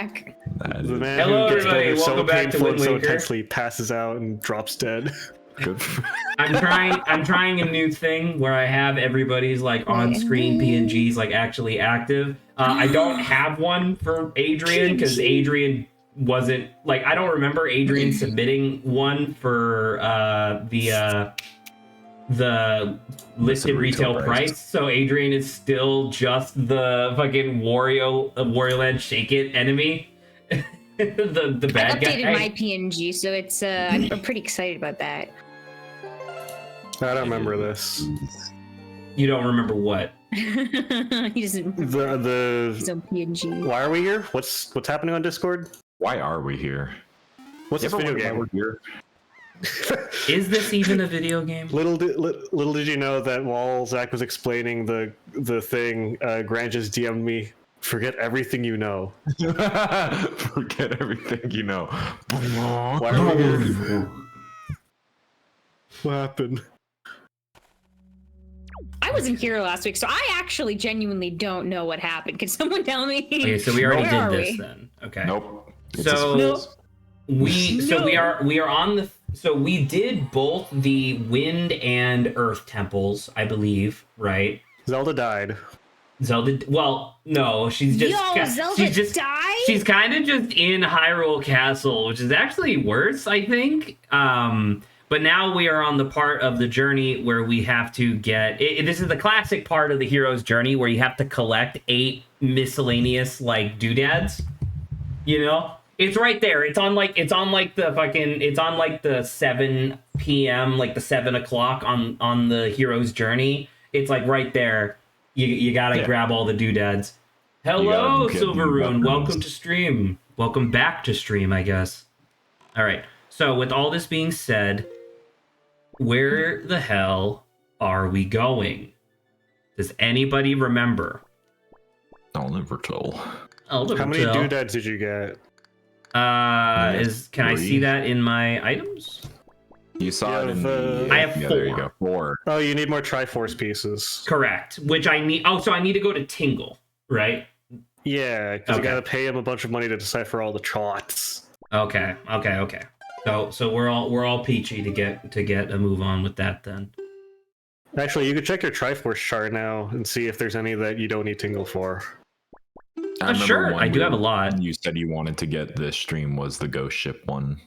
back. The man Hello, who gets everybody. bothered so Welcome back to painful and so Wind Waker. intensely passes out and drops dead. Good. I'm trying a new thing where I have everybody's like on-screen PNGs like actually active. I don't have one for Adrian because Adrian wasn't like, I don't remember Adrian submitting one for the listed retail price. So Adrian is still just the fucking Wario Land Shake It enemy. the bad guy. I updated my PNG, so it's I'm pretty excited about that. I don't remember this. You don't remember what? He doesn't remember his own PNG. Why are we here? What's happening on Discord? Why are we here? What's this video game? Here? Is this even a video game? Little did you know that while Zach was explaining the thing, Grant just DM'd me. Forget everything you know. Forget everything you know. Why are we here? What happened? I wasn't here last week, so I actually genuinely don't know what happened. Can someone tell me? Okay, so we already Where did are this we? then. Okay. Nope. So we are on the so we did both the wind and earth temples, I believe, right? Zelda died. Zelda, well, no, she's just Zelda died? She's kind of just in Hyrule Castle, which is actually worse, I think. But now we are on the part of the journey where we have to get this is the classic part of the hero's journey where you have to collect 8 miscellaneous like doodads. You know? It's right there. It's on like the 7 p.m. like the 7 o'clock on the hero's journey. It's like right there. You gotta grab all the doodads. Hello, Silveroon. Welcome to stream. Welcome back to stream, I guess. All right. So with all this being said, where the hell are we going? Does anybody remember? I'll never tell. How many doodads did you get? Can I see that in my items? You saw it in I have 4. There you go. 4. Oh, you need more Triforce pieces. Correct. Which I need. Oh, so I need to go to Tingle, right? Yeah, because you gotta pay him a bunch of money to decipher all the trots. Okay. So we're all peachy to get a move on with that then. Actually, you could check your Triforce chart now and see if there's any that you don't need Tingle for. Sure, I do have a lot. You said you wanted to get this stream was the ghost ship one.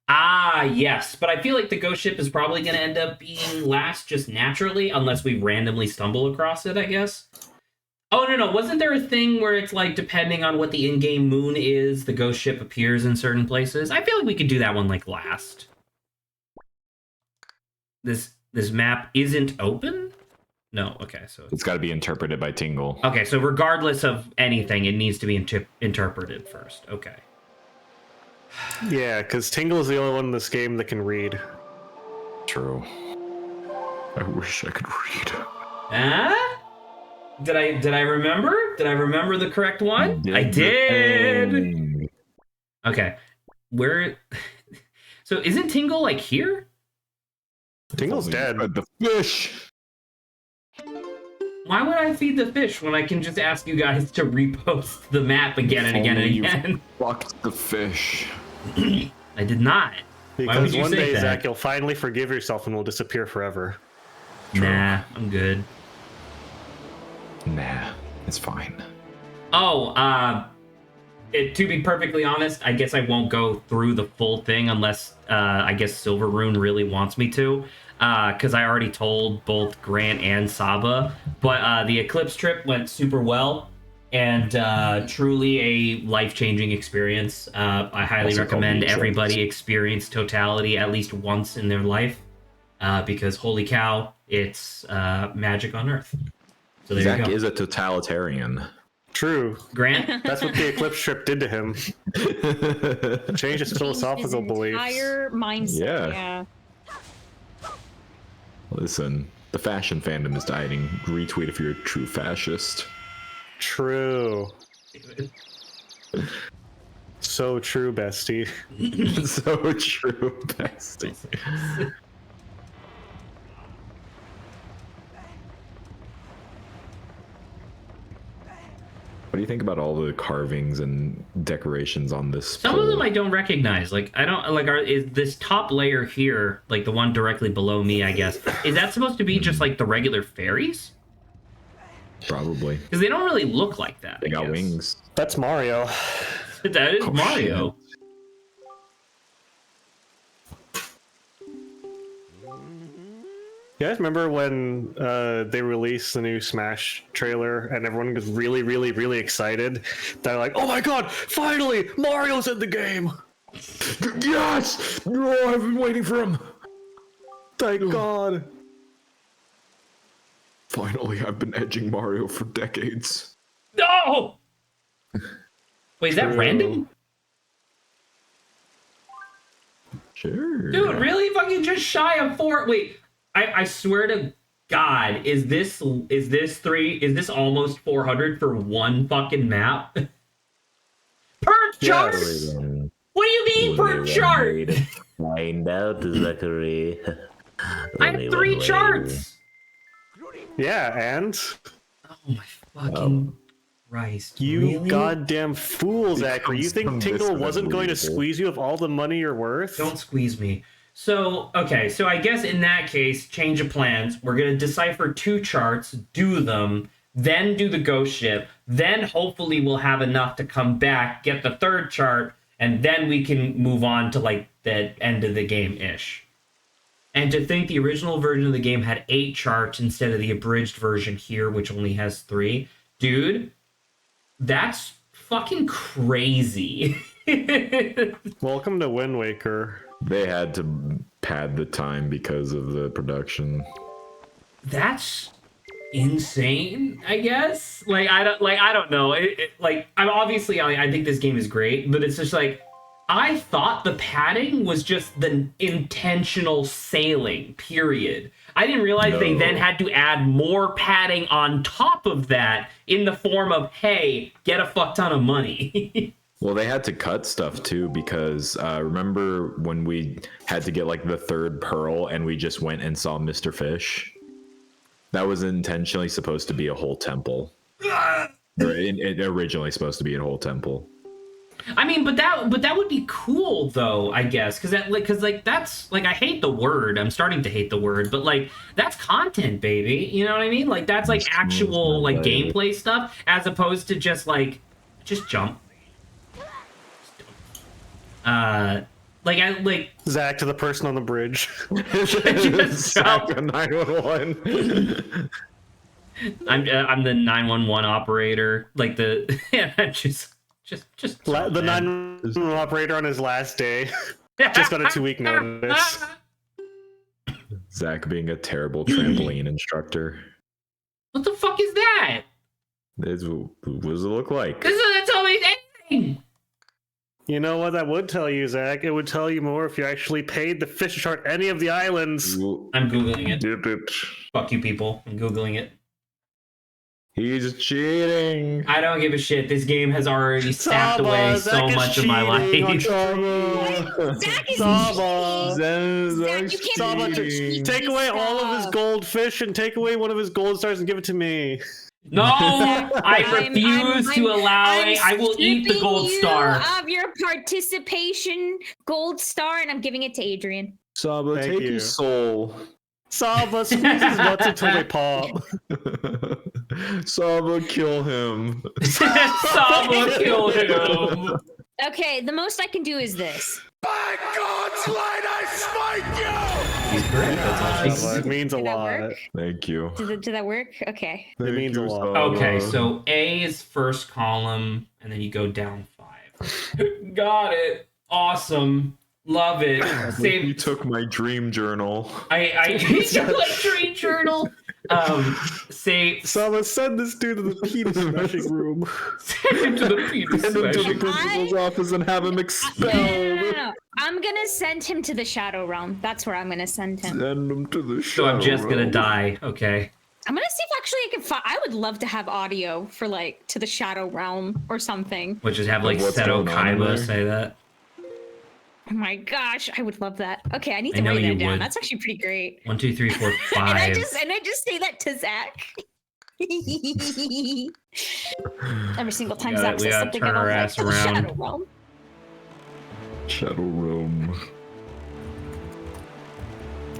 Ah, yes, but I feel like the ghost ship is probably going to end up being last just naturally, unless we randomly stumble across it, I guess. Oh, no, wasn't there a thing where it's like, depending on what the in-game moon is, the ghost ship appears in certain places? I feel like we could do that one, like, last. This map isn't open? No, okay, so... It's got to be interpreted by Tingle. Okay, so regardless of anything, it needs to be interpreted first. Okay. Yeah, because Tingle is the only one in this game that can read. True. I wish I could read. Did I remember? Did I remember the correct one? I did. Okay. Where? So isn't Tingle like here? Tingle's dead. The fish. Why would I feed the fish when I can just ask you guys to repost the map again and again and again? Fuck the fish. I did not. Because one day, Zach, you'll finally forgive yourself and will disappear forever. Nah, I'm good. Nah, it's fine. Oh, to be perfectly honest, I guess I won't go through the full thing unless I guess Silveroon really wants me to. Because I already told both Grant and Saba. But the Eclipse trip went super well. And truly a life-changing experience. I highly recommend everybody experience Totality at least once in their life. Because holy cow, it's magic on Earth. So there Zach you go. is a totalitarian. True. Grant? That's what the Eclipse trip did to him. Changed his philosophical beliefs. Entire mindset. Yeah. Listen, the fashion fandom is dying. Retweet if you're a true fascist. True. So true, bestie. So true, bestie. What do you think about all the carvings and decorations on this? Some of them I don't recognize. Like I don't like. Is this top layer here, like the one directly below me? I guess is that supposed to be just like the regular fairies? Probably. Because they don't really look like that. They I got guess. wings. That's Mario. That is Mario. Shit. You guys remember when they released the new Smash trailer and everyone was really, really, really excited? They're like, "Oh my god, finally, Mario's in the game!" Yes! Oh, I've been waiting for him. Thank God. Finally, I've been edging Mario for decades. No. Wait, is that True. random? Sure. Dude, really? Fucking just shy of 4. Wait, I swear to God, is this almost 400 for one fucking map? Per chart? Yes. What do you mean per chart? Find out, Zachary. I have 3 charts. Yeah, and Oh my fucking Christ! you really? goddamn fool, Zachary. You think Becomes Tingle this wasn't going to unbelievable. squeeze you of all the money you're worth? Don't squeeze me. So, okay, so I guess in that case, change of plans. We're going to decipher 2 charts, do them, then do the ghost ship, then hopefully we'll have enough to come back, get the 3rd chart, and then we can move on to, like, the end of the game-ish. And to think the original version of the game had 8 charts instead of the abridged version here, which only has 3. Dude, that's fucking crazy. Welcome to Wind Waker. They had to pad the time because of the production. That's insane, I guess. I don't know. I think this game is great, but it's just like I thought the padding was just the intentional sailing, period. I didn't realize they No. then had to add more padding on top of that in the form of, hey, get a fuck ton of money. Well, they had to cut stuff too because remember when we had to get like the 3rd pearl and we just went and saw Mr. Fish? That was intentionally supposed to be a whole temple. It originally supposed to be a whole temple. I mean, but that would be cool though, I guess, because that's like I hate the word. I'm starting to hate the word, but like that's content, baby. You know what I mean? Like that's like actual like gameplay stuff as opposed to just jump. Zach to the person on the bridge. Just Zach, jump. 911. I'm the 911 operator. Like the just The jump, man. 911 operator on his last day just got a 2-week notice. Zach being a terrible trampoline instructor. What the fuck is that? What does it look like? This doesn't tell me anything. You know what that would tell you, Zach? It would tell you more if you actually paid the fish to chart any of the islands. I'm googling it. Did it. Fuck you, people. I'm googling it. He's cheating. I don't give a shit. This game has already sapped away so Zach is much of my cheating on life. Saba. Zach is Saba. Zach, you can't Saba, cheating. take away all of his goldfish and take away one of his gold stars and give it to me. No, I refuse to allow it. I will eat the stripping gold you star. of your participation gold star, and I'm giving it to Adrian. Saba, Thank take you. his soul. Saba, squeeze his nuts until they pop. Saba, kill him. Someone kill him. Okay, the most I can do is this. By God's light, I smite you! He's correct. That's all she Saba, it means a Did that lot. work? Thank you. Did that work? Okay. It means a you, lot. Saba. Okay, so A is first column, and then you go down 5. Got it. Awesome. Love it. You Save. took my dream journal. I took my dream journal. Save. Saba, send this dude to the penis smashing room. Send him to the penis Send him to the smashing. principal's office and have him No. expelled. I'm gonna send him to the Shadow Realm. That's where I'm gonna send him. Send him to the So I'm just gonna realm. die. Okay. I'm gonna see if actually I can find. I would love to have audio for like to the Shadow Realm or something. Which is have like What's Seto going on in there? Kaiba say that. Oh my gosh, I would love that. Okay, I need I to know write you that down. would. That's actually pretty great. 1, 2, 3, 4, And I 5. just say that to Zach. Every single time We Zach says gotta something, turn I our don't like ass to the around. Shadow Realm. Shadow Realm.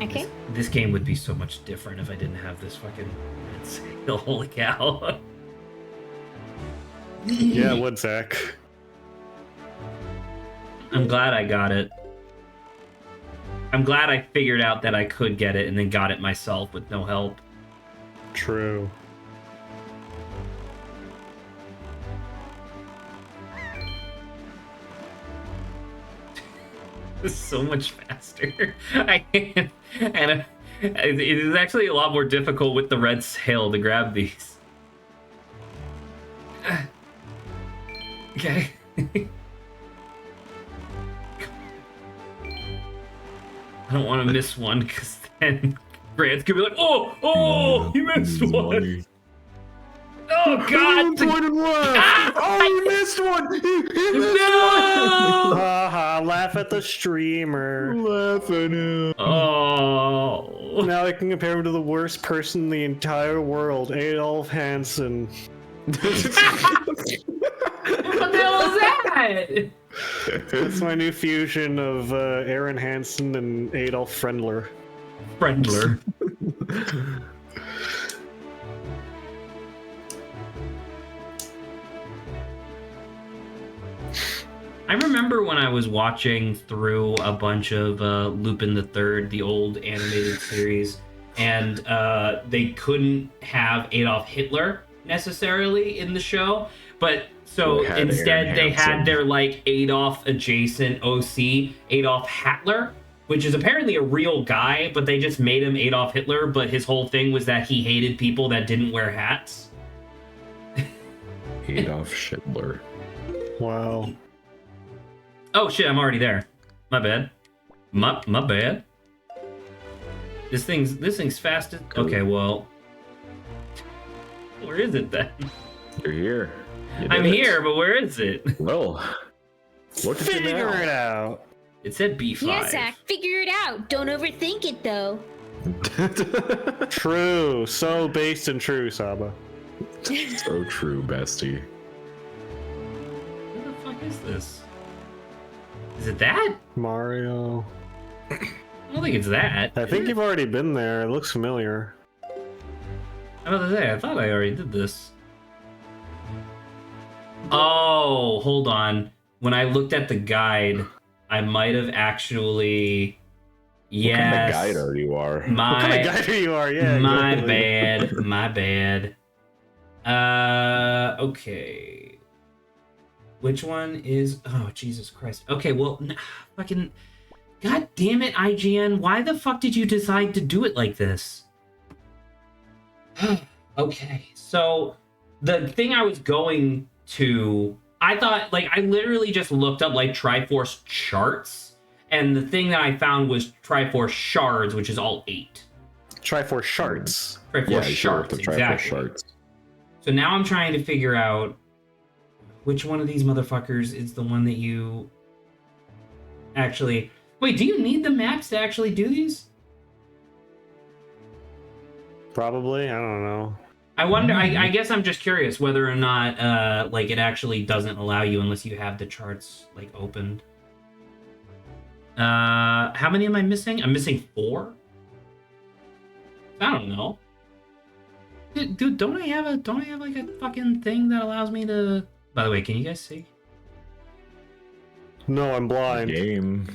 Okay. This game would be so much different if I didn't have this fucking red sail. Holy cow. Yeah, it would, Zach. I'm glad I got it. I'm glad I figured out that I could get it and then got it myself with no help. True. It's so much faster. I can't, and it is actually a lot more difficult with the red sail to grab these. Okay. I don't want to miss one because then Grant's gonna be like, "Oh, you missed one." Money. Oh God! Pointed left. Ah! Oh, you missed one. You missed No! Haha, laugh at the streamer. one. Laughing him. Oh. Now I can compare him to the worst person in the entire world, Adolf Hansen. What the hell is that? That's my new fusion of Aaron Hansen and Adolf Friendler. Friendler. I remember when I was watching through a bunch of Lupin the Third, the old animated series, and they couldn't have Adolf Hitler necessarily in the show, but so They had instead Aaron they Hansen. had their like Adolf adjacent OC, Adolf Hitler, which is apparently a real guy, but they just made him Adolf Hitler, but his whole thing was that he hated people that didn't wear hats. Adolf Schindler. Wow. Oh shit, I'm already there. My bad. My bad. This thing's fast as... Okay, well... Where is it then? You're here. You I'm did it. here, but where is it? Well, look at you Figure it now. out. It said B5. Yeah, Zach, figure it out. Don't overthink it, though. True. So based and true, Saba. So true, bestie. What the fuck is this? Is it that? Mario. I don't think it's that. I think you've already been there. It looks familiar. I was gonna say, I thought I already did this. Oh, hold on. When I looked at the guide, I might have actually... Yes. What kind of guide are you are? What kind My of guy you are? Yeah. my exactly. bad. My bad. Okay. Which one is... Oh, Jesus Christ. Okay, well, fucking... God damn it, IGN. Why the fuck did you decide to do it like this? Okay, so the thing I was going to... I thought, like, I literally just looked up, like, Triforce charts, and the thing that I found was Triforce shards, which is all 8. Triforce shards. Triforce Yeah, sure, shards, the Triforce exactly. shards. So now I'm trying to figure out which one of these motherfuckers is the one that you actually... Wait, do you need the maps to actually do these? Probably. I don't know. I wonder, I guess I'm just curious whether or not, like, it actually doesn't allow you unless you have the charts, like, opened. How many am I missing? I'm missing 4? I don't know. Dude, don't I have like a fucking thing that allows me to... By the way, can you guys see? No, I'm blind. Game.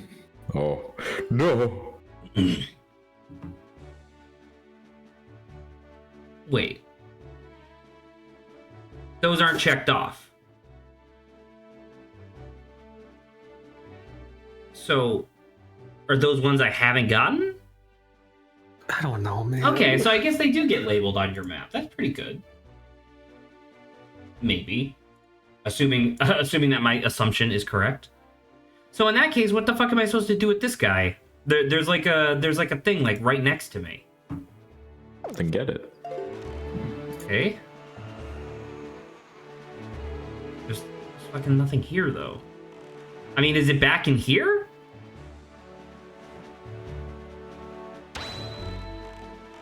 Oh, no. Wait. Those aren't checked off. So, are those ones I haven't gotten? I don't know, man. Okay, so I guess they do get labeled on your map. That's pretty good. Maybe. Assuming that my assumption is correct. So in that case, what the fuck am I supposed to do with this guy? There's like a thing like right next to me. Then get it. Okay. There's fucking nothing here though. I mean, is it back in here?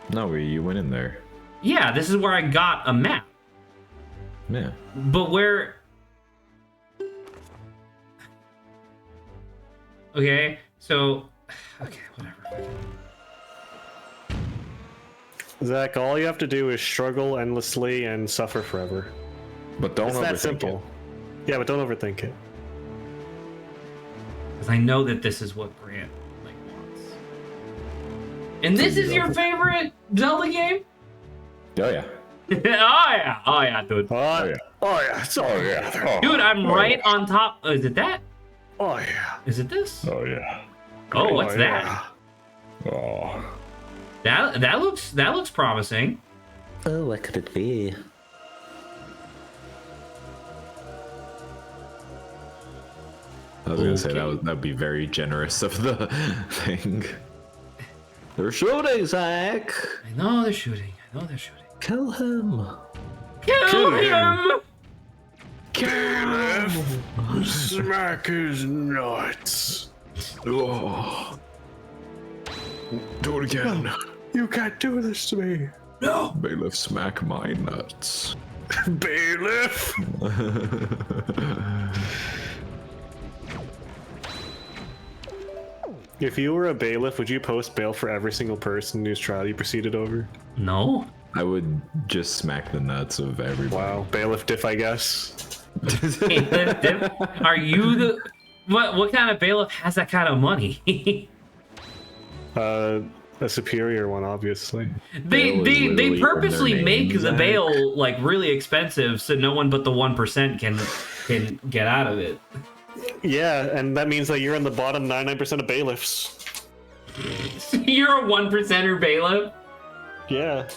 No, you went in there. Yeah, this is where I got a map. Yeah. But where... Okay, so... Okay, whatever. Zach, all you have to do is struggle endlessly and suffer forever. But don't It's overthink that simple. Yeah, but don't overthink it. Because I know that this is what Grant wants. And this is your favorite Zelda game? Oh yeah. Oh yeah, dude. Oh, yeah. Oh, yeah. It's all yeah. Dude, I'm right on top. Oh, is it that? Oh, yeah. Is it this? Oh yeah. Oh, what's Oh, that? yeah. Oh. That looks promising. Oh, what could it be? I was gonna say that'd be very generous of the thing. They're shooting, Zach. I know they're shooting. Kill him. Kill him! Smack his nuts. Oh. Do it again. You can't do this to me. No! Bailiff, smack my nuts. Bailiff. If you were a bailiff, would you post bail for every single person whose trial you proceeded over? No? I would just smack the nuts of everybody. Wow, bailiff diff, I guess. Are you the... What kind of bailiff has that kind of money? A superior one, obviously. They Bail is literally in purposely their make name, the Zach. bail like really expensive so no one but the 1% can get out of it. Yeah, and that means that you're in the bottom 99% of bailiffs. You're a 1%er bailiff? Yeah.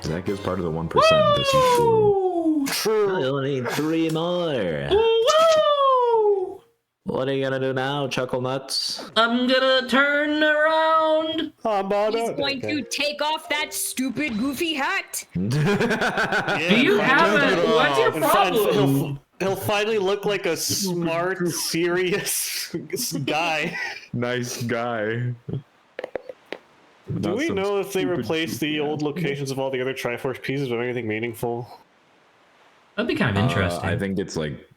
Zach is part of the 1%. This is true. Woo! I only need 3 more. Woo! What are you gonna do now, Chuckle Nuts? I'm gonna turn around. He's going to take off that stupid goofy hat. Do you have a... What's your problem? He'll finally look like a smart, serious guy. Nice guy. Do we know if they replaced the old locations of all the other Triforce pieces with anything meaningful? That'd be kind of interesting. I think it's like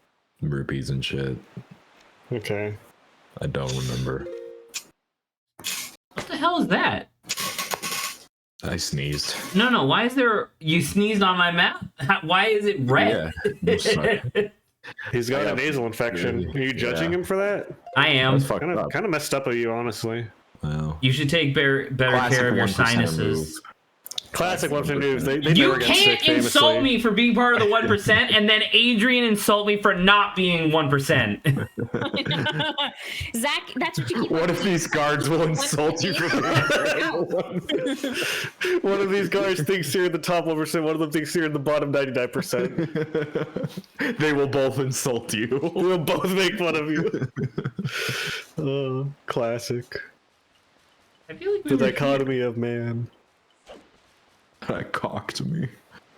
rupees and shit. Okay. I don't remember. What the hell is that? I sneezed. No. Why is there... You sneezed on my map? Why is it red? Yeah. I'm sorry. He's got a nasal infection. Are you judging him for that? I am. That's fucked up. Kind of messed up of you, honestly. Well, You should take better care of your 1% sinuses. move. Classic 1% moves. They You never get sick, can't insult famously. me for being part of the 1% and then Adrian insult me for not being 1%. Zach, that's what you keep. What if these guards will insult you for One of these guys thinks you're in the top 1%, one of them thinks you're in the bottom 99%. They will both insult you. We'll both make fun of you. Oh, classic. I feel like The dichotomy of man. That cocked me.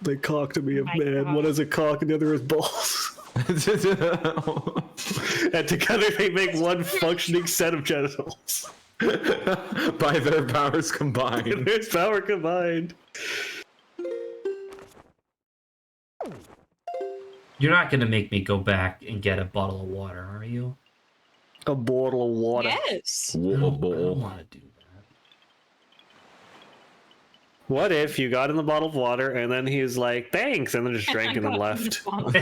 The dichotomy of My man. God. One is a cock and the other is balls. And together they make one functioning set of genitals. By their powers combined. There's power combined. You're not going to make me go back and get a bottle of water, are you? A bottle of water. Yes. I don't want to do that. What if you got in the bottle of water and then he's like, thanks, and then just drank and then left? Jumped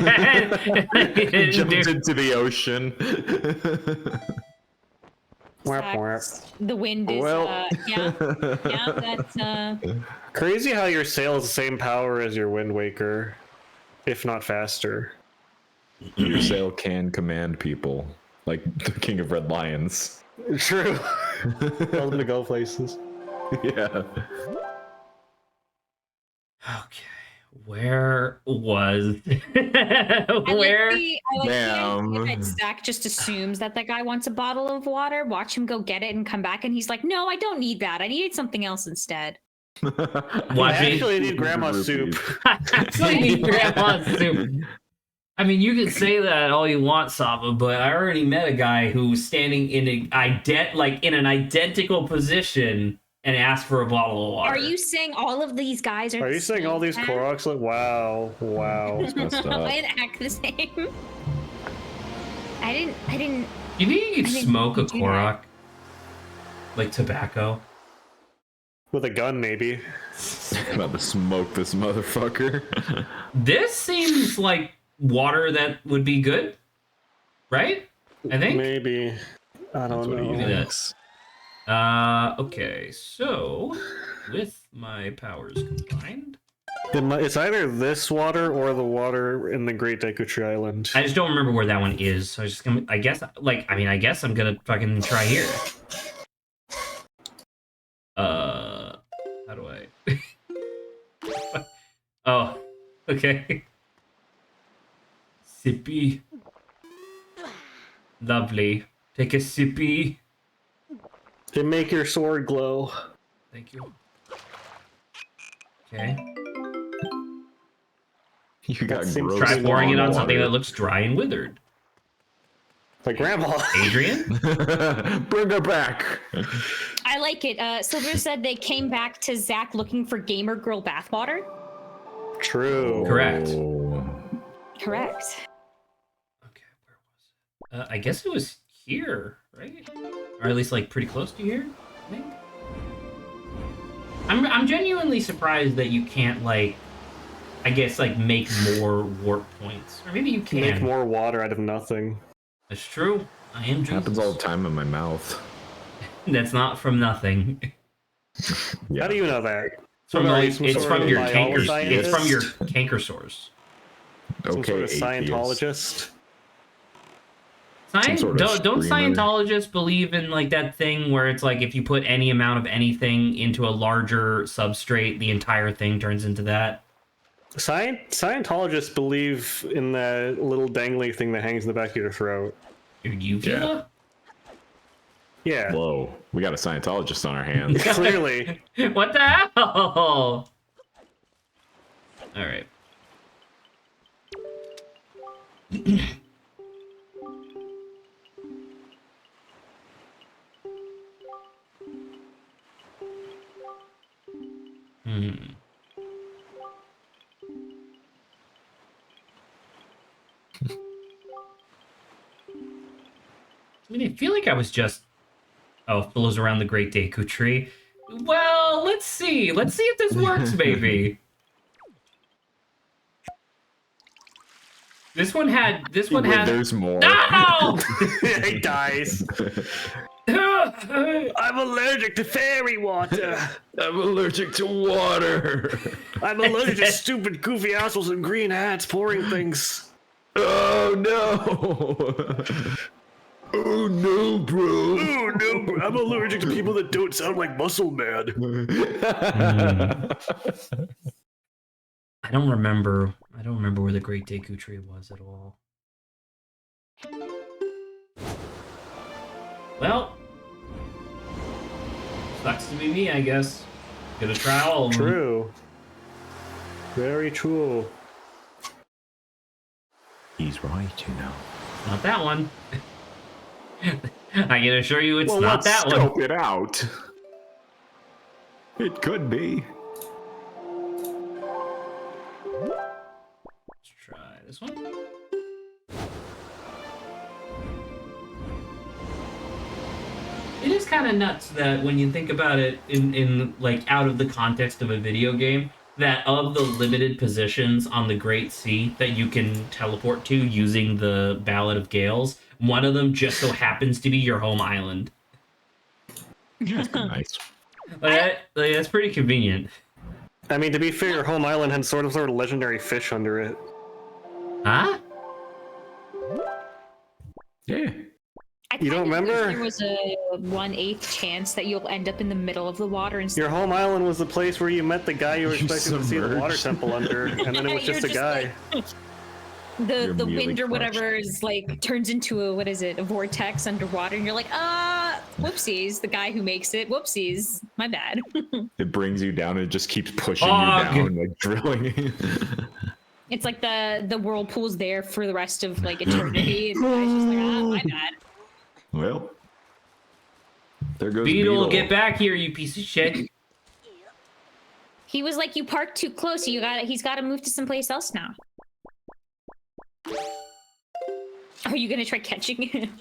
into the ocean. The wind is, Well. yeah, that's, Crazy how your sail has the same power as your Wind Waker, if not faster. Your sail can command people, like the King of Red Lions. True. Tell them to go places. Yeah. Okay. Where was... I Where? like the Damn. idea that Zach just assumes that guy wants a bottle of water, watch him go get it and come back, and he's like, no, I don't need that. I needed something else instead. I Watching... actually need grandma's soup. I actually need grandma's soup. I mean, you can say that all you want, Saba, but I already met a guy who was standing in an identical position and ask for a bottle of water. Are you saying all of these guys are? Are you the saying all same these cat? Koroks look? Wow. messed up. And act the same. I didn't. You think you could I didn't smoke a do that. Korok? Like tobacco? With a gun, maybe. I'm about to smoke this motherfucker. This seems like water that would be good, right? I think. Maybe. I don't What do you know. think? Okay, so with my powers combined, It's either this water or the water in the Great Deku Tree Island. I just don't remember where that one is. So I was just gonna, I guess I'm gonna fucking try here. How do I? Oh, okay. Sippy. Lovely. Take a sippy. To make your sword glow. Thank you. Okay. You got That seems- gross. Try pouring it on something that water. looks dry and withered. Like Grandma. Adrian? Bring her back. I like it. Silver said they came back to Zach looking for gamer girl bathwater. True. Correct. Oh. Correct. Okay, where was it? I guess it was here, right? Or at least like pretty close to here, I think. I'm genuinely surprised that you can't like, I guess like make more warp points, or maybe you can. Make more water out of nothing. That's true. I am Jesus. Happens all the time in my mouth. That's not from nothing. Yeah. How do you know that? It's from, Are you like, some it's sort from of your biology canker. It's scientist? from your canker source. Some Okay, sort of atheist. Scientologist? Some sort of Don't screamer. Scientologists believe in like that thing where it's like if you put any amount of anything into a larger substrate, the entire thing turns into that? Scientologists believe in that little dangly thing that hangs in the back of your throat. Your uvula? Yeah. Whoa, we got a Scientologist on our hands. Clearly. What the hell? All right. I mean, I feel like I was just... Oh, follows around the Great Deku Tree. Well, let's see. Let's see if this works, baby. This one had... There's more. No! He dies. I'm allergic to fairy water. I'm allergic to water. I'm allergic to stupid goofy assholes in green hats pouring things. Oh no. Oh no, bro. Oh no, I'm allergic to people that don't sound like Muscle Man. I don't remember where the Great Deku Tree was at all. Well, sucks to be me, I guess. Gonna try all of them. True. Very true. He's right, you know. Not that one. I can assure you it's Well, not let's that one. scope it out. It could be. Let's try this one. It is kind of nuts that when you think about it in like out of the context of a video game, that of the limited positions on the Great Sea that you can teleport to using the Ballad of Gales, one of them just so happens to be your home island. That's pretty nice. That's pretty convenient. I mean, to be fair, your home island had sort of legendary fish under it. Huh? Yeah. I You don't kinda wish remember? There was a 1/8 chance that you'll end up in the middle of the water and Your home island was the place where you met the guy you were You expecting to see the water submerged. temple under, and then it was You're just a guy. the You're wind immediately or whatever is like turns into a vortex underwater, and you're like, whoopsies. The guy who makes it, whoopsies, my bad. It brings you down and it just keeps pushing Ugh. you down, like drilling. It's like the whirlpool's there for the rest of like eternity. And the guy's just like, my bad. Well, There goes Beetle, get back here, you piece of shit. He was like, you parked too close. So he's got to move to someplace else now. Are you gonna try catching him?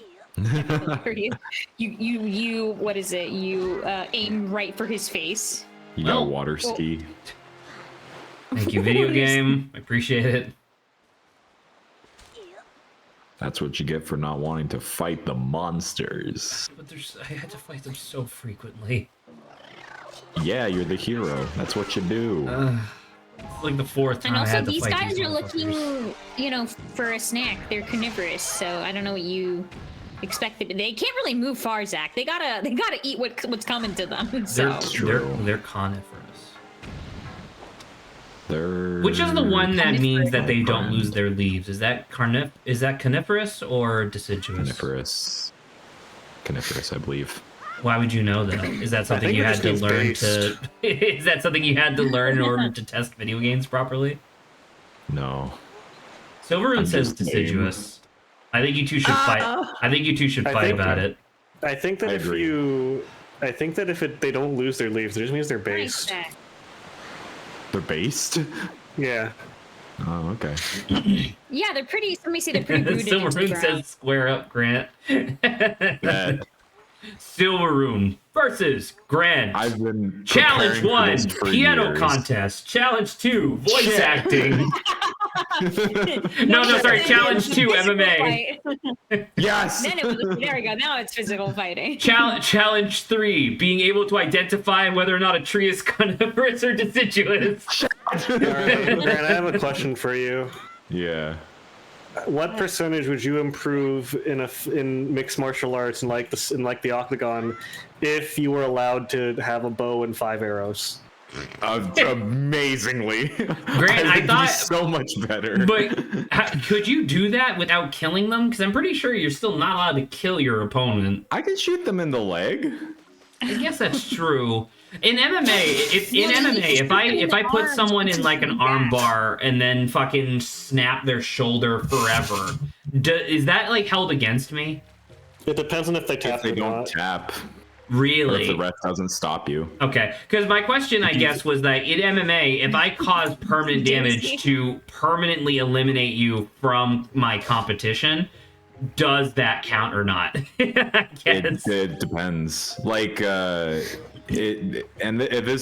you what is it? You aim right for his face. You got a water ski. Thank you, video game. I appreciate it. That's what you get for not wanting to fight the monsters. But I had to fight them so frequently. Yeah, you're the hero. That's what you do. It's like the fourth time And I also, had to these fight guys these are looking, motherfuckers. for a snack. They're carnivorous, so I don't know what you expect. They can't really move far, Zach. They gotta eat what's coming to them. So. They're coniferous. They're Which is the one that means that they don't Coniferous. lose their leaves? Is that coniferous or deciduous? Coniferous, I believe. Why would you know that? Is that something think you it had just to means learn based. to? Is that something you had to learn in order to test video games properly? No. Silverun I'm says just lame. deciduous. I think you two should fight. I think you two should I fight think- about it. I think that I if agree. they don't lose their leaves, it just means they're Nice, based. Zach. They're based? Yeah. Oh, okay. Yeah, they're pretty. Let me see. They're pretty rooted into the Silverun ground. says square up, Grant. That Silverun versus Grant. I've been Challenge preparing for 1, this for piano years. contest. Challenge 2, voice Shit. acting. No, sorry. Challenge 2, MMA. Fight. Yes. Then it was, there we go. Now it's physical fighting. Challenge 3, being able to identify whether or not a tree is coniferous or deciduous. Grant, I have a question for you. Yeah. What percentage would you improve in mixed martial arts in like the octagon if you were allowed to have a bow and 5 arrows? Amazingly. Grant, I would thought- be so much better. But could you do that without killing them? Because I'm pretty sure you're still not allowed to kill your opponent. I can shoot them in the leg. I guess that's true. In MMA, if I put arms, someone which in is like an pretty arm bad. bar and then fucking snap their shoulder forever, is that like held against me? It depends on if they tap If they or don't not. tap, or if Really? the ref doesn't stop you. Okay, because my question, I guess, was that in MMA, if I cause permanent damage to permanently eliminate you from my competition, does that count or not? I guess. It depends. Like, this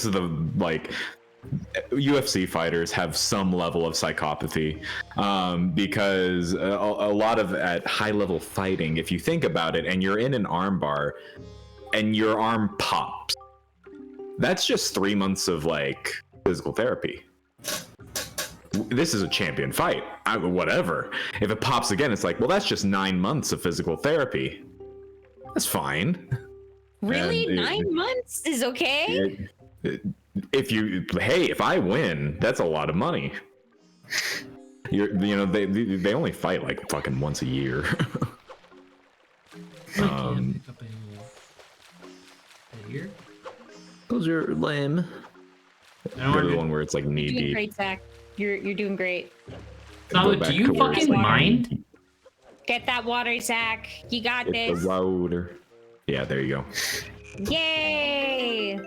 is the like. UFC fighters have some level of psychopathy because a lot of at high level fighting, if you think about it, and you're in an arm bar and your arm pops, that's just 3 months of like physical therapy. This is a champion fight. Whatever. If it pops again, it's like, well, that's just 9 months of physical therapy. That's fine. Really, And 9 months is okay. If I win, that's a lot of money. They only fight like fucking once a year. Here? Those are lame. They're the one where it's like knee You're doing deep. great, Zach. You're doing great. Solid, Go do back you to where it's fucking like mind? knee deep. Get that water, Zach. You got It's this. the louder. Yeah, there you go. Yay!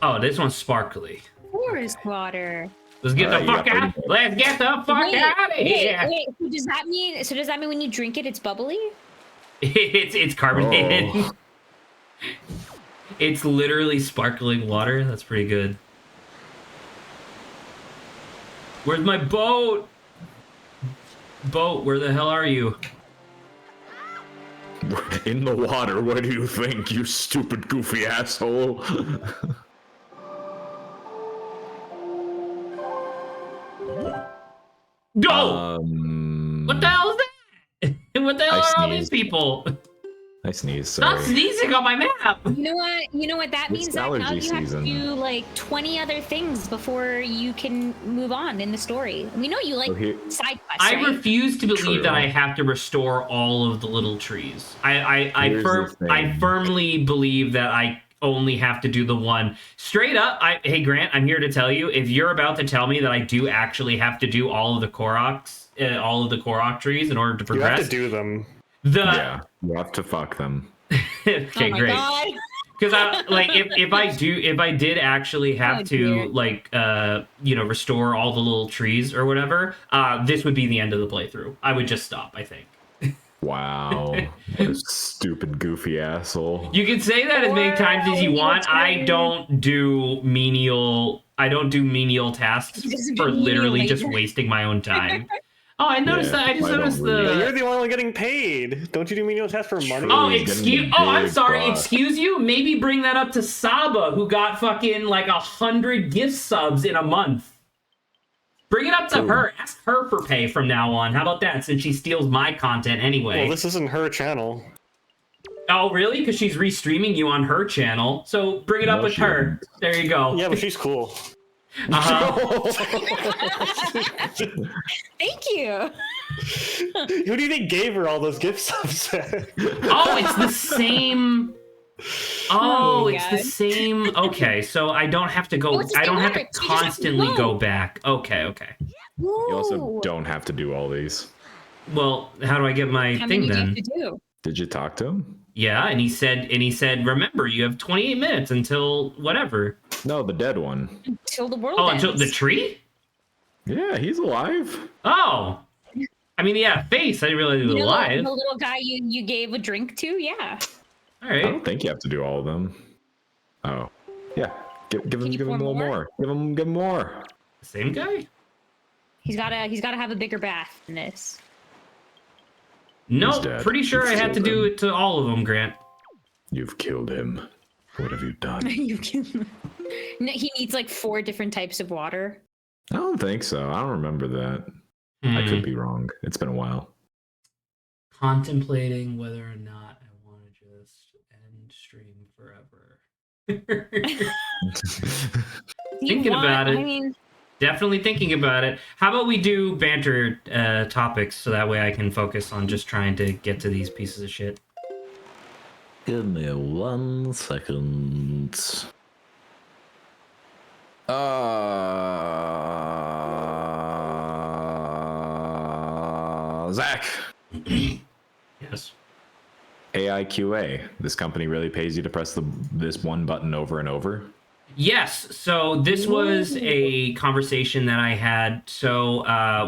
Oh, this one's sparkly. Forest water. Let's get All the right, fuck you got out. 30 Let's get the fuck out of here. Wait. So does that mean when you drink it, it's bubbly? It's carbonated. Oh. It's literally sparkling water. That's pretty good. Where's my boat? Boat, where the hell are you? In the water, what do you think, you stupid goofy asshole? No! What the hell is that? What the hell I are all these sneezed. people? I sneezed, Stop sorry. sneezing on my map! You know what that It's means? Zach? Now allergy you have to season. do like 20 other things before you can move on in the story. We know you like So here- side quests, I right? refuse to believe True. that I have to restore all of the little trees. I Here's the thing. I firmly believe that I only have to do the one. Straight up, hey Grant, I'm here to tell you, if you're about to tell me that I do actually have to do all of the Korok trees in order to You have progress, to do them. the Yeah, you have to fuck them. okay, Oh my great. god. Because I like if I did actually have dear. to like restore all the little trees or whatever, this would be the end of the playthrough. I would just stop, I think. Wow. What a stupid, goofy asshole. You can say that as many times as you want. I don't do menial tasks Just for menial literally just labor. wasting my own time. Oh, I noticed Yeah, that. I just I don't noticed read. But you're the. the only one getting paid. Don't you do menial tasks for money? Oh, He's getting the I'm big sorry. bucks. Excuse you. Maybe bring that up to Saba, who got fucking like 100 gift subs in a month. Bring it up to her. Ask her for pay from now on. How about that? Since she steals my content anyway. Well, this isn't her channel. Oh, really? Because she's restreaming you on her channel. So bring it up No, with she her. There you go. Yeah, but she's cool. Uh-huh. Thank you. Who do you think gave her all those gift subs? Oh, it's the same. Oh, my it's the God. same. Okay, so I don't have to go. Oh, it's the I don't same have to order. So you just have to constantly go. go back. Okay. You also Woo. don't have to do all these. Well, how do I get my How thing many do you then? have to do? Did you talk to him? Yeah, and he said, remember, you have 28 minutes until whatever. No, the dead one. Until the world Oh, ends. until the tree? Yeah, he's alive. Oh. I mean, yeah, face. I didn't realize he was alive. The little guy you gave a drink to? Yeah. All I right. don't think you have to do all of them. Oh, yeah. Give him you a pour little more. Give him more. Same guy? He's gotta have a bigger bath than this. No, dead. pretty sure You've I had to killed do him. it to all of them, Grant. You've killed him. What have you done? You can. No, he needs like 4 different types of water. I don't think so. I don't remember that. I could be wrong. It's been a while. Contemplating whether or not I want to just end stream forever. Thinking about it. I mean, Definitely thinking about it. How about we do banter topics so that way I can focus on just trying to get to these pieces of shit. Give me 1 second. Zach. Yes. AIQA. This company really pays you to press this one button over and over. Yes. So this was a conversation that I had. So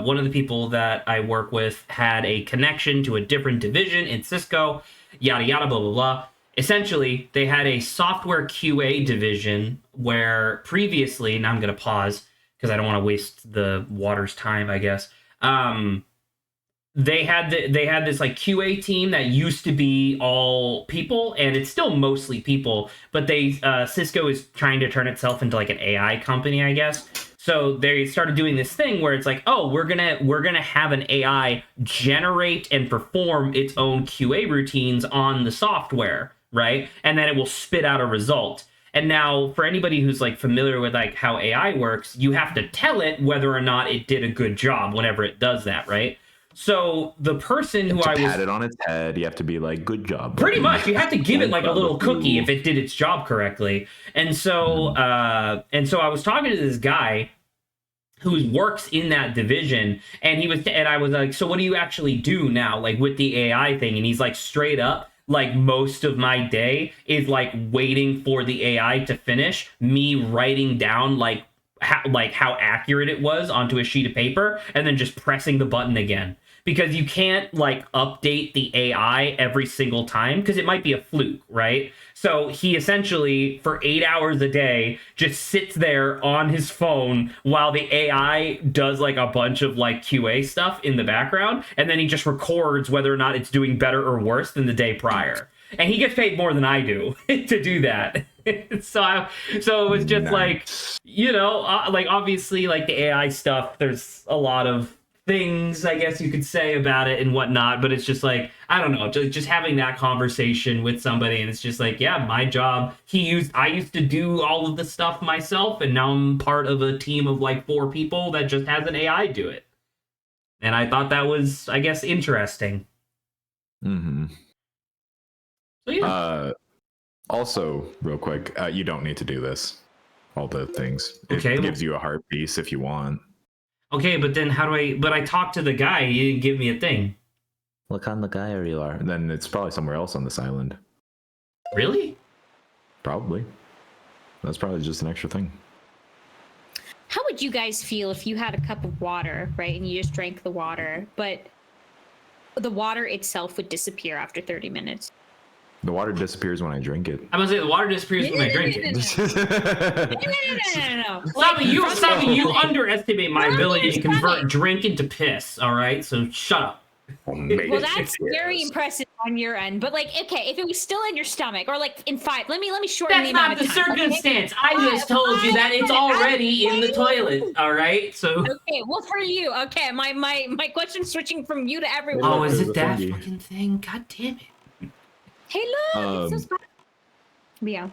one of the people that I work with had a connection to a different division in Cisco, yada, yada, blah, blah, blah. Essentially, they had a software QA division where previously, and I'm going to pause because I don't want to waste the water's time, I guess. They had this like QA team that used to be all people, and it's still mostly people, but Cisco is trying to turn itself into like an AI company, I guess. So they started doing this thing where it's like, oh, we're gonna have an AI generate and perform its own QA routines on the software, right? And then it will spit out a result. And now, for anybody who's like familiar with like how AI works, you have to tell it whether or not it did a good job whenever it does that, right? So the person who I was pat it on its head. You have to be like, "Good job." pretty buddy." much, you have to give it like a little cookie if it did its job correctly. And so, I was talking to this guy who works in that division, and I was like, "So what do you actually do now, like with the AI thing?" And he's like, straight up, like most of my day is like waiting for the AI to finish, me writing down like how accurate it was onto a sheet of paper, and then just pressing the button again. Because you can't like update the AI every single time because it might be a fluke, right? So he essentially for 8 hours a day just sits there on his phone while the AI does like a bunch of like QA stuff in the background, and then he just records whether or not it's doing better or worse than the day prior. And he gets paid more than I do to do that. So it was just like, like obviously like the AI stuff, there's a lot of things I guess you could say about it and whatnot, but it's just like, I don't know, just having that conversation with somebody, and it's just like, yeah, my job, I used to do all of the stuff myself, and now I'm part of a team of like 4 people that just has an AI do it. And I thought that was, I guess, interesting. Mm-hmm. So yeah. Also, real quick, you don't need to do this. All the things. Okay, It gives you a heart piece if you want. Okay, but then but I talked to the guy, he didn't give me a thing. What kind of guy are you? And then it's probably somewhere else on this island. Really? Probably. That's probably just an extra thing. How would you guys feel if you had a cup of water, right, and you just drank the water, but the water itself would disappear after 30 minutes? The water disappears when I drink it. I'm gonna say the water disappears when I drink it. No. Sammy, you underestimate my ability to convert drink into piss. All right, so shut up. Well, that's very impressive on your end. But like, okay, if it was still in your stomach, or like in 5, let me shorten That's the not amount the of time. circumstance. I just told you that it's already in the toilet. All right, so. Okay, well for you, okay, my question's switching from you to everyone. Oh, is There's it a that thingy. fucking thing? God damn it. Hey, look, it's so spicy. Yeah.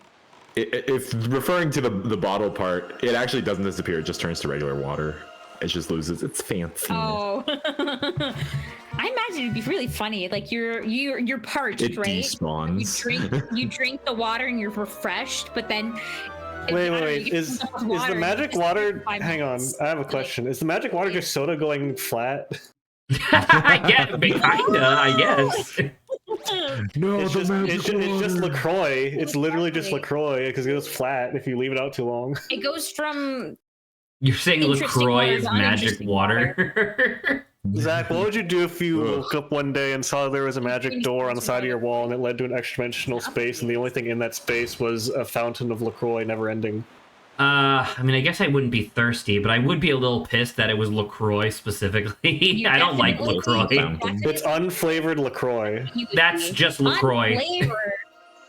If referring to the bottle part, it actually doesn't disappear. It just turns to regular water. It just loses its fancy. Oh. I imagine it'd be really funny. Like you're parched, It right? despawns. You drink the water and you're refreshed, but then Wait. Is the magic water? Hang on, I have a question. Is the magic water just soda going flat? I guess. No, It's just LaCroix. It's literally just LaCroix because it goes flat if you leave it out too long. it goes from You're saying Interesting LaCroix water is to magic uninteresting water? Zach, what would you do if you Ugh. woke up one day and saw there was a magic door on the side of your wall and it led to an extra dimensional space and the only thing in that space was a fountain of LaCroix never ending? I mean, I guess I wouldn't be thirsty, but I would be a little pissed that it was LaCroix specifically. I don't like LaCroix. It's unflavored LaCroix. That's just LaCroix. Unflavored.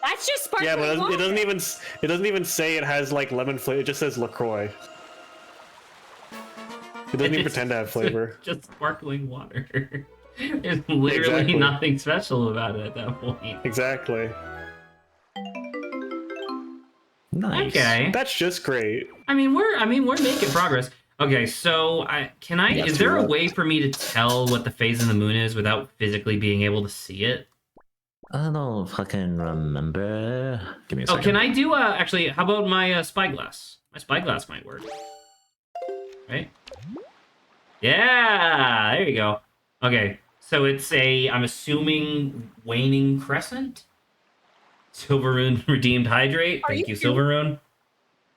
That's just sparkling Yeah, but water. it doesn't even say it has like lemon flavor. It just says LaCroix. It doesn't even pretend to have flavor. Just sparkling water. There's literally Exactly. nothing special about it at that point. Exactly. Nice. Okay. That's just great. I mean, we're making progress. Okay, so is there a way for me to tell what the phase of the moon is without physically being able to see it? I don't fucking remember. Give me a Oh, second. can I do actually, how about my spyglass? My spyglass might work. Right? Yeah, there you go. Okay, so it's I'm assuming waning crescent? Silveroon redeemed hydrate. Thank you, Silveroon.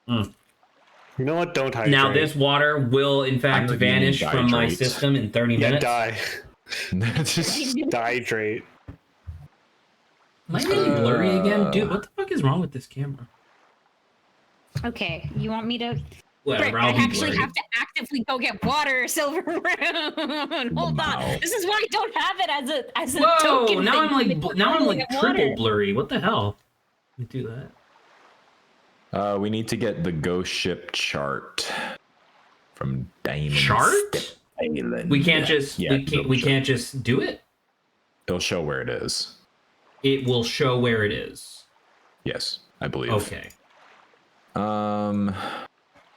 You know what? Don't hydrate. Now this water will in fact I'm vanish gonna from my hydrate. system in 30 Yeah, minutes. die. Just- Dihydrate. Am I really blurry again? Dude, what the fuck is wrong with this camera? Okay, you want me to? Whatever, Frick, I I'll be actually blurry. have to actively go get water, Silveroon. Hold Wow. on. This is why I don't have it as a Whoa! token. Now I'm thing. like Get triple water. blurry. What the hell? Let me do that. we need to get the ghost ship chart from Diamond Chart? Island. We can't just Yeah, we can't just do it. It'll show where it is. It will show where it is. Yes, I believe. Okay.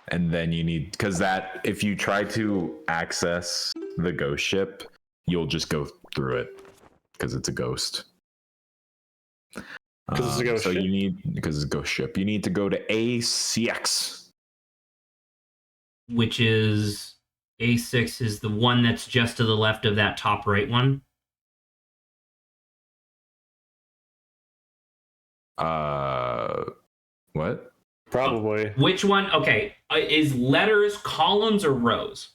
And then you need, because that, if you try to access the ghost ship, you'll just go through it because it's a ghost. 'Cause it's a ghost so ship? you need, because it's a ghost ship, you need to go to A6. Which is A6 is the one that's just to the left of that top right one. What? Probably. Which one? Okay, is letters columns or rows?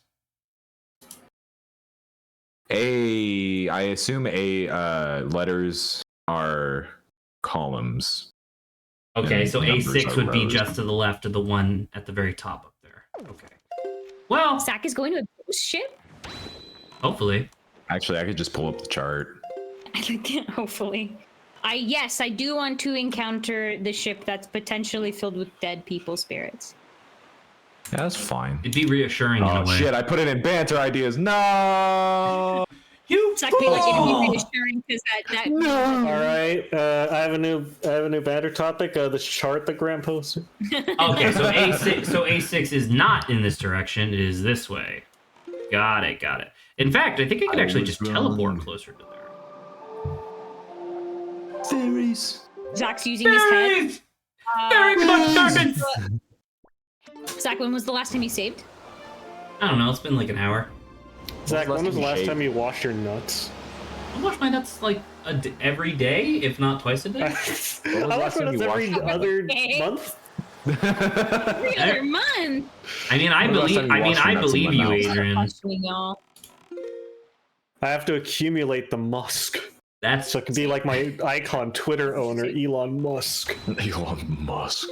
I assume letters are columns. Okay, And so numbers A6 are would be rows. just to the left of the one at the very top up there. Okay. Well, Zach is going to a ghost ship. hopefully. Actually, I could just pull up the chart. Hopefully. Yes, I do want to encounter the ship that's potentially filled with dead people spirits. Yeah, that's fine. It'd be reassuring in a Oh way. shit! I put it in banter ideas. No. You Zach, I feel like it'd be reassuring because that All right. I have a new banter topic. The chart that Grant posted. Okay, so A6 is not in this direction. It is this way. Got it. In fact, I think I could actually just teleport closer to there. Fairies. Zach's using his head. Very much darkness. Zach, when was the last time you saved? I don't know. It's been like an hour. Zach, when was the last shave? time you washed your nuts? I wash my nuts like every day, if not twice a day. I was the wash last my time you nuts every washed other Okay. month. Every other month. I mean, I When was the last believe. time you I mean, washed your I nuts in believe the you, mouth? Adrian. Questioning y'all. I have to accumulate the musk, That's so it can be like my icon Twitter owner, Elon Musk. Elon Musk.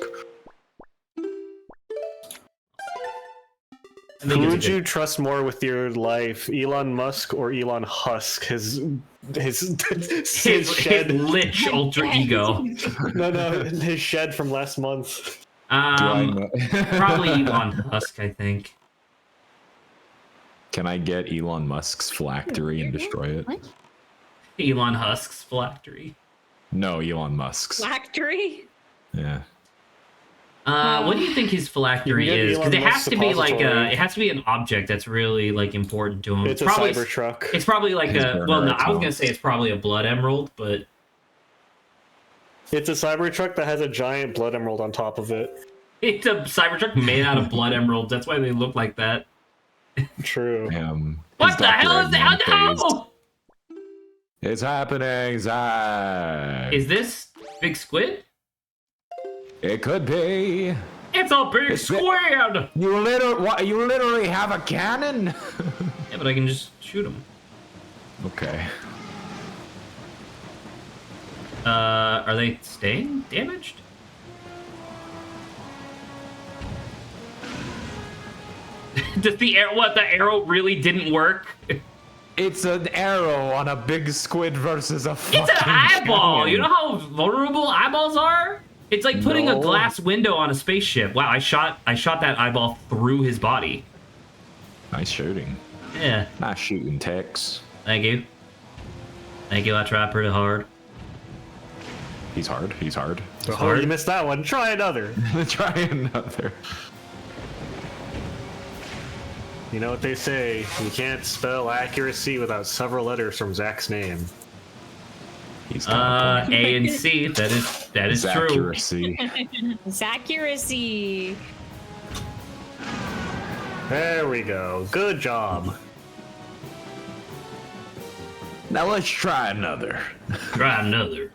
I think Who it's a would good- you trust more with your life, Elon Musk or Elon Husk? His his shed. lich alter ego. No, his shed from last month. Do I Um, know? probably Elon Husk, I think. Can I get Elon Musk's phylactery and destroy it? What? Elon Husk's phylactery. No, Elon Musk's. Factory? Yeah. What do you think his phylactery You can get is? Because Elon it has Musk's to be like suppository. it has to be an object that's really like important to him. It's a probably Cybertruck. It's probably like His a burner well, no, I was gonna account. say it's probably a blood emerald, but It's a Cybertruck that has a giant blood emerald on top of it. it's a Cybertruck made out of blood emeralds. That's why they look like that. True. What His the Dr. hell is that? Eggman No! face. It's happening, Zach. Is this big squid? It could be. It's a big It's squid! You literally have a cannon. Yeah, but I can just shoot him. Okay. Are they staying damaged? Does the arrow? What, the arrow really didn't work? It's an arrow on a big squid versus a fucking It's an eyeball. cannon. You know how vulnerable eyeballs are? It's like putting a No. glass window on a spaceship. Wow, I shot that eyeball through his body. Nice shooting. Yeah, Nice shooting, Tex. thank you. Thank you. I tried pretty hard. He's hard. He's hard. Oh, hard. you missed that one. Try another. Try another. You know what they say? You can't spell accuracy without several letters from Zach's name. He's got a point. A and C. That is His true. accuracy. It's accuracy. There we go. Good job. Now let's try another. Try another.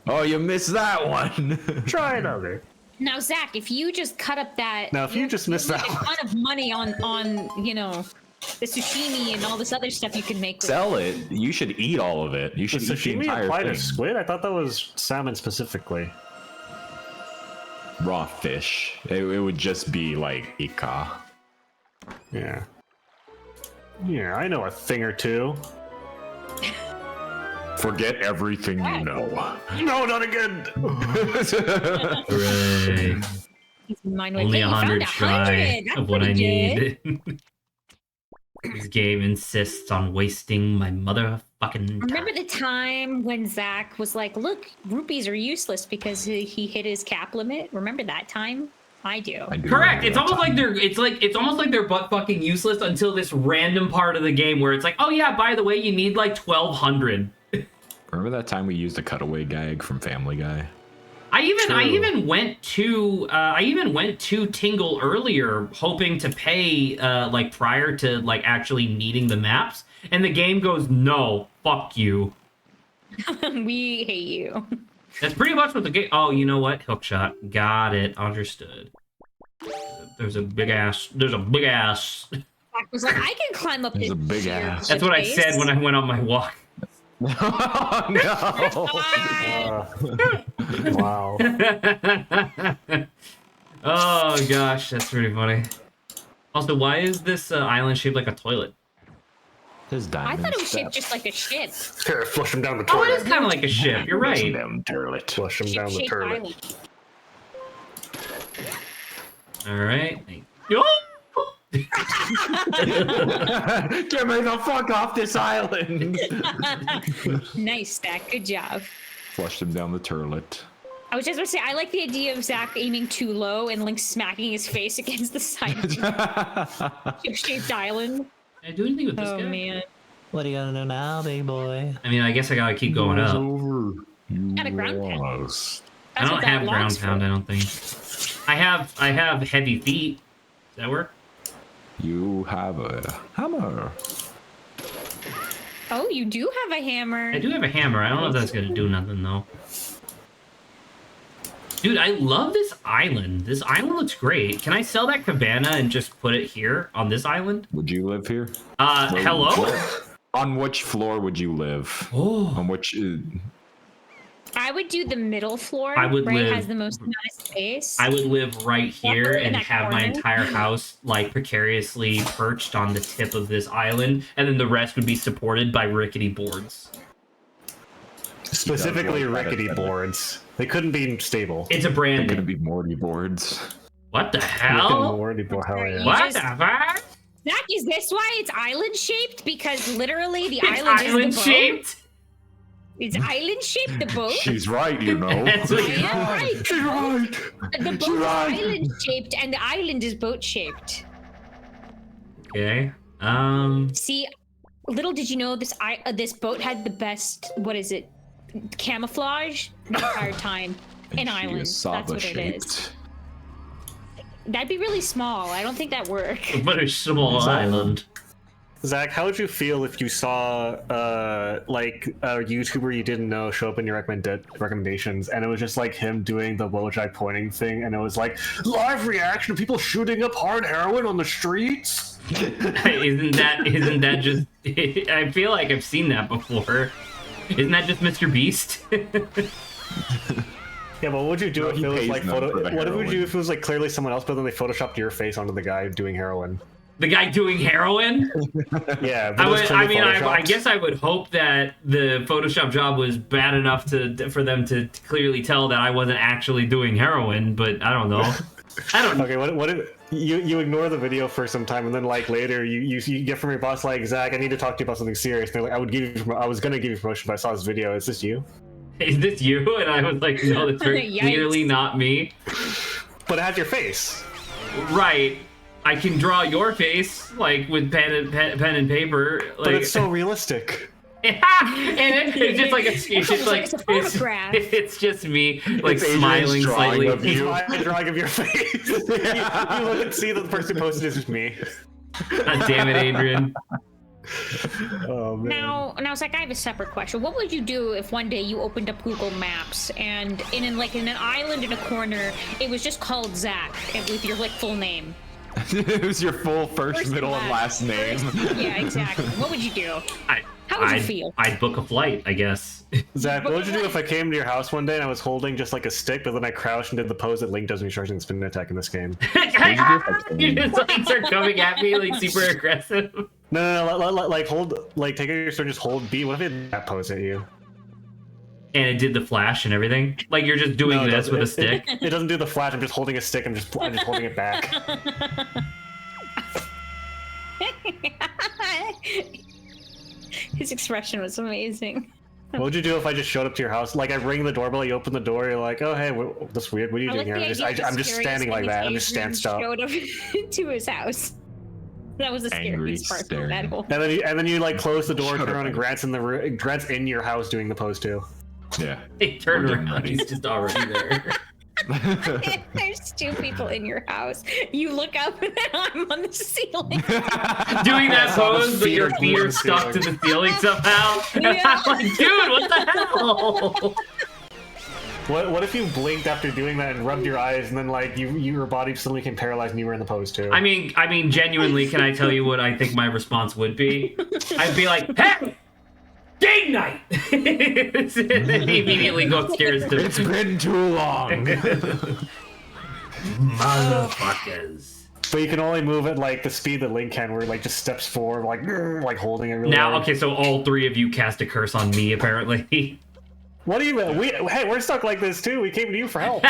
Oh, you missed that one. Try another. Now, Zach, if you just cut up that, Now, if you just missed make that a one. ton of money on the sashimi and all this other stuff you can make. With Sell it. You should eat all of it. You should Does eat the sashimi entire apply thing. to squid? I thought that was salmon specifically. Raw fish. It would just be like ika. Yeah. Yeah, I know a thing or two. Forget everything you know. No, not again! Hooray. Mine with Only hey, you found 100 shy That's of what I pretty good. need. This game insists on wasting my motherfucking time. Remember the time when Zach was like, "Look, rupees are useless because he hit his cap limit." Remember that time? I do. I do Correct. remember It's that almost time. like it's almost like they're butt fucking useless until this random part of the game where it's like, oh yeah, by the way, you need like 1,200. Remember that time we used a cutaway gag from Family Guy? I even went to Tingle earlier, hoping to pay like prior to like actually needing the maps, and the game goes, no, fuck you. We hate you. That's pretty much what the game. Oh, you know what? Hookshot. Got it. Understood. There's a big ass. There's a big ass. Zach was like, "I can climb up There's this a big sheer ass. That's what I face." said when I went on my walk. Oh no! Wow. Oh gosh, that's pretty funny. Also, why is this island shaped like a toilet? There's I diamonds. thought it was shaped just like a ship. Here, flush him down the Oh, it toilet. is kind of like a ship. You're right. Them turlet. Flush him down the Ship-shaped toilet. island. All right. Yo! Get me the fuck off this island! Nice, Zach. Good job. Flushed him down the turlet. I was just going to say, I like the idea of Zach aiming too low and Link smacking his face against the side of the ship-shaped island. Can I do anything with this Oh, guy? man. What are you gonna do now, big boy? I mean, I guess I gotta keep going up. Over. You Got a ground pound. lost. I That's don't what that have ground log's for. pound. I don't think. I have heavy feet. Does that work? You have a hammer. Oh, Oh, you do have a hammer. I do have a hammer. I don't know if that's gonna do nothing though. Dude, I love this island. This island looks great. Can I sell that cabana and just put it here on this island? Would you live here? Hello? On which floor would you live? Oh. On which? I would do the middle floor. I would right? live- Has the most amount of space. I would live right here in and that have my corner. entire house like precariously perched on the tip of this island, and then the rest would be supported by rickety boards. Specifically Yeah, rickety that- boards. They couldn't be stable. It's a They're brand gonna name. be Morty boards. What the Rickety hell? board, hell yeah. What just- the fuck? Zach, is this why it's island shaped? Because literally the It's island island is the boat. shaped? It's island shaped, the boat. She's right, you know. That's what I am right. She's right. The boat is island shaped and the island is boat shaped. Okay. See, little did you know this boat had the best, what is it, camouflage the entire time in She islands. is That's what Saba it is. shaped. That'd be really small. I don't think that work. But a small island. Zach, how would you feel if you saw like a YouTuber you didn't know show up in your recommendations, and it was just like him doing the Wojak pointing thing, and it was like live reaction to people shooting up hard heroin on the streets? Isn't that just? I feel like I've seen that before. Isn't that just Mr. Beast? Yeah, but what would you do No, if he it was pays like them for the what would you heroin. do if it was like clearly someone else, but then they photoshopped your face onto the guy doing heroin? The guy doing heroin? Yeah, but I it was would. clearly I mean, I photoshopped. guess I would hope that the Photoshop job was bad enough for them to clearly tell that I wasn't actually doing heroin. But I don't know. I don't. Okay, what if you ignore the video for some time, and then like later you get from your boss like, Zach, I need to talk to you about something serious. And they're like, I was gonna give you promotion, but I saw this video. Is this you? Is this you? And I was like, no, that's very Yikes. clearly not me. But it had your face. Right. I can draw your face like with pen and paper. Like, But it's so realistic. and it's just like it's just like It's a photograph. it's just me like It's Adrian's smiling drawing slightly. of It's you. my drawing of your face. you look and see that the person who posted is just me. God damn it, Adrian. Oh man. Now, Zach, I have a separate question. What would you do if one day you opened up Google Maps and in an island in a corner, it was just called Zach and with your like full name? It was your full first, First and middle, and last name. Yeah, exactly. What would you do? How would you feel? I'd book a flight, I guess. Zach, what would you do if I came to your house one day and I was holding just like a stick, but then I crouched and did the pose that Link does when he's charging the spin attack in this game? You just like start coming at me like super aggressive. No, like hold, like take out your sword, just hold B. What if it did that pose at you? And it did the flash and everything. Like you're just doing No, it this doesn't. with a stick. It doesn't do the flash. I'm just holding a stick. I'm just holding it back. His expression was amazing. What would you do if I just showed up to your house? Like I ring the doorbell, you open the door, you're like, oh hey, that's weird. What are you doing here? I'm just standing like that. I'm just stanced up. Showed up to his house. That was the Angry scariest part of staring. that whole. And then you like close the door, Shut turn up, around, and Grant's in your house doing the pose too. Yeah. He turned We're getting around. ready. He's just already there. There's two people in your house. You look up and then I'm on the ceiling. Doing that saw the pose, but your feet feet are are stuck to ceiling. the ceiling somehow. Yeah. I'm like, dude, what the hell? What if you blinked after doing that and rubbed your eyes, and then like your body suddenly became paralyzed and you were in the pose too? I mean, genuinely, can I tell you what I think my response would be? I'd be like, hey! Game night! And then he immediately go upstairs to It's been too long. motherfuckers. But you can only move at like the speed that Link can, where it, like just steps forward, like holding it really Now, hard. okay, so all three of you cast a curse on me, apparently. What do you mean? Hey, we're stuck like this too. We came to you for help.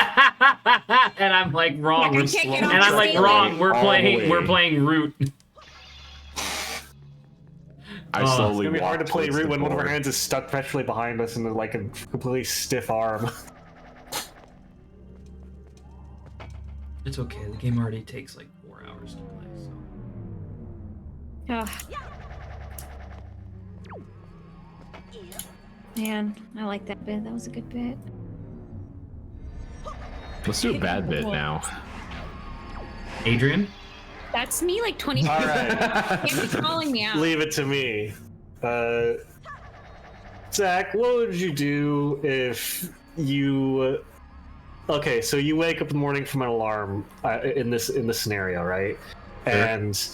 And I'm like, wrong. Yeah, I can't get off And I'm the like, ceiling. wrong. We're All the playing. way. We're playing Root. I It's slowly gonna be hard to walked play towards Root the when one of our door. hands is stuck perpetually behind us and like a completely stiff arm. It's okay. The game already takes like 4 hours to play. So. Ugh. Man, I like that bit. That was a good bit. Let's do a bad bit now. Adrian. That's me like 20 All right, He's calling me out. leave it to me. Zach, what would you do if you? Okay, so you wake up in the morning from an alarm in this scenario, right? Sure. And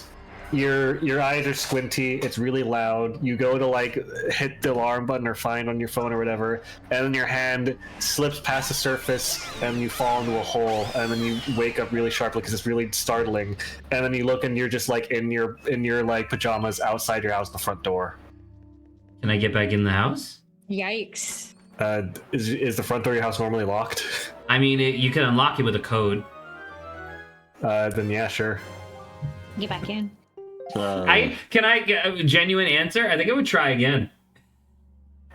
your eyes are squinty. It's really loud. You go to like hit the alarm button or find on your phone or whatever, and then your hand slips past the surface, and you fall into a hole. And then you wake up really sharply because it's really startling. And then you look, and you're just like in your like pajamas outside your house, the front door. Can I get back in the house? Yikes. Is the front door of your house normally locked? I mean, you can unlock it with a code. Then yeah, sure. Get back in. Can I get a genuine answer? I think I would try again.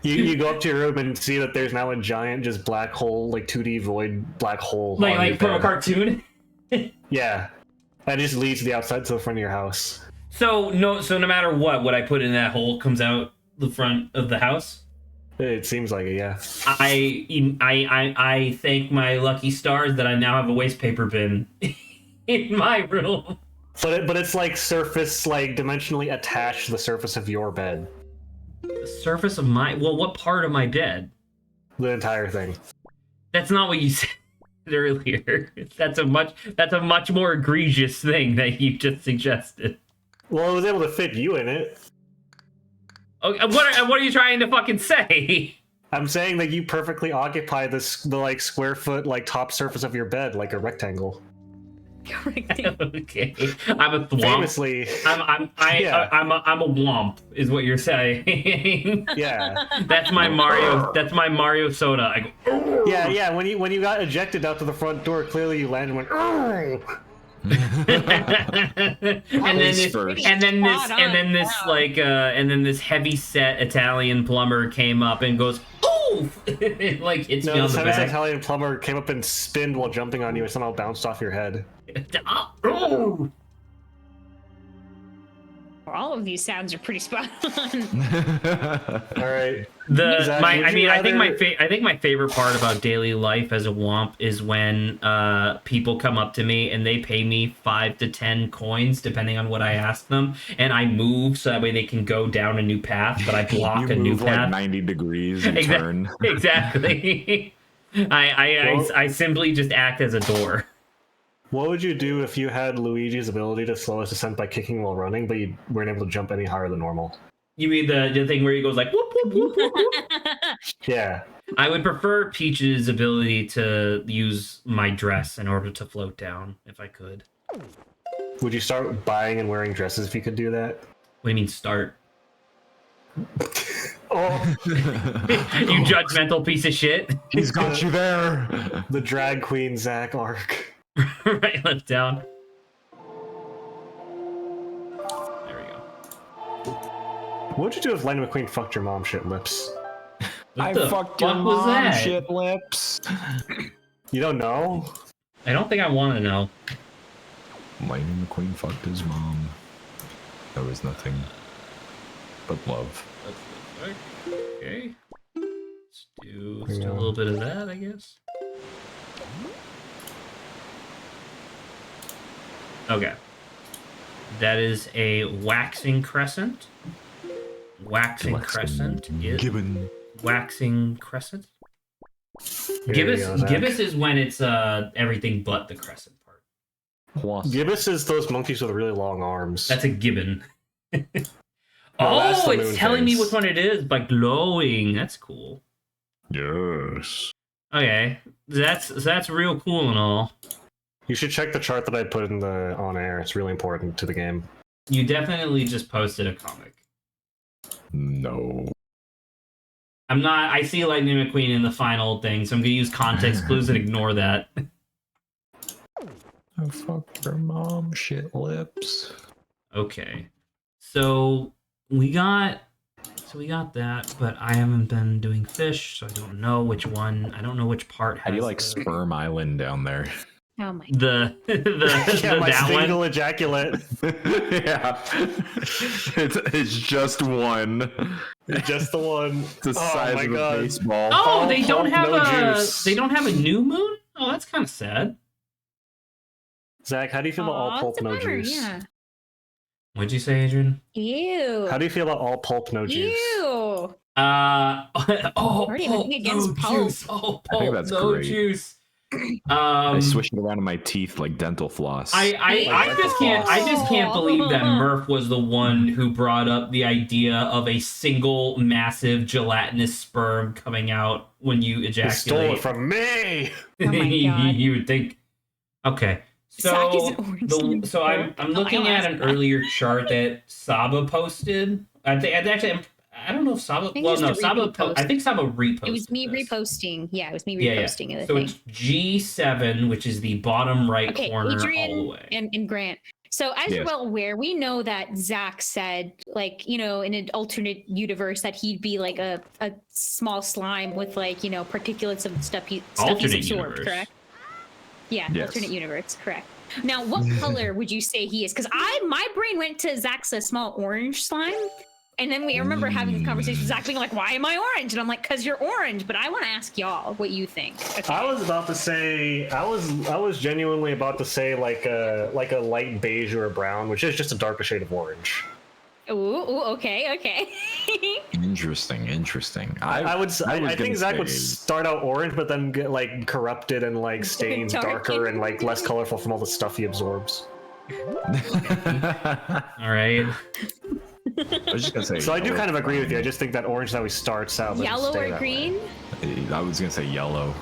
You go up to your room and see that there's now a giant just black hole, like 2D void black hole. Like from a cartoon. Yeah, that just leads to the outside to the front of your house. So no matter what I put in that hole comes out the front of the house. It seems like it, yeah. I thank my lucky stars that I now have a waste paper bin in my room. But it's like surface, like dimensionally attached to the surface of your bed. The surface of what part of my bed? The entire thing. That's not what you said earlier. That's a much more egregious thing that you just suggested. Well, I was able to fit you in it. Okay, what are you trying to fucking say? I'm saying that you perfectly occupy the like square foot like top surface of your bed like a rectangle. Okay, I'm a thwomp. Famously, I'm a womp, is what you're saying. Yeah. That's my Mario soda. I go. Yeah. When you got ejected out to the front door, clearly you landed and went. "Argh!" and then this heavy set Italian plumber came up and goes, "Oh!" Like hits me on the this back. Italian plumber came up and spinned while jumping on you and somehow bounced off your head. Oh. All of these sounds are pretty spot on. All right. Zach, I think rather- my favorite part about daily life as a womp is when people come up to me and they pay me 5 to 10 coins depending on what I ask them, and I move so that way they can go down a new path, but I block You a new move like path. 90 degrees and turn. Exactly. I simply just act as a door. What would you do if you had Luigi's ability to slow his descent by kicking while running, but you weren't able to jump any higher than normal? You mean the thing where he goes like whoop whoop whoop whoop whoop? Yeah. I would prefer Peach's ability to use my dress in order to float down, if I could. Would you start buying and wearing dresses if you could do that? What do you mean start? Oh, You judgmental piece of shit. He's got you there. the drag queen Zach arc. Right, left down. There we go. What would you do if Lightning McQueen fucked your mom shit lips? What I the fucked your fuck was mom that? shit lips. You don't know? I don't think I want to know. Lightning McQueen fucked his mom. There was nothing but love. Okay. Let's do a little bit of that, I guess. Okay. That is a waxing crescent. Waxing crescent is Gibbon. waxing crescent. Here you go, Zach. Gibbous is when it's everything but the crescent part. Plus. Gibbous is those monkeys with really long arms. That's a gibbon. that's Oh, the it's moon telling me phase. which one it is by glowing. That's cool. Yes. Okay, that's real cool and all. You should check the chart that I put in the on air. It's really important to the game. You definitely just posted a comic. No. I'm not. I see Lightning McQueen in the final thing, so I'm gonna use context clues and ignore that. I fucked your mom shit lips. Okay, so we got that, but I haven't been doing fish, so I don't know which one. I don't know which part. How do you has like the- Sperm Island down there? Oh my. the Yeah, my that one? single ejaculate. Yeah. It's just one. Just the one. It's the Oh size my of God. a baseball. Oh, All they don't pulp, have no a juice. they don't have a new moon. Oh, that's kind of sad. Zach, how do you feel about all Aw, pulp, it's a no bummer, juice? Yeah. What'd you say, Adrian? Ew. How do you feel about all pulp, no juice? Ew. Already nothing against no pulp. juice. Oh, I think pulp, that's no great. juice. I swish it around in my teeth like dental floss. I just can't believe that Murph was the one who brought up the idea of a single massive gelatinous sperm coming out when you He ejaculate. stole it from me. Oh my God. You would think. Okay. Zach is So an orange I'm looking at an earlier chart that Saba posted. I don't know if Saba. think Well, it's no, a Saba. repeat post. I think Saba reposted. It was me this. reposting. Yeah, it was me Yeah, yeah. reposting of the So thing. it's G7, which is the bottom right Okay, corner Adrian all the way. and Grant. So as you're Yes. well aware, we know that Zach said, like, in an alternate universe that he'd be like a small slime with like, particulates of stuff he's Alternate absorbed, universe. correct? Yeah, Yes. alternate universe, correct. Now, what color would you say he is? Because my brain went to Zach's a small orange slime. And then I remember having a conversation with Zach being like, why am I orange? And I'm like, because you're orange. But I want to ask y'all what you think. Okay. I was about to say, I was genuinely about to say like a light beige or a brown, which is just a darker shade of orange. Ooh, okay. Interesting. I think gonna Zach would say- start out orange, but then get like corrupted and like stained darker and like less colorful from all the stuff he absorbs. All right. I was just gonna say. So I do yellow. kind of agree with you. I just think that orange is how he starts out. but Yellow stay or that green? way. I was gonna say yellow.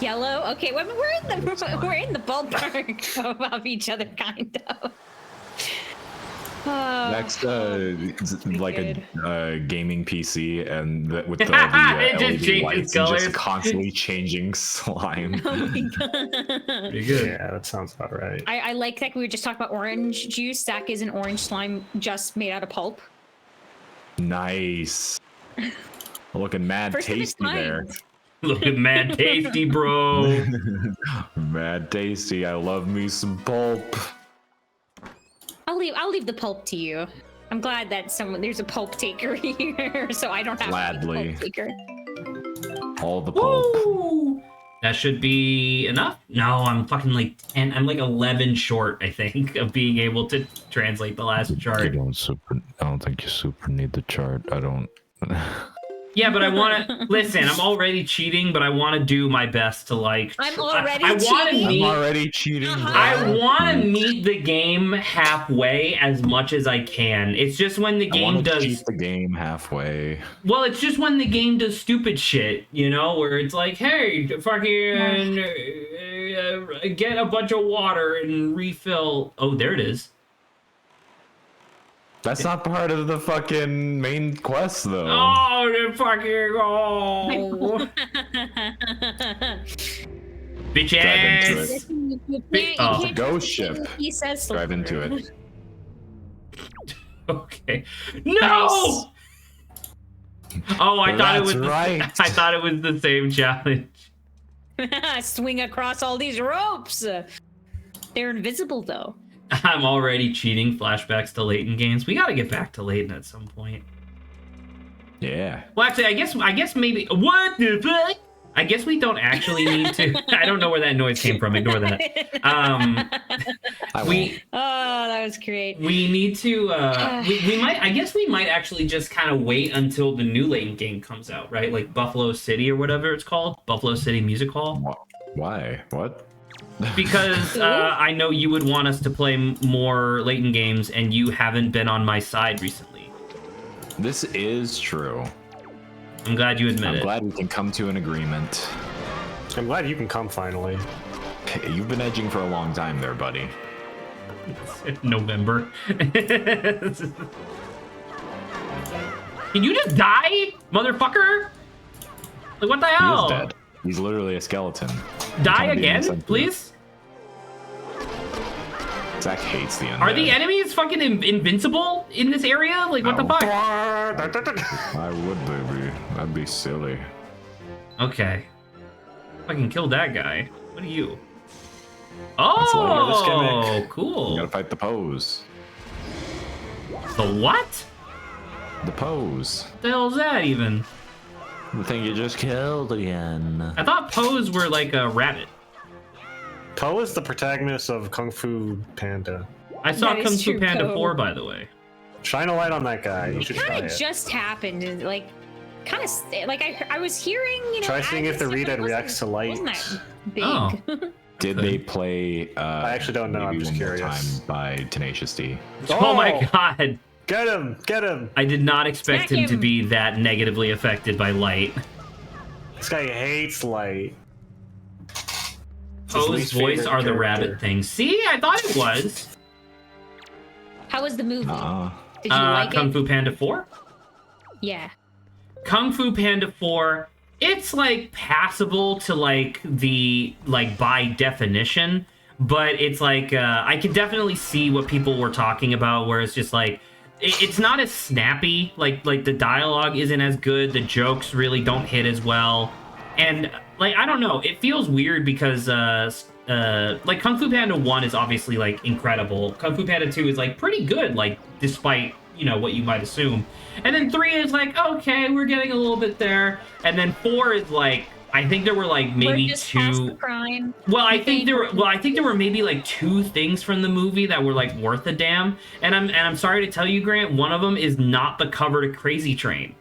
Yellow. Okay, we're in That's fine. the ballpark of each other, kind of. Oh, Next, pretty like good. a gaming PC and with all the It just LED changes lights and colors. just constantly changing slime. Oh my God. Pretty good. Yeah, that sounds about right. I like that we were just talking about orange juice. Zach is an orange slime just made out of pulp. Nice. Looking mad First of its tasty there. kind. Look at mad tasty, bro. Mad tasty. I love me some pulp. I'll leave the pulp to you. I'm glad that there's a pulp taker here, so I don't have Gladly. to be the pulp taker. All the pulp. Woo! That should be enough. No, I'm fucking like 10. I'm like 11 short, I think, of being able to translate the last I chart. don't think you super need the chart. I don't. Yeah, but I want to listen. I'm already cheating, but I want to do my best to like. I'm already I want to cheating? meet. I'm already cheating. I want to meet the game halfway as much as I can. It's just when the I game want to does. cheat the game halfway. Well, it's just when the game does stupid shit, where it's like, hey, fucking get a bunch of water and refill. Oh, there it is. That's not part of the fucking main quest, though. Oh, the fucking bitch Drive into ass. it. You Oh. can't Ghost just ship. He says Drive into it. Okay. No. Oh, I thought it was. That's right. I thought it was the same challenge. Swing across all these ropes. They're invisible though. I'm already cheating flashbacks to Layton games. We got to get back to Layton at some point. Yeah. Well, actually, I guess maybe. What the fuck? I guess we don't actually need to. I don't know where that noise came from. Ignore that. I We Oh, that was great. we need to. We might. I guess we might actually just kind of wait until the new Layton game comes out, right? Like Buffalo City or whatever it's called, Buffalo City Music Hall. Why? What? Because I know you would want us to play more Layton games, and you haven't been on my side recently. This is true. I'm glad you admit I'm it. glad we can come to an agreement. I'm glad you can come finally. You've been edging for a long time there, buddy. November. Can you just die, motherfucker? Like, what the He hell? is dead. He's literally a skeleton. Die Trying to be again, insensitive. please? Zach hates the undead. Are the enemies fucking invincible in this area? Like, what the No. fuck? Why would they be? That'd be silly. Okay. Fucking killed that guy. What are you? That's like this Oh, gimmick. You cool. gotta fight the pose. The what? The pose. What the hell is that even? The thing you just Killed again. I thought Poes were like a rabbit. Poe is the protagonist of Kung Fu Panda. I saw That is Kung Fu true, Panda Poe. 4, by the way. Shine a light on that guy. You should try Kind of it. just happened. Like kind of like I was hearing, you know. Try seeing if the ads, Redhead but it reacts to light. wasn't that big. Oh. Did they play? I actually don't know. I'm Maybe just One More curious. Time by Tenacious D. Oh my god! Get him! Get him! I did not expect Smack him to him. be that negatively affected by light. This guy hates light. Poe's least voice favorite are the character. rabbit things. See, I thought it was. How was the movie? Uh, Did you like Kung it? Fu Panda 4? Yeah. Kung Fu Panda 4, it's like passable to like the like by definition, but it's like I can definitely see what people were talking about where it's just like it's not as snappy, like the dialogue isn't as good, the jokes really don't hit as well. And like I don't know, it feels weird because like Kung Fu Panda 1 is obviously like incredible. Kung Fu Panda 2 is like pretty good, like despite, you know, what you might assume. And then 3 is like, okay, we're getting a little bit there. And then 4 is like, I think there were like maybe We're just past the 2. crime. Well, I think there were maybe like 2 things from the movie that were like worth a damn. And I'm sorry to tell you, Grant, one of them is not the cover to Crazy Train.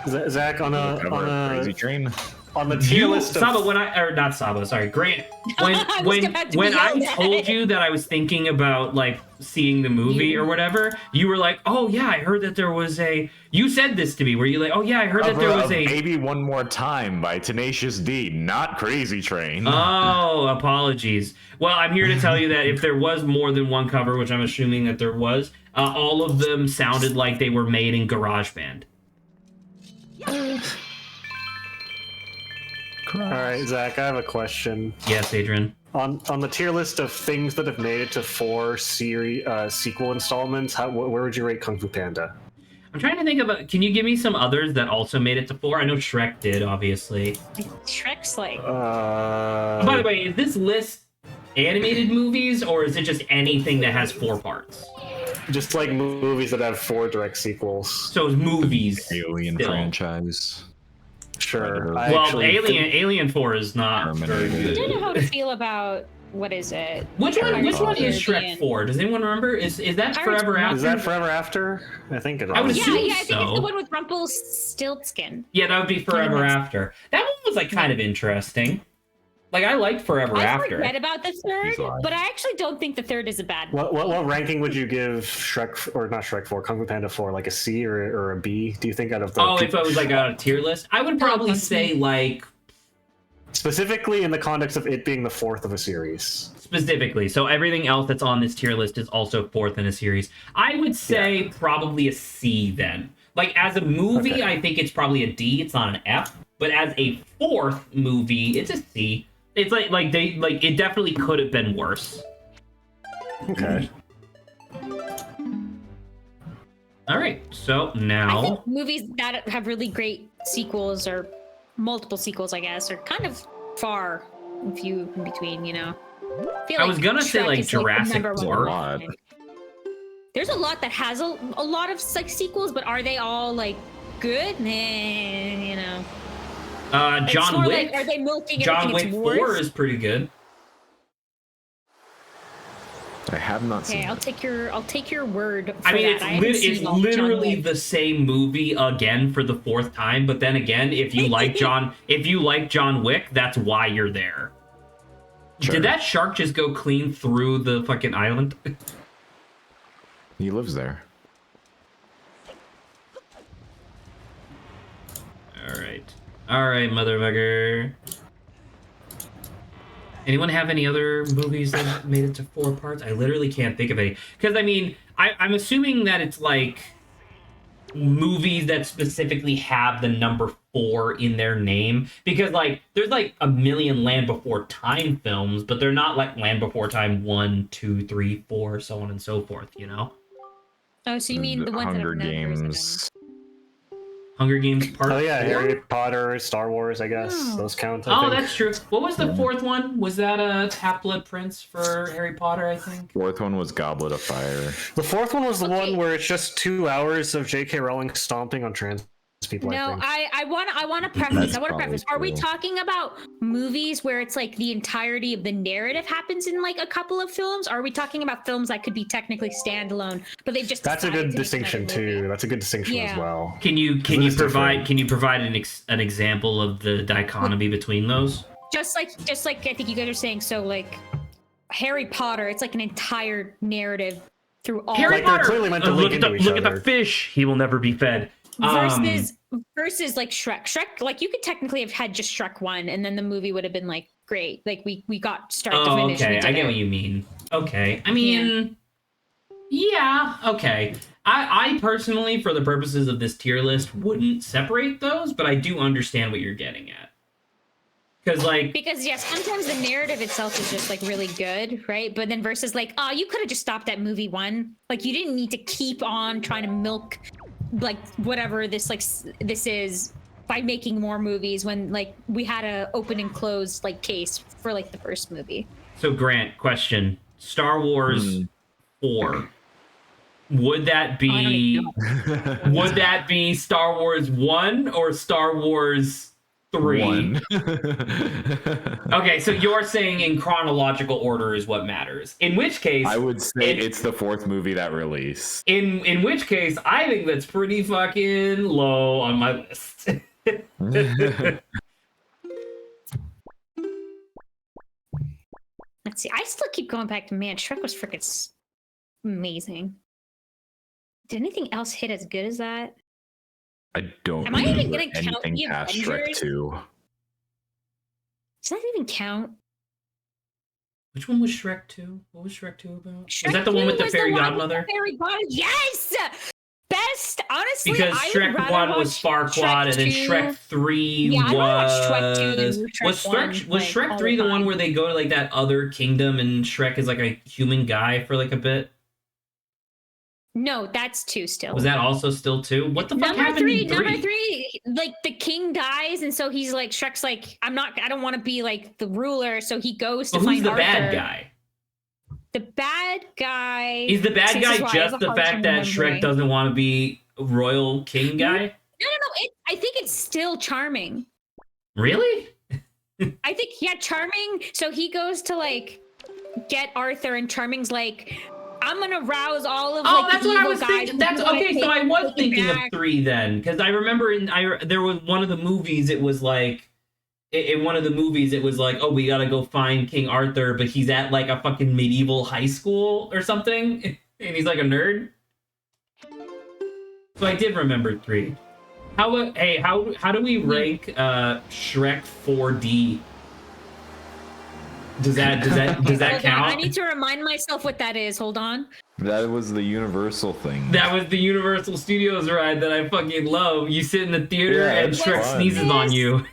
Zach, on Crazy Train. on the tier list of Saba, not Saba, sorry, Grant. When I was when about to when be I yelled at. told you that I was thinking about like seeing the movie or whatever, you were like, "Oh yeah, I heard that there was a." You said this to me, where you like, "Oh yeah, I heard that there was a." Maybe One More Time by Tenacious D, not Crazy Train. Oh, apologies. Well, I'm here to tell you that if there was more than one cover, which I'm assuming that there was, all of them sounded like they were made in GarageBand. All right, Zach, I have a question. Yes, Adrian. On the tier list of things that have made it to 4 sequel installments, where would you rate Kung Fu Panda? I'm trying to think about. Can you give me some others that also made it to 4? I know Shrek did, obviously. Shrek's like By the way, is this list animated movies or is it just anything that has 4 parts? Just like movies that have 4 direct sequels. So it's movies. Alien still. franchise. Sure. Well, Alien 4 is not very I good. don't know how to feel about what is it? Which one is Shrek Caribbean. 4? Does anyone remember? Is that Pirates Forever of After? Is that Forever After? I think it is. I would Yeah, assume I think it's so. the one with Rumpelstiltskin. Yeah, that would be Forever Yes. After. That one was like kind of interesting. Like I liked Forever I After. forget about the He's third, alive. but I actually don't think the third is a bad one. What ranking would you give Shrek, or not Shrek 4, Kung Fu Panda 4, like a C or a B? Do you think out of the Oh, if I was like on a tier list, I would probably that's say like specifically in the context of it being the 4th of a series? specifically. So everything else that's on this tier list is also 4th in a series. I would say probably a C then. Like as a movie, Okay. I think it's probably a D. It's not an F. But as a 4th movie, it's a C. It's like it definitely could have been worse. Okay. All right, so I now think movies that have really great sequels or multiple sequels, I guess, are kind of far and few in between, you know? Feel I was gonna say, Shrek like, is, the Jurassic number one Park. I think. There's a lot that has a lot of like sequels, but are they all like good? Nah, you know. It's John more Wick. like, are they milking John everything Wick it's 4 worth? is pretty good. I have not Okay, seen I'll it. take your word for I mean, that. I haven't it's seen all John literally Wick. the same movie again for the 4th time. But then again, if you like John Wick, that's why you're there. Sure. Did that shark just go clean through the fucking island? He lives there. All right, motherfucker. Anyone have any other movies that made it to 4 parts? I literally can't think of any. Because, I mean, I'm assuming that it's like movies that specifically have the number 4 in their name. Because, like, there's like a million Land Before Time films, but they're not like Land Before Time 1, 2, 3, 4, so on and so forth, you know? Oh, so you mean the ones Hunger that have numbers in them. Games. Hunger Games Part Oh yeah, 4? Harry Potter, Star Wars, I guess. Oh. Those count, I Oh, think. that's true. What was the 4th one? Was that a Half-Blood Prince for Harry Potter, I think? 4th one was Goblet of Fire. The 4th one was the Okay. one where it's just 2 hours of J.K. Rowling stomping on trans people. No, I think. I want to preface. That's I want to preface. Are we probably talking about movies where it's like the entirety of the narrative happens in like a couple of films? Or are we talking about films that could be technically standalone, but they've just That's a decided good to make distinction another movie? too. That's a good distinction as Yeah. well. Can you It is different. provide an example of the dichotomy between those? Just like I think you guys are saying. So like Harry Potter, it's like an entire narrative through all. Harry Like, they're Potter. clearly meant to link into each Look at the other. fish. He will never be fed. Versus like Shrek, like you could technically have had just Shrek 1 and then the movie would have been like great, like we got start to Oh, finish. okay. We did I get it. what you mean. Okay. I mean, yeah. Okay. I personally, for the purposes of this tier list, wouldn't separate those, but I do understand what you're getting at. Because yeah, sometimes the narrative itself is just like really good, right? But then versus like, oh, you could have just stopped at movie 1. Like you didn't need to keep on trying to milk like whatever this is by making more movies when like we had a open and closed like case for like the first movie. So Grant, question: Star Wars 4. Would that be Star Wars 1 or Star Wars 3? 1. Okay, so you're saying in chronological order is what matters. In which case, I would say it's the 4th movie that released. In which case, I think that's pretty fucking low on my list. Let's see. I still keep going back to man, Shrek was freaking amazing. Did anything else hit as good as that? I don't Am I even remember gonna count anything the past Shrek Avengers? 2. Does that even count? Which one was Shrek 2? What was Shrek 2 about? Shrek Was that the one 2 with the was fairy one with godmother? the fairy godmother. Yes! Best, honestly. Because I would Shrek rather 1 was watch Farquaad, and then 2. Shrek 3 Yeah, I'd rather watch was... Shrek 2 than Shrek 1, Was like, Shrek all 3 the the one time. where they go to like that other kingdom and Shrek is like a human guy for like a bit? No, that's 2 still. Was that also still 2? What the fuck number happened three, in 3? number 3, like the king dies, and so he's like, Shrek's like, I don't want to be like the ruler, so he goes to Well, who's find the Arthur. bad guy? The bad guy. Is the bad See, this guy is why I just have a the hard fact time that Shrek remembering. doesn't want to be royal king guy? No. I think it's still charming. Really? I think, yeah, Charming. So he goes to like get Arthur, and Charming's like, I'm gonna rouse all of Oh, like that's the what I evil was guys. thinking. and That's we're gonna okay. So I was take it thinking of back." 3 then, because I remember there was one of the movies. It was like in one of the movies, it was like, oh, we gotta go find King Arthur, but he's at like a fucking medieval high school or something, and he's like a nerd. So I did remember 3. How do we rank Shrek 4D? Does that Hold on, count? I need to remind myself what that is. Hold on. That was the Universal thing. That was the Universal Studios ride that I fucking love. You sit in the theater Yeah, and it's Shrek fun. sneezes on you.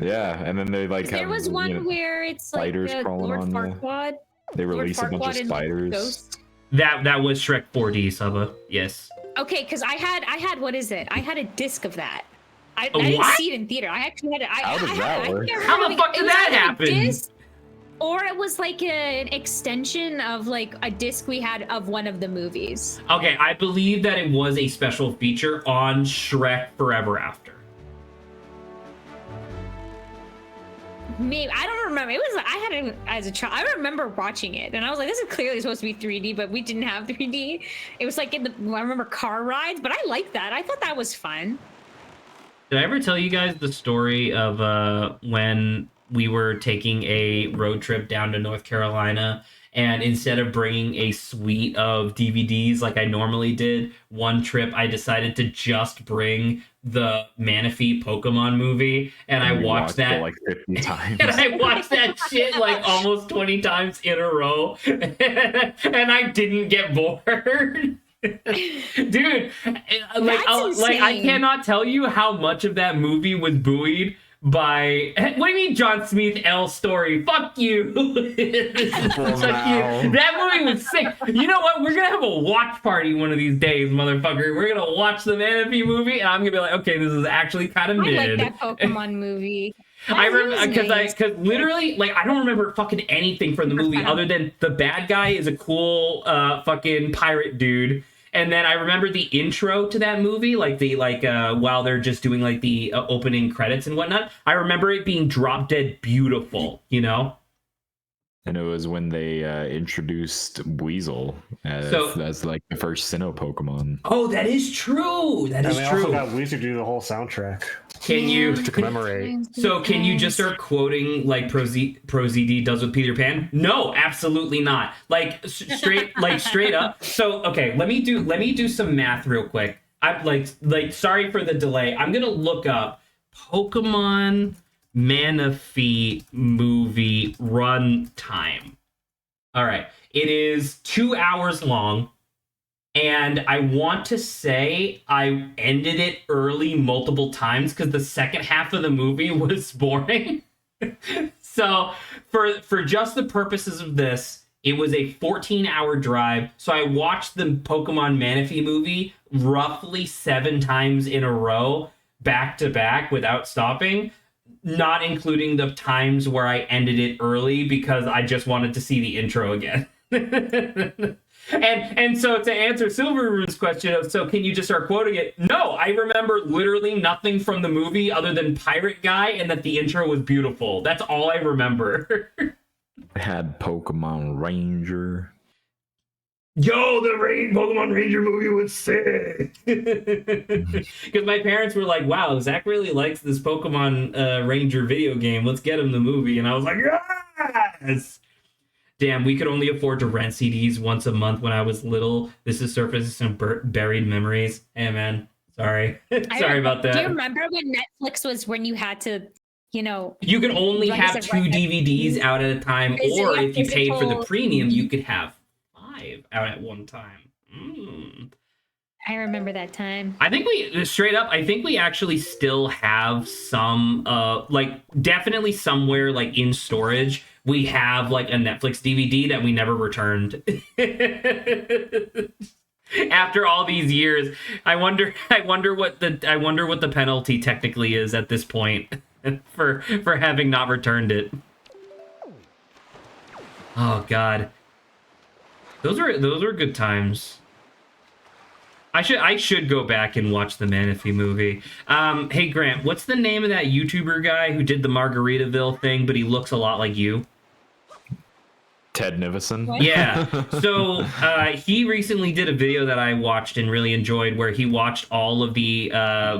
Yeah, and then they like There have, was one you know, where it's like spiders crawling Lord on you. Farquaad. they Lord release a bunch Farquaad of and spiders. Ghost. That was Shrek 4D, Saba. Yes. Okay, because I had what is it? I had a disc of that. I A didn't what? see it in theater. I actually had it. How does that work? How the fuck did that happen? Or it was like an extension of like a disc we had of one of the movies. Okay, I believe that it was a special feature on Shrek Forever After. Maybe I don't remember. It was I had it as a child. I remember watching it, and I was like, "This is clearly supposed to be 3D," but we didn't have 3D. It was like I remember car rides, but I liked that. I thought that was fun. Did I ever tell you guys the story of when we were taking a road trip down to North Carolina, and instead of bringing a suite of DVDs like I normally did, one trip I decided to just bring the Manaphy Pokemon movie, and I watched that it like 50 times. and I watched that shit like almost 20 times in a row, and I didn't get bored. Dude, I insane. cannot tell you how much of that movie was buoyed by what do you mean John Smith L story? Fuck you. Fuck you. That movie was sick. You know what? We're gonna have a watch party one of these days, motherfucker. We're gonna watch the Manaphy movie, and I'm gonna be like, okay, this is actually kind of I mid. like that Pokemon movie. I That remember was nice. because literally, like, I don't remember fucking anything from the movie other than the bad guy is a cool fucking pirate dude, And then I remember the intro to that movie, while they're just doing like the opening credits and whatnot. I remember it being drop dead beautiful, you know. And it was when they introduced Weasel as like the first Sinnoh Pokemon. Oh, that is true. That is and they true. also got Weezer to do the whole soundtrack. Can you to commemorate? So can you just start quoting like Pro ZD does with Peter Pan? No, absolutely not. Like straight up. So okay, let me do some math real quick. I'm like sorry for the delay. I'm gonna look up Pokemon Manaphy movie run time. All right, it is 2 hours long. And I want to say I ended it early multiple times because the second half of the movie was boring. So for just the purposes of this, it was a 14-hour drive. So I watched the Pokemon Manaphy movie roughly 7 times in a row, back to back without stopping, not including the times where I ended it early because I just wanted to see the intro again. And so to answer Silvermoon's question of, so can you just start quoting it? No, I remember literally nothing from the movie other than Pirate Guy and that the intro was beautiful. That's all I remember. Had Pokemon Ranger. Yo, the Pokemon Ranger movie was sick. Because my parents were like, wow, Zach really likes this Pokemon Ranger video game. Let's get him the movie. And I was like, yes! Damn, we could only afford to rent CDs once a month when I was little. This is surfacing some buried memories. Hey, man. Sorry. Sorry about that. Do you remember when Netflix was when you had to, You could only have 2 DVDs out at a time, or if you paid for the premium, you could have 5 out at one time. I remember that time. I think I think we actually still have some, definitely somewhere, like, in storage, we have, like, a Netflix DVD that we never returned. After all these years, I wonder what the penalty technically is at this point for having not returned it. Oh, God. Those were good times. I should go back and watch the Manaphy movie. Hey, Grant, what's the name of that YouTuber guy who did the Margaritaville thing, but he looks a lot like you? Ted Nivison? What? Yeah. So he recently did a video that I watched and really enjoyed where he watched all of the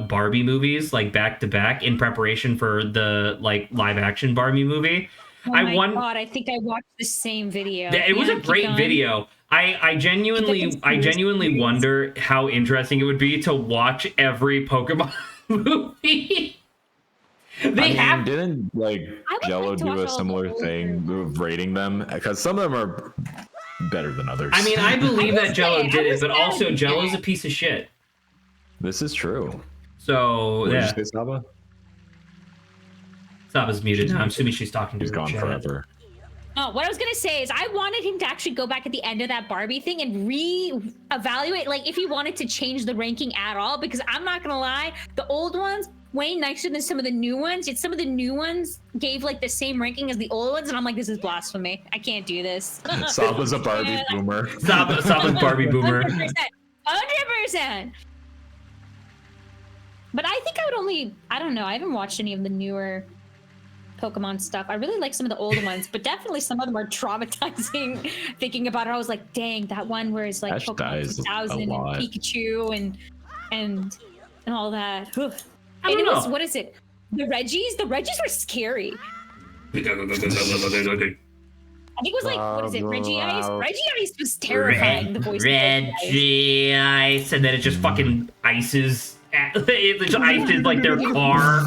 Barbie movies, like, back to back in preparation for the, like, live action Barbie movie. Oh my God, I think I watched the same video. It was a great video. I genuinely wonder how interesting it would be to watch every Pokemon movie. Didn't Jello do a similar thing of rating them? Because some of them are better than others. I mean, I believe that Jello did it, but also Jello's a piece of shit. This is true. So What yeah. did you say, Saba? Saba's muted. I'm assuming she's talking to He's her gone chat. forever. Oh, what I was gonna say is I wanted him to actually go back at the end of that Barbie thing and re-evaluate, like, if he wanted to change the ranking at all, because I'm not gonna lie, the old ones way nicer than some of the new ones, yet some of the new ones gave, like, the same ranking as the old ones, and I'm like, this is blasphemy. I can't do this. Saba's a Barbie boomer. Saba's Barbie boomer. 100%. But I think I don't know, I haven't watched any of the newer Pokemon stuff. I really like some of the older ones, but definitely some of them are traumatizing. Thinking about it, I was like, dang, that one where it's like Ash Pokemon 2000 and Pikachu and all that. Whew. I don't know. What is it? The Reggies? The Reggies were scary. I think it was like, what is it? Reggie Ice? Reggie Ice was terrifying. The voice. Reggie Ice, and then it just fucking ices. It just iced like their car.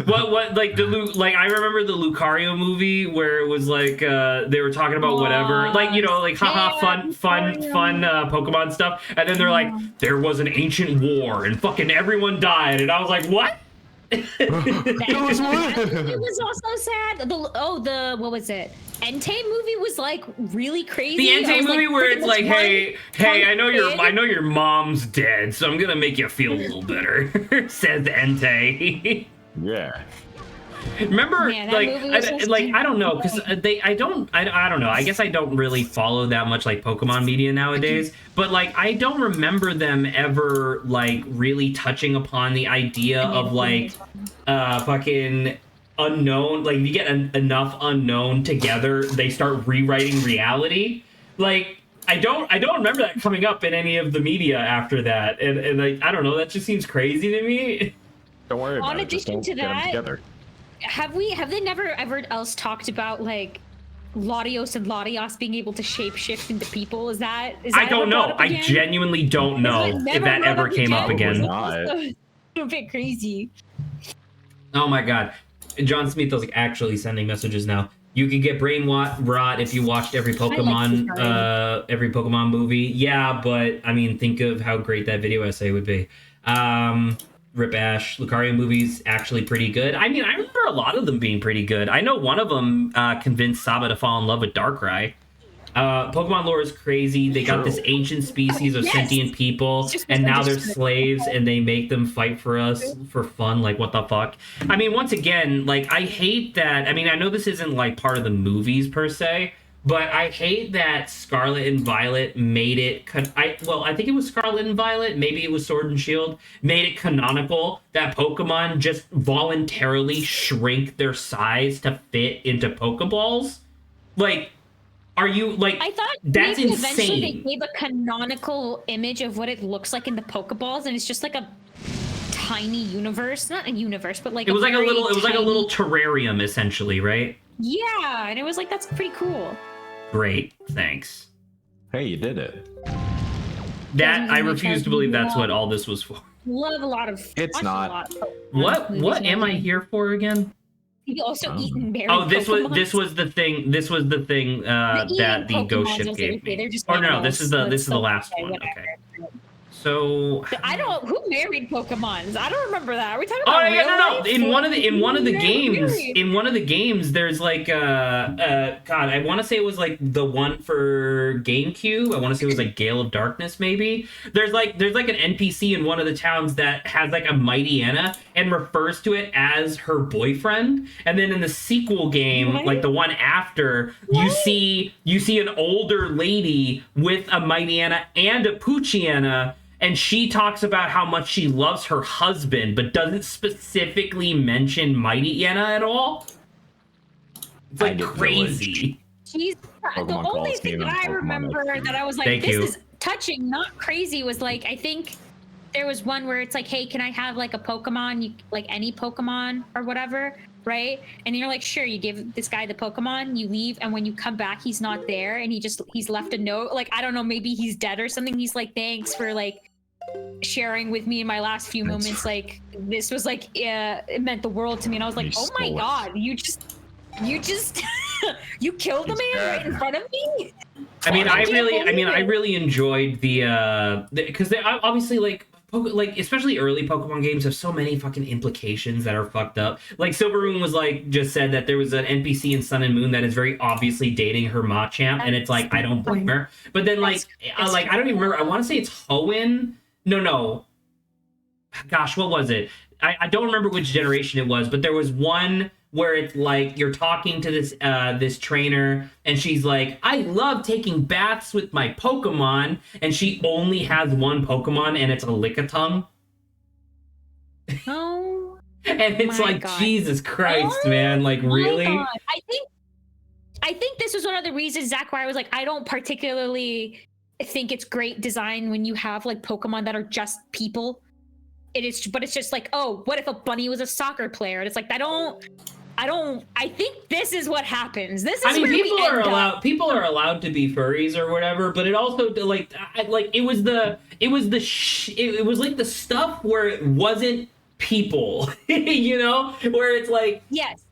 What like I remember the Lucario movie where it was like they were talking about whatever, like, like haha fun Pokemon stuff, and then they're like, there was an ancient war and fucking everyone died, and I was like, what? It was also sad. What was it? Entei movie was like really crazy. The Entei movie, like, where it's like, hey, I know kid. your mom's dead, so I'm gonna make you feel a little better. Says Entei. Yeah. Remember, Yeah, that like, movie was just I don't know, because I don't know. I guess I don't really follow that much like Pokemon media nowadays. But like, I don't remember them ever like really touching upon the idea of like, fucking unknown. Like, if you get enough unknown together, they start rewriting reality. Like, I don't remember that coming up in any of the media after that, and like, I don't know. That just seems crazy to me. Don't worry about On it. Just addition don't to get them that, together. have they never ever else talked about like Latios and Latios being able to shapeshift into people? Is that I don't ever brought know. up I again? genuinely don't know Is if that brought ever came up again? again. Not. A bit crazy. Oh my god. John Smith is like actually sending messages now. You could get brain rot if you watched every Pokemon movie. Yeah, but I mean, think of how great that video essay would be. Rip Ash, Lucario movies actually pretty good. I mean, I remember a lot of them being pretty good. I know one of them convinced Saba to fall in love with Darkrai. Pokemon lore is crazy. They got this ancient species of sentient people, and now they're slaves, and they make them fight for us for fun. Like, what the fuck? I mean, once again, like, I hate that. I mean, I know this isn't like part of the movies per se, but I hate that Scarlet and Violet made it. I think it was Scarlet and Violet. Maybe it was Sword and Shield. Made it canonical that Pokemon just voluntarily shrink their size to fit into Pokeballs. Like, are you like? I thought that's maybe insane. eventually they gave a canonical image of what it looks like in the Pokeballs, and it's just like a tiny universe. Not a universe, but like It was like a very little. It was like a tiny- little terrarium, essentially, right? Yeah, and it was like that's pretty cool. Great, thanks. Hey, you did it. That I refuse to believe that's what all this was for. Love a lot of. It's watch not. A lot of What movies am I and here for again? You also eat and marry. Oh, this Pokemons. was the thing. This was the thing that eating the ghost Pokemons, ship I was gave gonna say, me. they're just Oh no, animals, this is the last okay, one. whatever. Okay. So I don't. Who married Pokemons? I don't remember that. Are we talking oh about? yeah, real no. life? In one of the Married? games, there's like God, I want to say it was like the one for GameCube. I want to say it was like Gale of Darkness, maybe. There's like an NPC in one of the towns that has like a Mighty Anna and refers to it as her boyfriend. And then in the sequel game, What? like the one after, you see an older lady with a Mighty Anna and a Poochyena. And she talks about how much she loves her husband, but doesn't specifically mention Mighty Anna at all. It's like Village. crazy. She's the Pokemon only calls thing me that I on Pokemon remember X. that I was like, Thank this you. is touching, not crazy, was like, I think there was one where it's like, hey, can I have like a Pokemon, like any Pokemon or whatever, right? And you're like, sure, you give this guy the Pokemon, you leave, and when you come back, he's not there, and he's left a note, like, I don't know, maybe he's dead or something. He's like, thanks for like sharing with me in my last few moments. Like, this was like, it meant the world to me, and I was like, You oh my stole it. god, you just you killed a man right in front of me. I mean, I believe really enjoyed the because they obviously like especially early Pokemon games have so many fucking implications that are fucked up. Like Silveroon was like just said that there was an NPC in Sun and Moon that is very obviously dating her Machamp, and it's like I don't blame her. But then like That's I don't even remember. I want to say it's Hoenn. No. Gosh, what was it? I don't remember which generation it was, but there was one where it's like you're talking to this trainer, and she's like, I love taking baths with my Pokemon, and she only has one Pokemon, and it's a Lickitung. Oh, And it's my like, God. Jesus Christ, Oh man. Like, my really? God. I think this was one of the reasons, Zach, why I was like, I don't particularly think it's great design when you have like Pokemon that are just people. But it's just like, oh, what if a bunny was a soccer player? And it's like, I think this is what happens. This is I mean, where people we are end allowed. up. People are allowed to be furries or whatever, but it also it was like the stuff where it wasn't people, you know, where it's like Yes.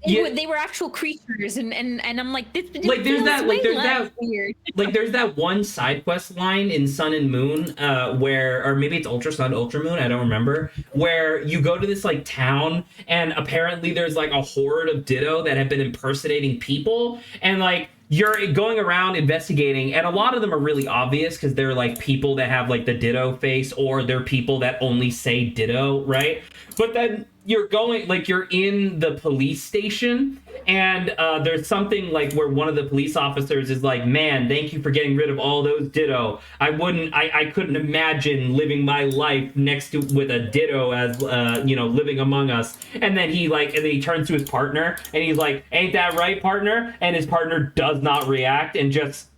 Yeah. They were actual creatures, and I'm like, this Like, there's feels that- way like, there's less that- weird. like there's that one side quest line in Sun and Moon where, or maybe it's Ultra Sun, Ultra Moon, I don't remember, where you go to this like town, and apparently there's like a horde of Ditto that have been impersonating people, and like you're going around investigating, and a lot of them are really obvious because they're like people that have like the Ditto face, or they're people that only say Ditto, right? But then you're going, like, you're in the police station, and there's something like where one of the police officers is like, man, thank you for getting rid of all those ditto. I couldn't imagine living my life next to with a ditto as living among us. And then he turns to his partner and he's like, ain't that right, partner? And his partner does not react and just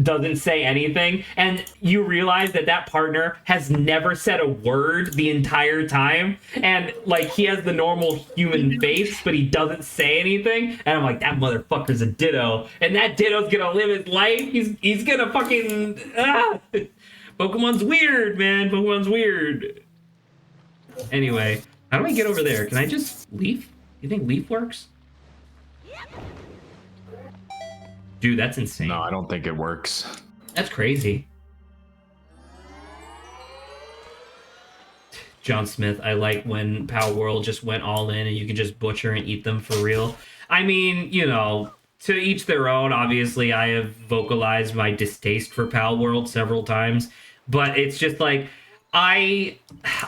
doesn't say anything, and you realize that partner has never said a word the entire time, and like he has the normal human face, but he doesn't say anything, and I'm like, that motherfucker's a ditto, and that ditto's gonna live his life. He's gonna fucking Pokemon's weird, man. Pokemon's weird. Anyway, how do I get over there? Can I just leaf? You think leaf works? Dude, that's insane. No, I don't think it works. That's crazy. John Smith, I like when Power World just went all in and you can just butcher and eat them for real. I mean, to each their own. Obviously, I have vocalized my distaste for Power World several times, but it's just like, I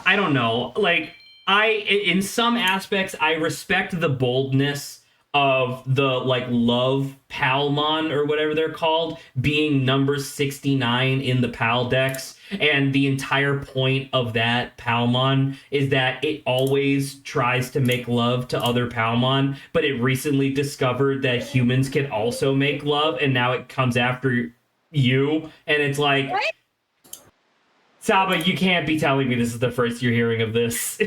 don't know. Like, in some aspects, I respect the boldness of the love Palmon or whatever they're called being number 69 in the Pal Dex, and the entire point of that Palmon is that it always tries to make love to other Palmon, but it recently discovered that humans can also make love, and now it comes after you, and it's like, what? Saba, you can't be telling me this is the first you're hearing of this.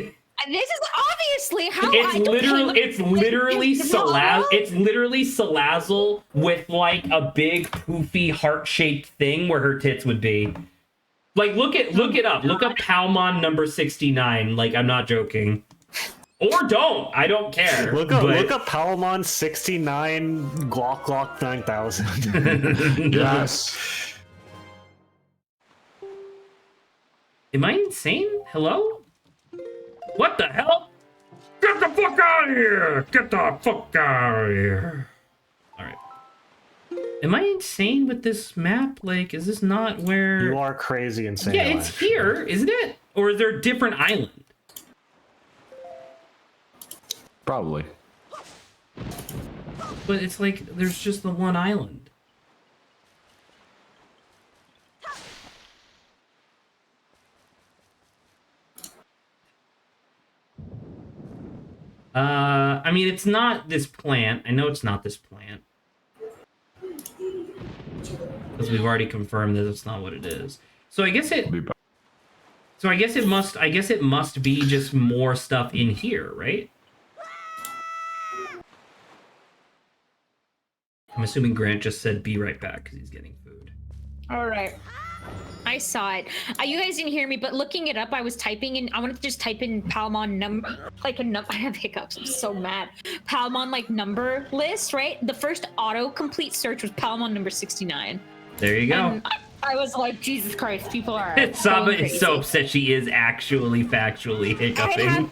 This is obviously how it's literally Salazzle with like a big poofy heart-shaped thing where her tits would be. Like, look it up. Look up Palmon number 69. Like, I'm not joking. Or don't. I don't care. Look up Palmon 69 Glock 9000. Yes. Am I insane? Hello? What the hell? Get the fuck out of here! Get the fuck out of here! Alright. Am I insane with this map? Like, is this not where... You are crazy insane. Yeah, it's here, isn't it? Or is there a different island? Probably. But it's like, there's just the one island. I mean, it's not this plant. I know it's not this plant. Because we've already confirmed that it's not what it is. So I guess it... So I guess it must be just more stuff in here, right? I'm assuming Grant just said be right back because he's getting food. All right. I saw it. You guys didn't hear me, but looking it up, I was typing in. I wanted to just type in Palmon number, I have hiccups. I'm so mad. Palmon number list, right? The first autocomplete search was Palmon number 69. There you go. And I was like, Jesus Christ, people are. Saba is so upset she is actually factually hiccuping.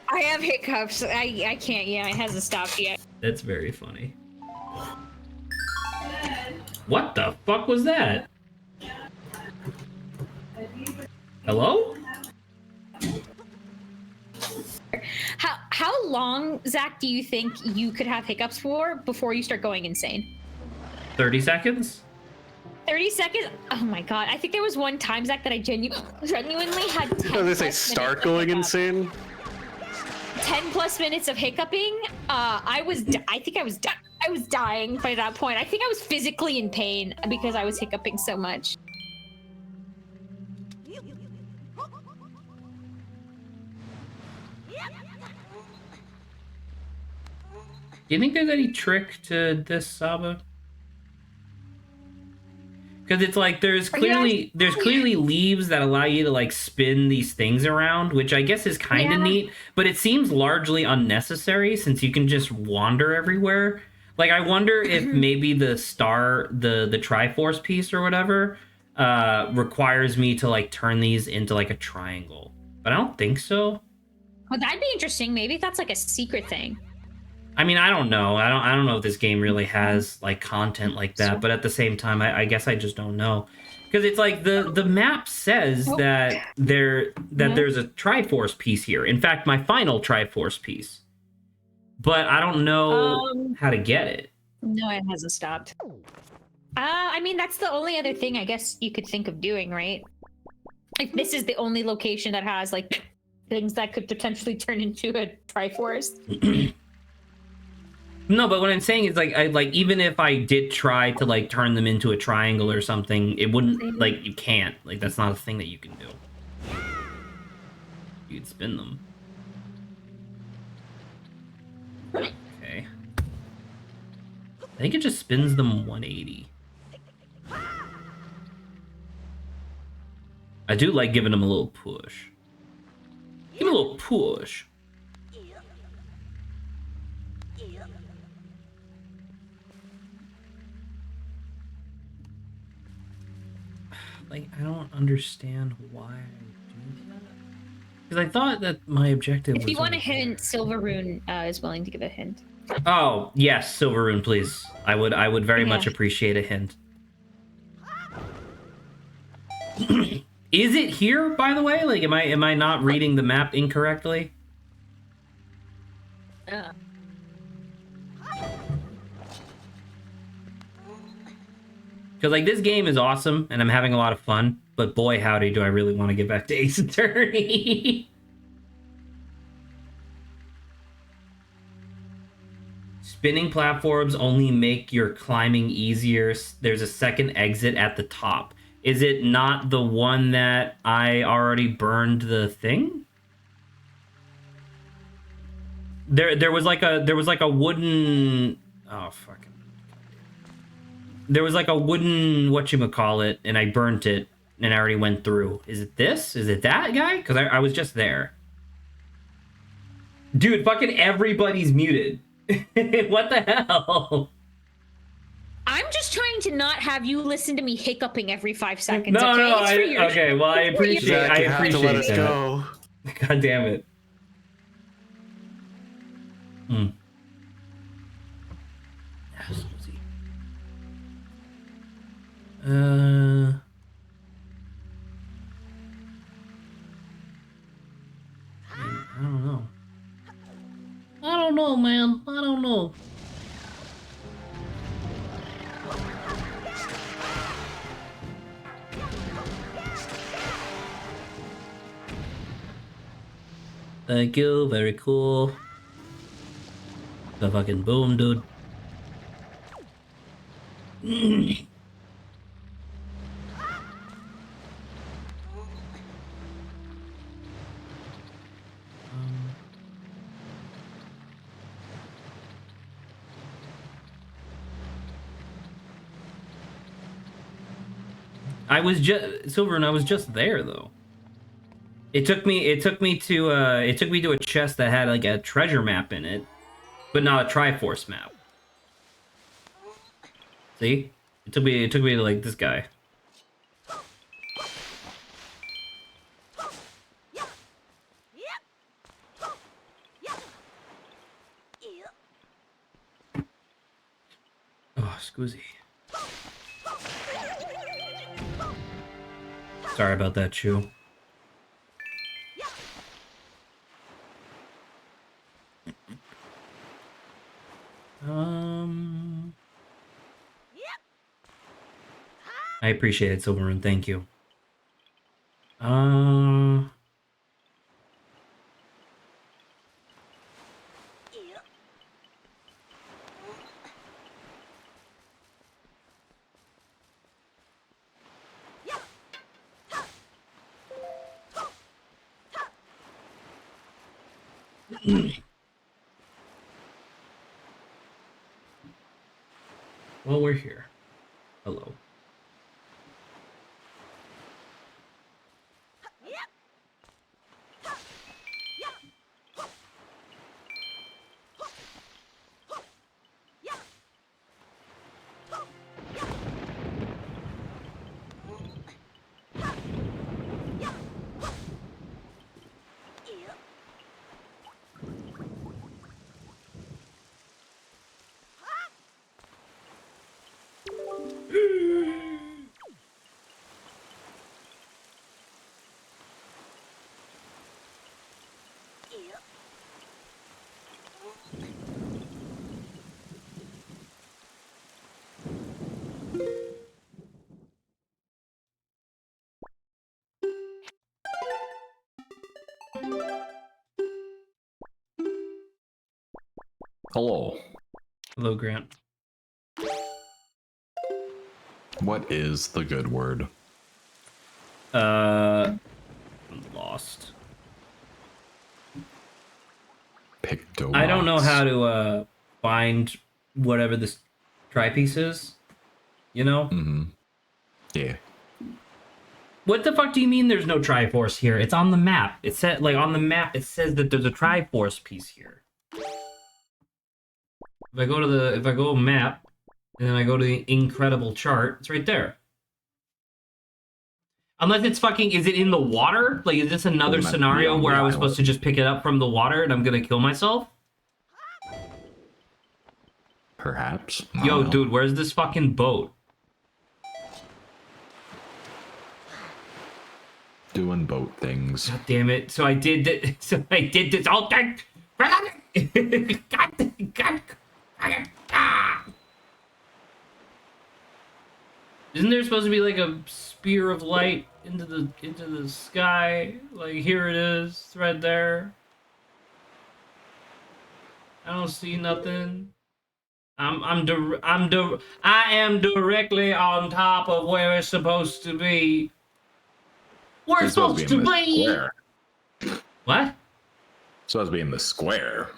I have hiccups. I can't. Yeah, it hasn't stopped yet. That's very funny. What the fuck was that? Hello? How long, Zach, do you think you could have hiccups for before you start going insane? 30 seconds? 30 seconds? Oh my god. I think there was one time, Zach, that I genuinely had 10 they say start going insane? 10 plus minutes of hiccuping. I think I was dying by that point. I think I was physically in pain because I was hiccuping so much. Do you think there's any trick to this, Saba? Because it's like there's clearly leaves that allow you to spin these things around, which I guess is kind of neat, but it seems largely unnecessary since you can just wander everywhere. Like, I wonder if maybe the Triforce piece or whatever requires me to turn these into a triangle, but I don't think so. Well, that'd be interesting. Maybe that's a secret thing. I mean, I don't know. I don't know if this game really has content like that, but at the same time, I guess I just don't know. Because it's like the map says that there's a Triforce piece here. In fact, my final Triforce piece. But I don't know how to get it. No, it hasn't stopped. I mean, that's the only other thing I guess you could think of doing, right? If this is the only location that has like things that could potentially turn into a Triforce. No, but what I'm saying is like even if I did try to like turn them into a triangle or something, it wouldn't like you can't. Like that's not a thing that you can do. You can spin them. Okay. I think it just spins them 180. I do like giving them a little push. Give them a little push. Like, I don't understand why I do that. Because I thought that my objective was... If you want a hint, Silverrune is willing to give a hint. Oh, yes, Silverrune, please. I would very much appreciate a hint. Is it here, by the way? Like, am I not reading the map incorrectly? Yeah. Because, like, this game is awesome, and I'm having a lot of fun, but boy, howdy, do I really want to get back to Ace Attorney. Spinning platforms only make your climbing easier. There's a second exit at the top. Is it not the one that I already burned the thing? There was like a wooden... Oh, fucking... There was like a wooden whatchamacallit, and I burnt it, and I already went through. Is it this? Is it that guy? Because I was just there. Dude, fucking everybody's muted. What the hell? I'm just trying to not have you listen to me hiccuping every 5 seconds. No, okay? no, okay. Well, I appreciate. Zach, I you have to appreciate let us that. go. God damn it. I don't know. I don't know, man. I don't know. Thank you. Very cool. The fucking boom, dude. I was just Silverrune. I was just there though. It took me to a chest that had like a treasure map in it, but not a Triforce map. See? It took me to like this guy. Oh, Scoozy. Sorry about that, Chew. I appreciate it, Silverrune. Thank you. Well, we're here. Hello. Hello. Hello, Grant. What is the good word? I'm lost. Picto. I don't know how to find whatever this tri-piece is. You know? Mm-hmm. Yeah. What the fuck do you mean there's no Triforce here? It's on the map. It said, like, on the map, it says that there's a Triforce piece here. If I go map, and then I go to the incredible chart, it's right there. Unless it's fucking, is it in the water? Like, is this another scenario where I was supposed to just pick it up from the water and I'm gonna kill myself? Perhaps. Yo, dude, where's this fucking boat? Doing boat things. God damn it. So I did this whole thing. Isn't there supposed to be like a spear of light into the sky? Like, here it is, it's right there. I don't see nothing. I am directly on top of where it's supposed to be. We're It's supposed to be. Square. What? It's supposed to be in the square.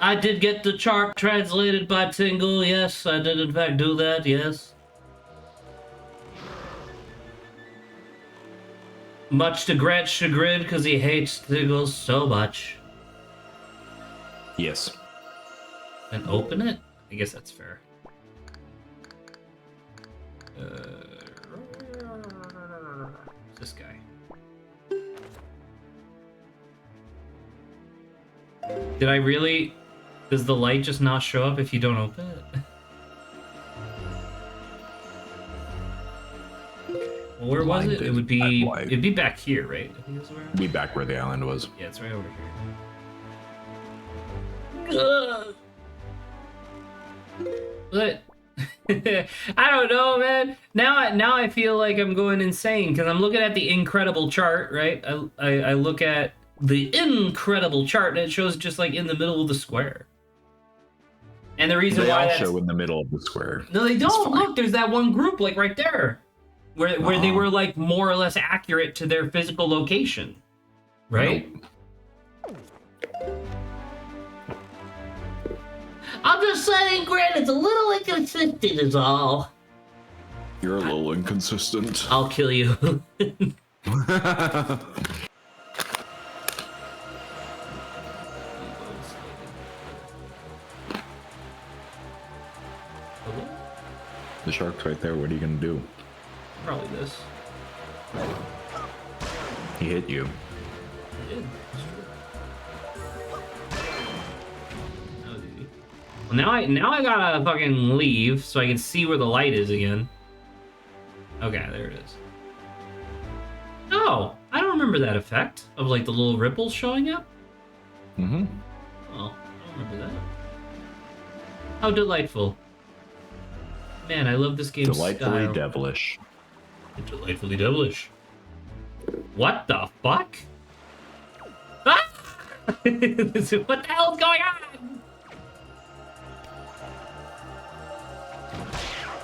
I did get the chart translated by Tingle. Yes, I did in fact do that. Yes. Much to Grant's chagrin, because he hates Tingle so much. Yes. And open it? I guess that's fair. This guy. Did I really? Does the light just not show up if you don't open it? Well, where was it? It would be. It'd be back here, right? I think that's where. Be back where the island was. Yeah, it's right over here. Ugh. But I don't know, man. Now I feel like I'm going insane because I'm looking at the incredible chart, right? I look at the incredible chart and it shows just like in the middle of the square. And the reason why they all show in the middle of the square. No, they don't. Look, there's that one group like right there, where they were like more or less accurate to their physical location, right? Nope. I'm just saying, Grant, it's a little inconsistent is all. You're a little inconsistent. I'll kill you. The shark's right there. What are you gonna do? Probably this. He hit you. He did. Well, now I gotta fucking leave so I can see where the light is again. Okay, there it is. Oh, I don't remember that effect of like the little ripples showing up. Mm-hmm. Oh, I don't remember that. How delightful. Man, I love this game's Delightfully style. devilish. Delightfully devilish. What the fuck? Ah! What the hell's going on?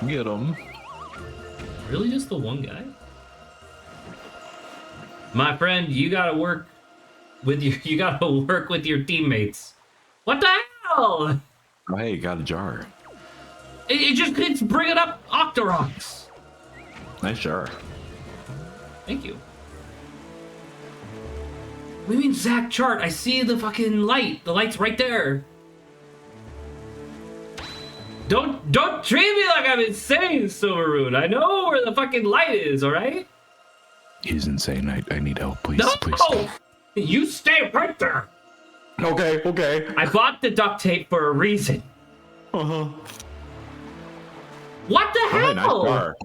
Get him. Really, just the one guy? My friend, you gotta work with your teammates. What the hell? Oh, hey, you got a jar. It's bringing up Octoroks. Nice jar. Thank you. What do you mean, Zach chart? I see the fucking light. The light's right there. Don't treat me like I'm insane, Silveroon. I know where the fucking light is, alright? He's insane. I need help, please. No! Please stop. You stay right there. Okay. I bought the duct tape for a reason. Uh-huh. What the hell? Hey, nice jar.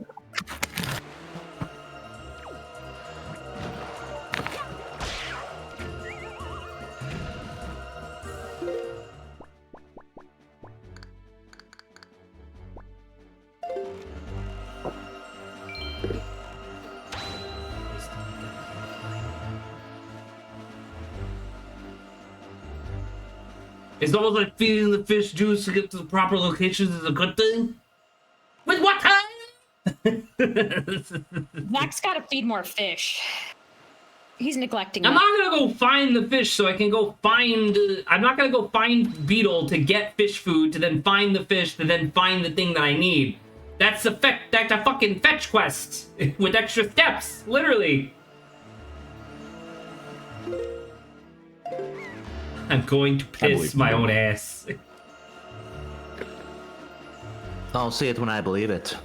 It's almost like feeding the fish juice to get to the proper locations is a good thing. With what time? Zach's got to feed more fish. He's neglecting I'm that. not gonna go find the fish so I can go find. I'm not gonna go find Beetle to get fish food to then find the fish to then find the thing that I need. That's a fucking fetch quest with extra steps, literally. I'm going to piss my own ass. I'll see it when I believe it.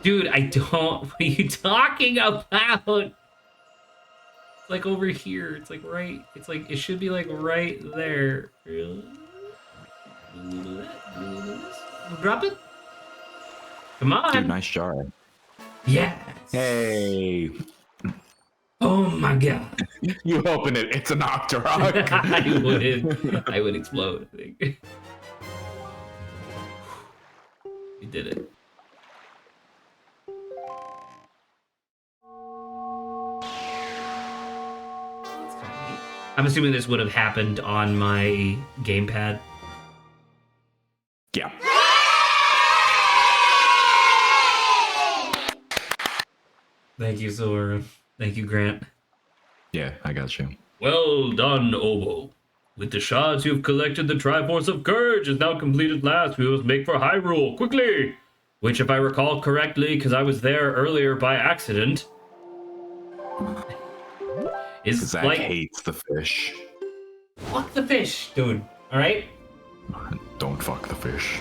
Dude, I don't. What are you talking about? It's like over here. It's like right. It's like it should be like right there. Drop it. Come on. Dude, nice jar. Yes. Hey. Oh my god. You open it. It's an Octorok. I would explode, I think. You did it. That's kind of neat. I'm assuming this would have happened on my gamepad. Yeah. Thank you, Sora. Thank you, Grant. Yeah, I got you. Well done, Obo. With the shards you have collected, the Triforce of Courage is now complete at last. We must make for Hyrule, quickly! Which, if I recall correctly, because I was there earlier by accident, is Zach like... hates the fish. Fuck the fish, dude. Alright? Don't fuck the fish.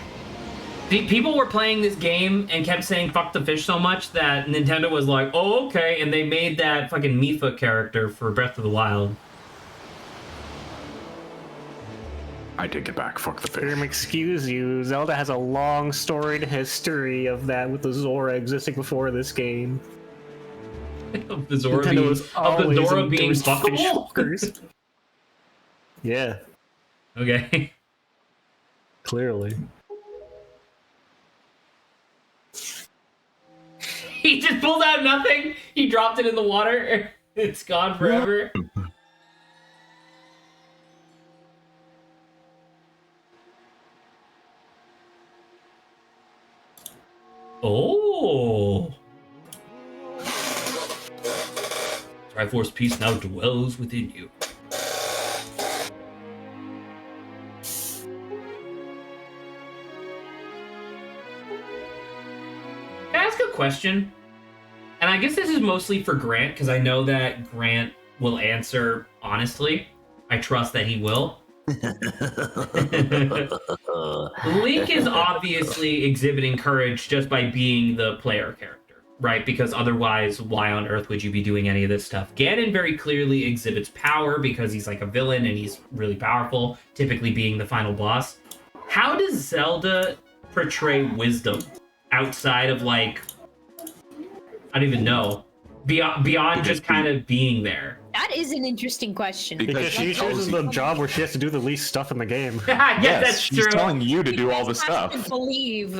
People were playing this game and kept saying fuck the fish so much that Nintendo was like, oh, okay, and they made that fucking Mifa character for Breath of the Wild. I take it back. Fuck the fish. Excuse you, Zelda has a long storied history of that with the Zora existing before this game. Of the Zora Nintendo being, was of the always Dora being endorsed fish fuckable? fuckers. Yeah, Okay. clearly. He just pulled out nothing. He dropped it in the water. It's gone forever. Oh. Triforce Peace now dwells within you. Can I ask a question? And I guess this is mostly for Grant, because I know that Grant will answer honestly. I trust that he will. Link is obviously exhibiting courage just by being the player character, right? Because otherwise, why on earth would you be doing any of this stuff? Ganon very clearly exhibits power because he's like a villain and he's really powerful, typically being the final boss. How does Zelda portray wisdom outside of like, I don't even know, beyond just kind of being there? That is an interesting question. Because she chooses the job where she has to do the least stuff in the game. Yes, that's she's true. telling you to do all the Has to stuff. believe.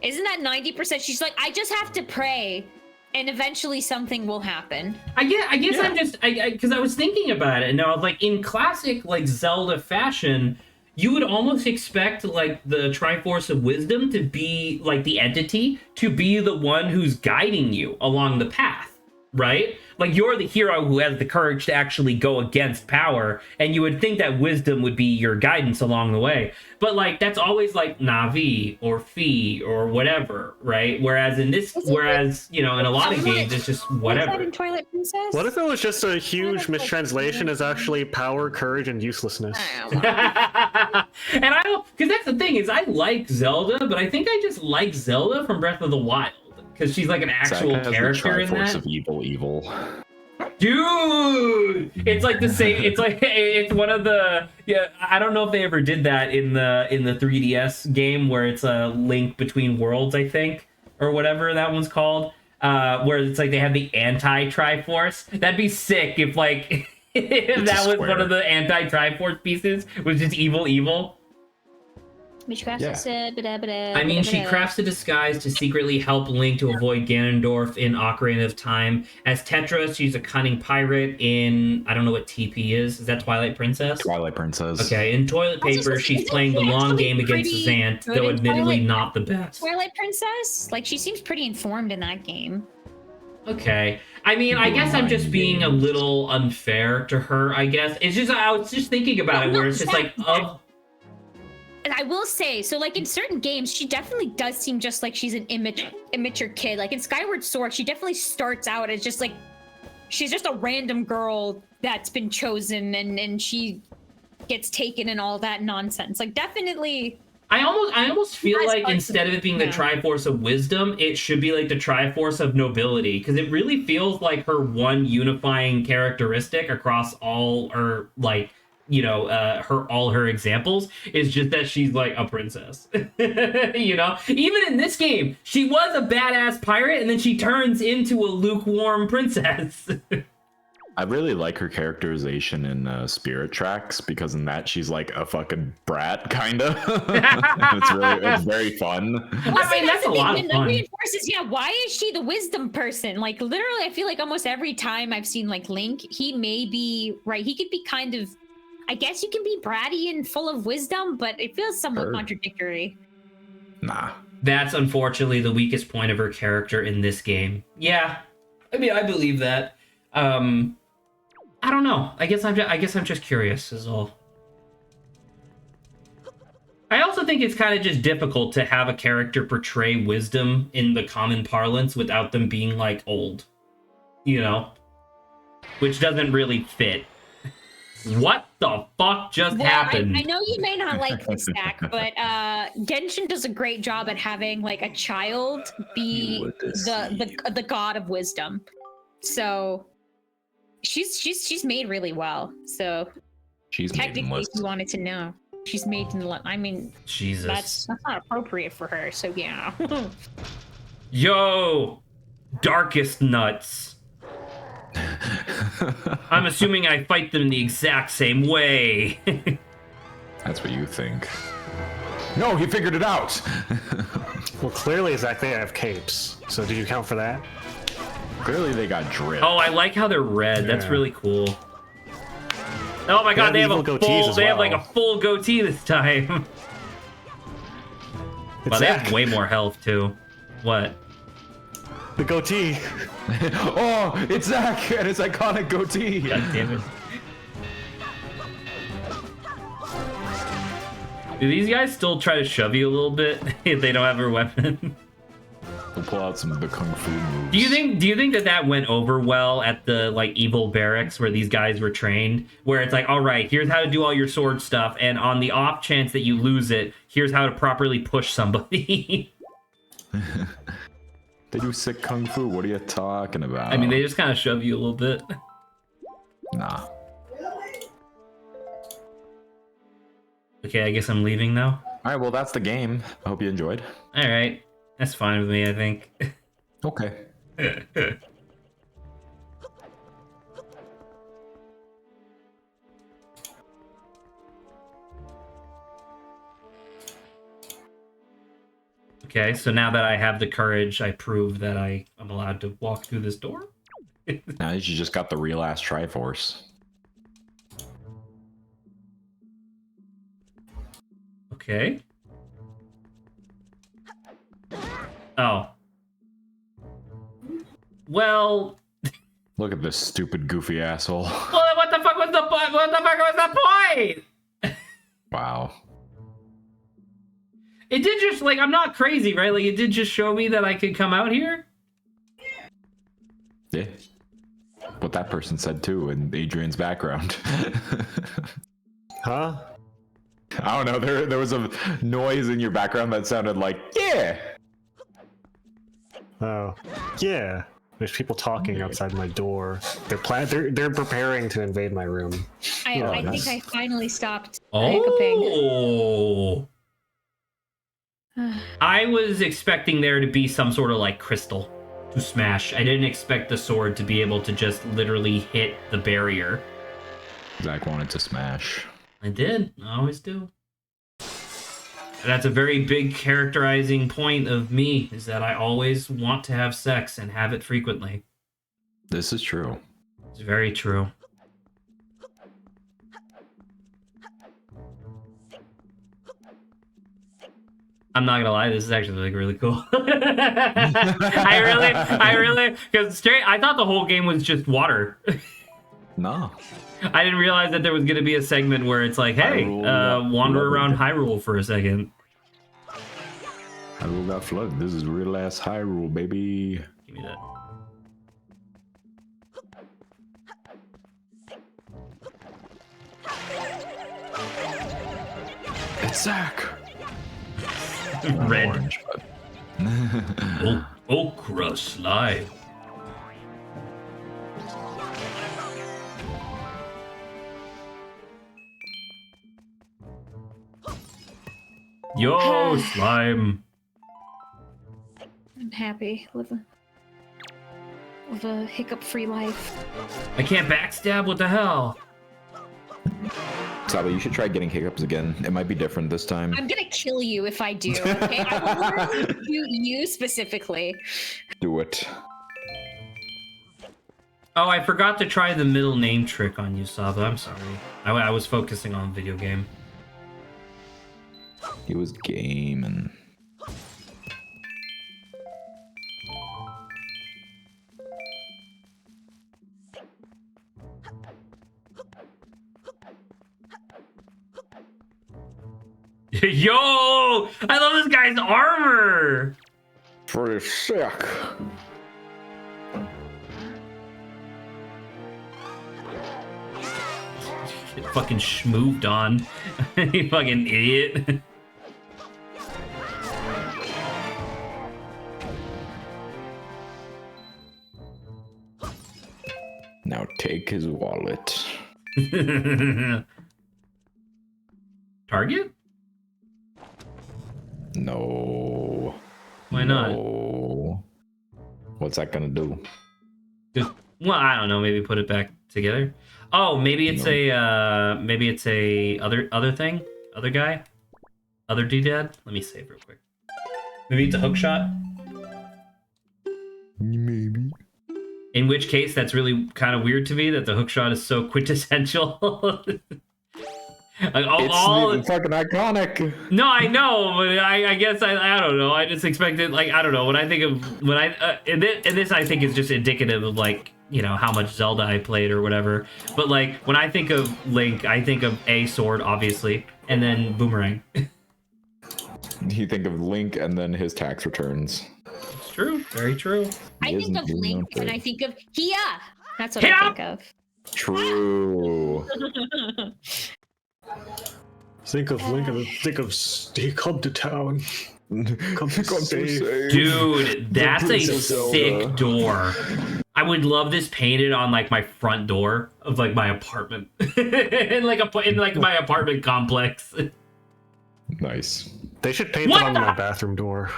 Isn't that 90%? She's like, I just have to pray, and eventually something will happen. I guess I'm just because I was thinking about it, and I was like, in classic like Zelda fashion, you would almost expect like the Triforce of Wisdom to be like the entity, to be the one who's guiding you along the path, right? Like you're the hero who has the courage to actually go against power, and you would think that wisdom would be your guidance along the way. But like that's always like Navi or Fi or whatever, right? Whereas in this, you know, in a lot of games, it's just whatever. Was that in Twilight Princess? What if it was just a huge mistranslation as actually power, courage, and uselessness? And I don't, because that's the thing is I like Zelda, but I think I just like Zelda from Breath of the Wild. Because she's like an actual Zach has character the in Triforce that. of evil. Dude, it's like the same. It's like it's one of the. Yeah, I don't know if they ever did that in the 3DS game where it's a link between worlds, I think, or whatever that one's called. Where it's like they have the anti-Triforce. That'd be sick if like if that was one of the anti-Triforce pieces, was just evil. I mean, she crafts a disguise to secretly help Link to avoid Ganondorf in Ocarina of Time. As Tetra, she's a cunning pirate in... I don't know what TP is. Is that Twilight Princess? Twilight Princess. Okay, in Toilet Paper, she's playing the long game against Zant, though admittedly not the best. Twilight Princess? Like, she seems pretty informed in that game. Okay. I mean, I guess I'm just being a little unfair to her, I guess. It's just, I was just thinking about it, where it's just like, And I will say, so like in certain games, she definitely does seem just like she's an immature kid. Like in Skyward Sword, she definitely starts out as just like, she's just a random girl that's been chosen and she gets taken and all that nonsense. Like definitely... I almost feel like instead of it being the Triforce of Wisdom, it should be like the Triforce of Nobility, because it really feels like her one unifying characteristic across all her, like, you know, all her examples is just that she's like a princess. You know, even in this game, she was a badass pirate and then she turns into a lukewarm princess. I really like her characterization in Spirit Tracks, because in that she's like a fucking brat, kind of. It's very fun. Well, I mean, that's a lot of fun. Reinforces, yeah, why is she the wisdom person? Like, literally, I feel like almost every time I've seen, like, Link, he may be, right, he could be kind of, I guess you can be bratty and full of wisdom, but it feels somewhat contradictory. Nah. That's unfortunately the weakest point of her character in this game. Yeah, I mean, I believe that. I don't know. I guess I'm just curious is all. I also think it's kind of just difficult to have a character portray wisdom in the common parlance without them being like old, you know, which doesn't really fit. What the fuck just happened? I know you may not like this, Zach, but Genshin does a great job at having like a child be the god of wisdom. So she's made really well. So she's technically, if you wanted to know, she's made in. I mean, Jesus, that's not appropriate for her. So yeah. Yo, darkest nuts. I'm assuming I fight them the exact same way. That's what you think. No, he figured it out. Well, clearly, Zach, they have capes. So did you count for that? Clearly, they got drip. Oh, I like how they're red. Yeah. That's really cool. Oh my god, they have a full. They have like a full goatee this time. Well, they have way more health too. What? The goatee. Oh, it's Zach and his iconic goatee. God damn it. Do these guys still try to shove you a little bit if they don't have a weapon? We'll pull out some of the kung fu moves. Do you think that went over well at the like evil barracks where these guys were trained? Where it's like, all right, here's how to do all your sword stuff, and on the off chance that you lose it, here's how to properly push somebody. They do sick kung fu. What are you talking about? I mean, they just kind of shove you a little bit. Nah. Okay, I guess I'm leaving now. All right, well, that's the game. I hope you enjoyed. All right. That's fine with me, I think. Okay. Okay, so now that I have the courage, I prove that I am allowed to walk through this door? Now you just got the real ass Triforce. Okay. Oh. Well... Look at this stupid, goofy asshole. Well, what the fuck was the point? What the fuck was the point? Wow. It did just, like, I'm not crazy, right? Like, it did just show me that I could come out here? Yeah. What that person said, too, in Adrian's background. Huh? I don't know, there was a noise in your background that sounded like, yeah! Oh, yeah. There's people talking outside my door. They're preparing to invade my room. I think I finally stopped hiccuping. I was expecting there to be some sort of like crystal to smash. I didn't expect the sword to be able to just literally hit the barrier. Zach wanted to smash. I did. I always do. That's a very big characterizing point of me, is that I always want to have sex and have it frequently. This is true. It's very true. I'm not gonna lie, this is actually like really cool. I really, because I thought the whole game was just water. No. I didn't realize that there was gonna be a segment where it's like, hey, wander around Hyrule for a second. Hyrule got flooded. This is real ass Hyrule, baby. Give me that. It's Zach. Red. Orange, but... Okra slime. Yo, slime. I'm happy. Live a hiccup-free life. I can't backstab. What the hell? Saba, you should try getting hiccups again. It might be different this time. I'm gonna kill you if I do. Okay, I will literally shoot you specifically. Do it. Oh, I forgot to try the middle name trick on you, Saba. I'm sorry. I was focusing on video game. He was gaming. Yo! I love this guy's armor! Pretty sick. Get fucking schmooved on. You fucking idiot. Now take his wallet. Target? No. Why not? No. What's that gonna do? Well, I don't know. Maybe put it back together. Oh, maybe it's a other thing, other guy, other doodad. Let me save real quick. Maybe it's a hook shot. Maybe. In which case, that's really kind of weird to me that the hook shot is so quintessential. Like It's fucking iconic. No, I know, but I guess I don't know. I just expected, like, I don't know. When I think of and this I think is just indicative of, like, you know, how much Zelda I played or whatever. But like when I think of Link, I think of a sword, obviously, and then boomerang. You think of Link and then his tax returns. It's true, very true. I He think isn't of doing Link that and great. I think of Hia. That's what I think of. True. Think of Link and think of he come to town. Come to save. Dude, that's a Princess sick Zelda. door. I would love this painted on like my front door of like my apartment, in like my apartment complex. Nice. They should paint What that on the- my bathroom door.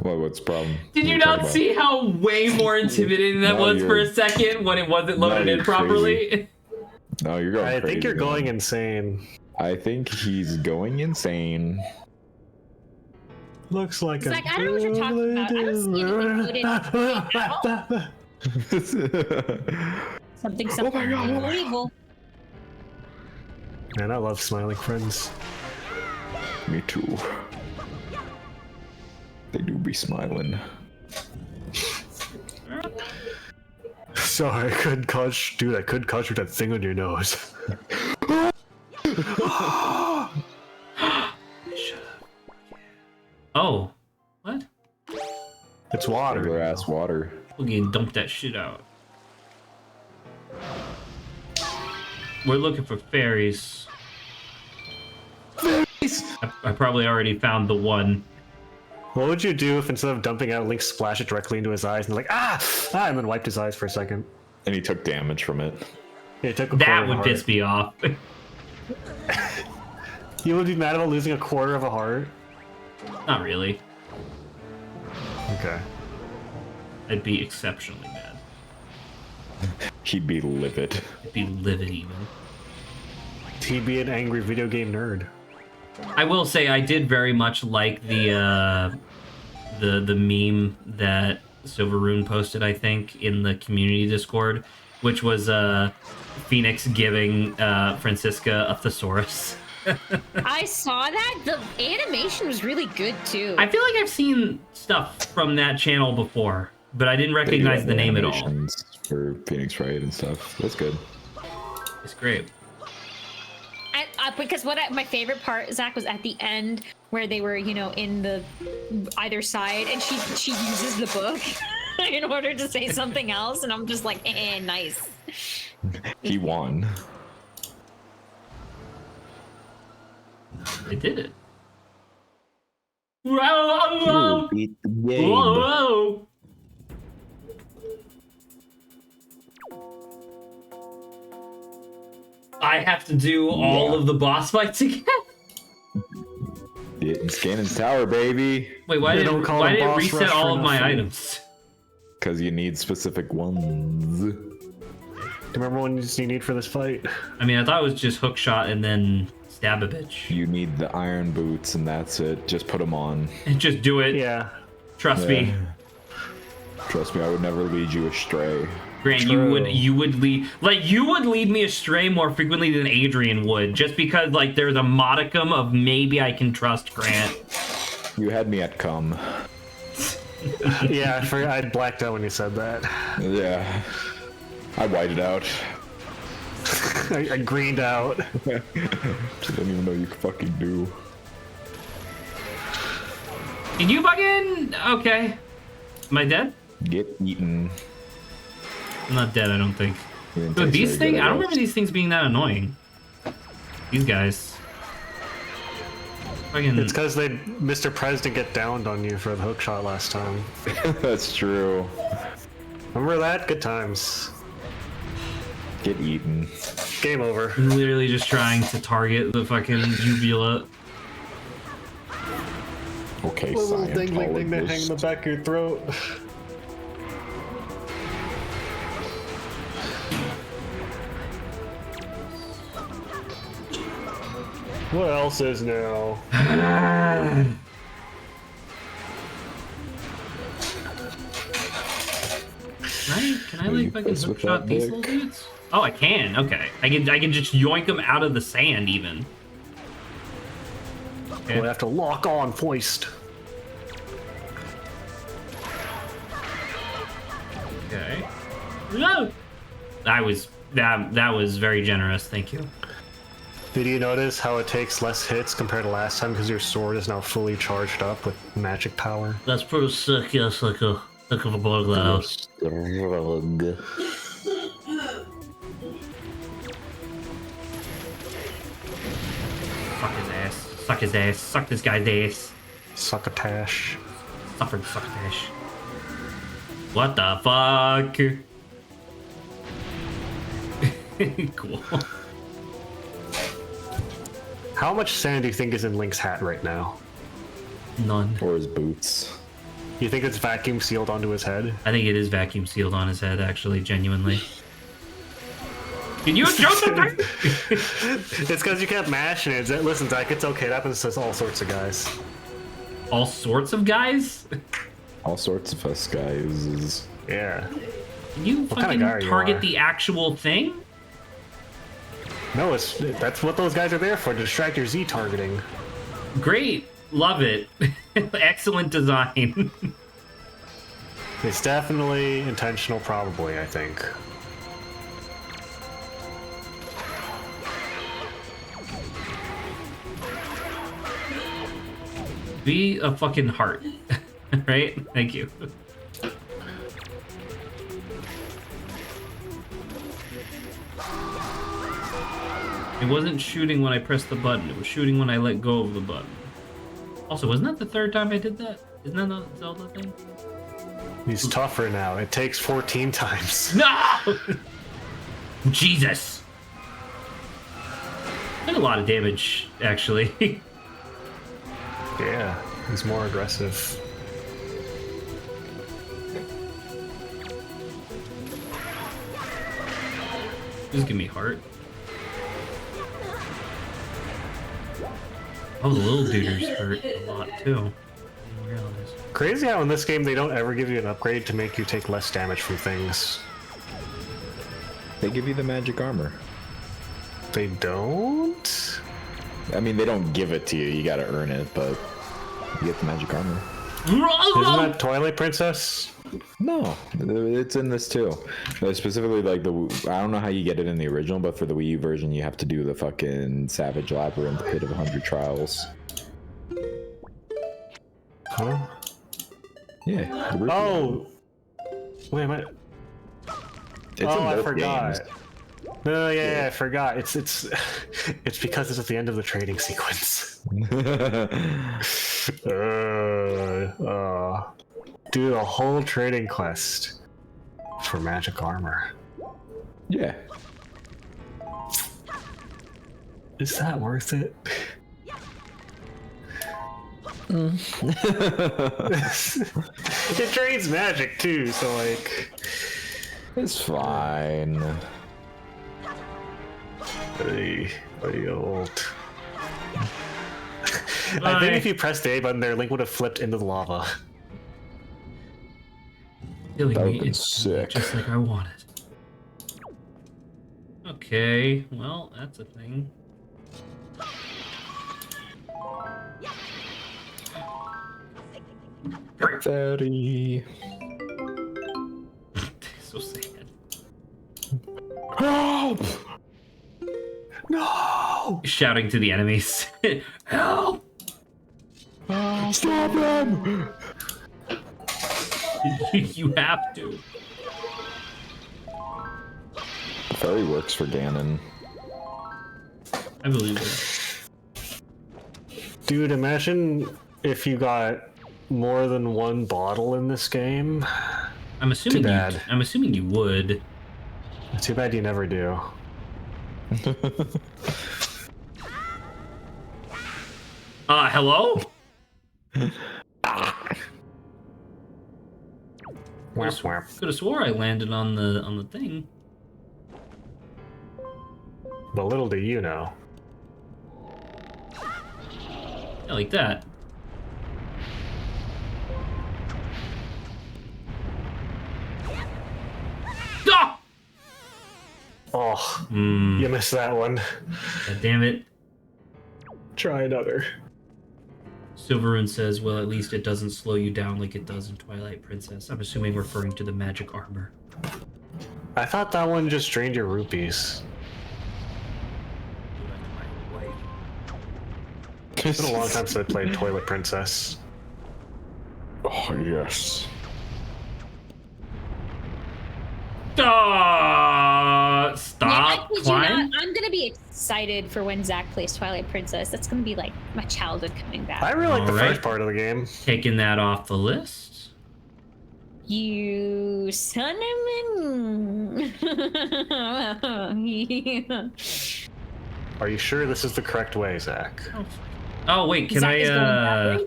Well, what's the problem? Did What you are not talking see how way more intimidating that No, was for a you're- second when it wasn't No, loaded in you're properly? about? No, you're going I crazy. think you're man. going insane. I think he's going insane. Looks like It's like, I don't know what you're talking about. I don't see anything good in Something God. evil. Man, I love smiling friends. Me too. They do be smiling. Sorry, I couldn't catch, dude. I couldn't catch that thing on your nose. Oh, what? It's water. River ass water. We're gonna dump that shit out. We're looking for fairies. I probably already found the one. What would you do if instead of dumping out, Link splashed it directly into his eyes and like and then wiped his eyes for a second? And he took damage from it. Yeah, it took a That quarter of a would heart. piss me off. You would be mad about losing a quarter of a heart? Not really. Okay. I'd be exceptionally mad. He'd be livid. I'd be livid even. He'd be an angry video game nerd. I will say I did very much like the meme that Silveroon posted, I think, in the community Discord, which was Phoenix giving Francisca a thesaurus. I saw that. The animation was really good too. I feel like I've seen stuff from that channel before, but I didn't They do recognize have the name at all. animations for Phoenix Wright and stuff. That's good. It's great. And, because my favorite part, Zach, was at the end where they were, in the either side, and she uses the book in order to say something else, and I'm just like, nice. He won. They did it. Whoa! Beat the game. Whoa! I have to do all of the boss fights again. It's Ganon's Tower, baby. Wait, why They did don't it call it reset boss rush all for of my nothing. items? Because you need specific ones. Do you remember what you need for this fight? I mean, I thought it was just hook shot and then stab a bitch. You need the iron boots, and that's it. Just put them on. Just do it. Yeah. Trust me. Trust me, I would never lead you astray. Grant, True. you would lead me astray more frequently than Adrian would, just because like there's a modicum of maybe I can trust Grant. You had me at cum. Yeah, I forgot. I blacked out when you said that. Yeah. I whited out. I greened out. Didn't even know you could fucking do. Did you fucking okay? Am I dead? Get eaten. I'm not dead, I don't think. Didn't But taste these very things, good, I don't guess. remember these things being that annoying. These guys. Fucking. It's because Mr. Prez didn't get downed on you for the hook shot last time. That's true. Remember that? Good times. Get eaten. Game over. Literally just trying to target the fucking uvula. Okay, Little dingling thing that hang in the Scientologist. back of your throat. What else is now? Can I Are like you fucking pissed with hook shot that these dick? little dudes? Oh, I can. Okay, I can just yoink them out of the sand even. Okay. We'll have to lock on foist. Okay. No. That was very generous. Thank you. Did you notice how it takes less hits compared to last time because your sword is now fully charged up with magic power? That's pretty sick. Yes, like a bug that out. Fuck his ass. Suck his ass. Suck this guy's ass. Succotash. Suffered suckish. What the fuck? Cool. How much sand do you think is in Link's hat right now? None. Or his boots. You think it's vacuum sealed onto his head? I think it is vacuum sealed on his head, actually, genuinely. Can you jump the It's because you kept mashing it. Listen, Zach, it's okay. That happens to all sorts of guys. All sorts of guys? All sorts of us guys. Yeah. Can you kind of fucking guy are you target are? the actual thing? No, that's what those guys are there for, to distract your Z targeting. Great. Love it. Excellent design. It's definitely intentional, probably, I think. Be a fucking heart. Right? Thank you. It wasn't shooting when I pressed the button. It was shooting when I let go of the button. Also, wasn't that the third time I did that? Isn't that a Zelda thing? He's tougher now. It takes 14 times. No! Jesus. Did a lot of damage, actually. Yeah, he's more aggressive. Just give me heart. Oh, the little dudes hurt a lot too. I didn't realize. Crazy how in this game they don't ever give you an upgrade to make you take less damage from things. They give you the magic armor. They don't? I mean, they don't give it to you. You gotta earn it, but you get the magic armor. Isn't that Twilight Princess? No, it's in this too. Specifically, like I don't know how you get it in the original, but for the Wii U version, you have to do the fucking Savage Labyrinth Pit of 100 Trials. Huh? Yeah. Oh! Wait a minute. I forgot. Games. No, yeah, I forgot. It's because it's at the end of the trading sequence. Do the whole trading quest for magic armor. Yeah. Is that worth it? It trades magic too, so like It's fine. Hey, old. I think if you pressed the A button there, Link would have flipped into the lava. Killing That me would've been instantly, sick. just like I wanted. Okay, well, that's a thing. Daddy. So sad. Help! No! Shouting to the enemies. Help! Stop him! You have to. Fairy works for Ganon. I believe it. Dude, imagine if you got more than one bottle in this game. I'm assuming Too bad. I'm assuming you would. Too bad you never do. Hello? Whap, whap. Could have swore I landed on the thing. But little do you know. Yeah, like that. Ah! Oh, Mm, you missed that one. God damn it. Try another. Silverune says, well, at least it doesn't slow you down like it does in Twilight Princess. I'm assuming referring to the magic armor. I thought that one just drained your rupees. It's been a long time since I played Toilet Princess. Oh, yes. Stop climb. I'm gonna be excited for when Zach plays Twilight Princess. That's gonna be like my childhood coming back. I really like the Alright. first part of the game. Taking that off the list. You son of a. Are you sure this is the correct way, Zach? Oh wait, can Zach is going that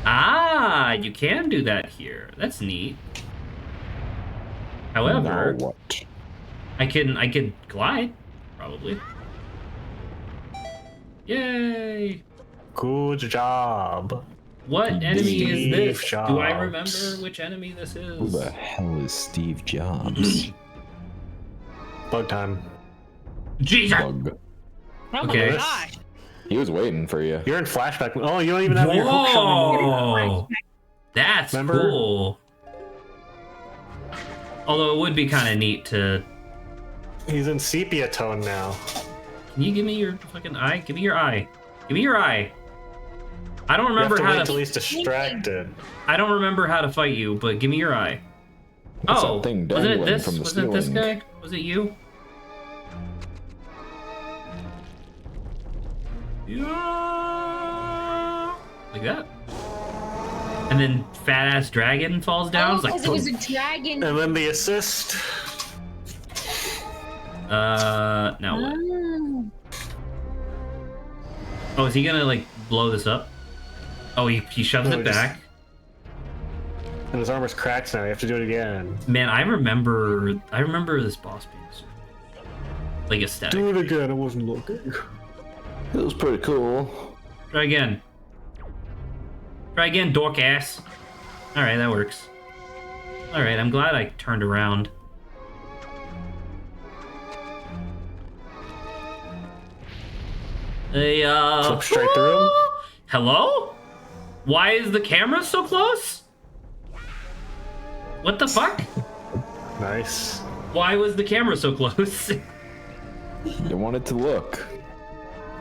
way? You can do that here. That's neat. However, Now what? I could glide, probably. Yay! Good job. What enemy is this? Steve Do I Jobs. remember which enemy this Who is? the hell is Steve Jobs? Bug time. Jesus! Bug. Oh Okay. my gosh. He was waiting for you. You're in flashback. Oh, you don't even have your hook shot anymore. Whoa! That's Remember? cool. Although it would be kind of neat to. He's in sepia tone now. Can you give me your fucking eye? Give me your eye. Give me your eye. I don't You have remember to how wait to. till he's distracted. I don't remember how to fight you, but give me your eye. What's Oh, that thing wasn't it dangling this? from the Wasn't it this ceiling? guy? Was it you? Yeah. Like that. And then fat ass dragon falls down. Oh, It's like, because it was a dragon. And then the assist. now what? Oh. Oh, is he gonna like blow this up? Oh, he shoves No, it just- back. And his armor's cracked now. You have to do it again. Man, I remember this boss being so like aesthetic. Do it again. I wasn't looking. It was pretty cool. Try again. Try again, dork ass. Alright, that works. Alright, I'm glad I turned around. Hey, Flip straight through him? Hello? Why is the camera so close? What the fuck? Nice. Why was the camera so close? You wanted to look.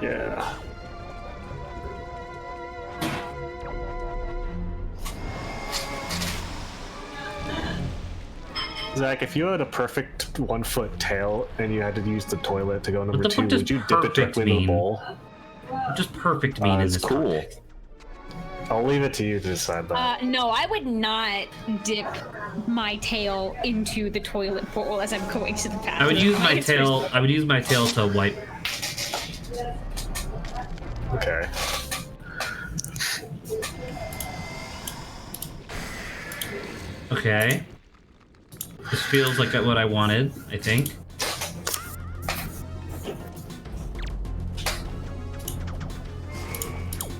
Yeah. Zach, if you had a perfect 1 foot tail and you had to use the toilet to go number the 2, fuck does would you dip it perfect directly into the mean? bowl? What does perfect mean in It's this cool. context? I'll leave it to you to decide that. No, I would not dip my tail into the toilet bowl as I'm going to the bathroom. I would use my It's tail. I would use my tail to wipe. Okay. Okay. This feels like what I wanted, I think.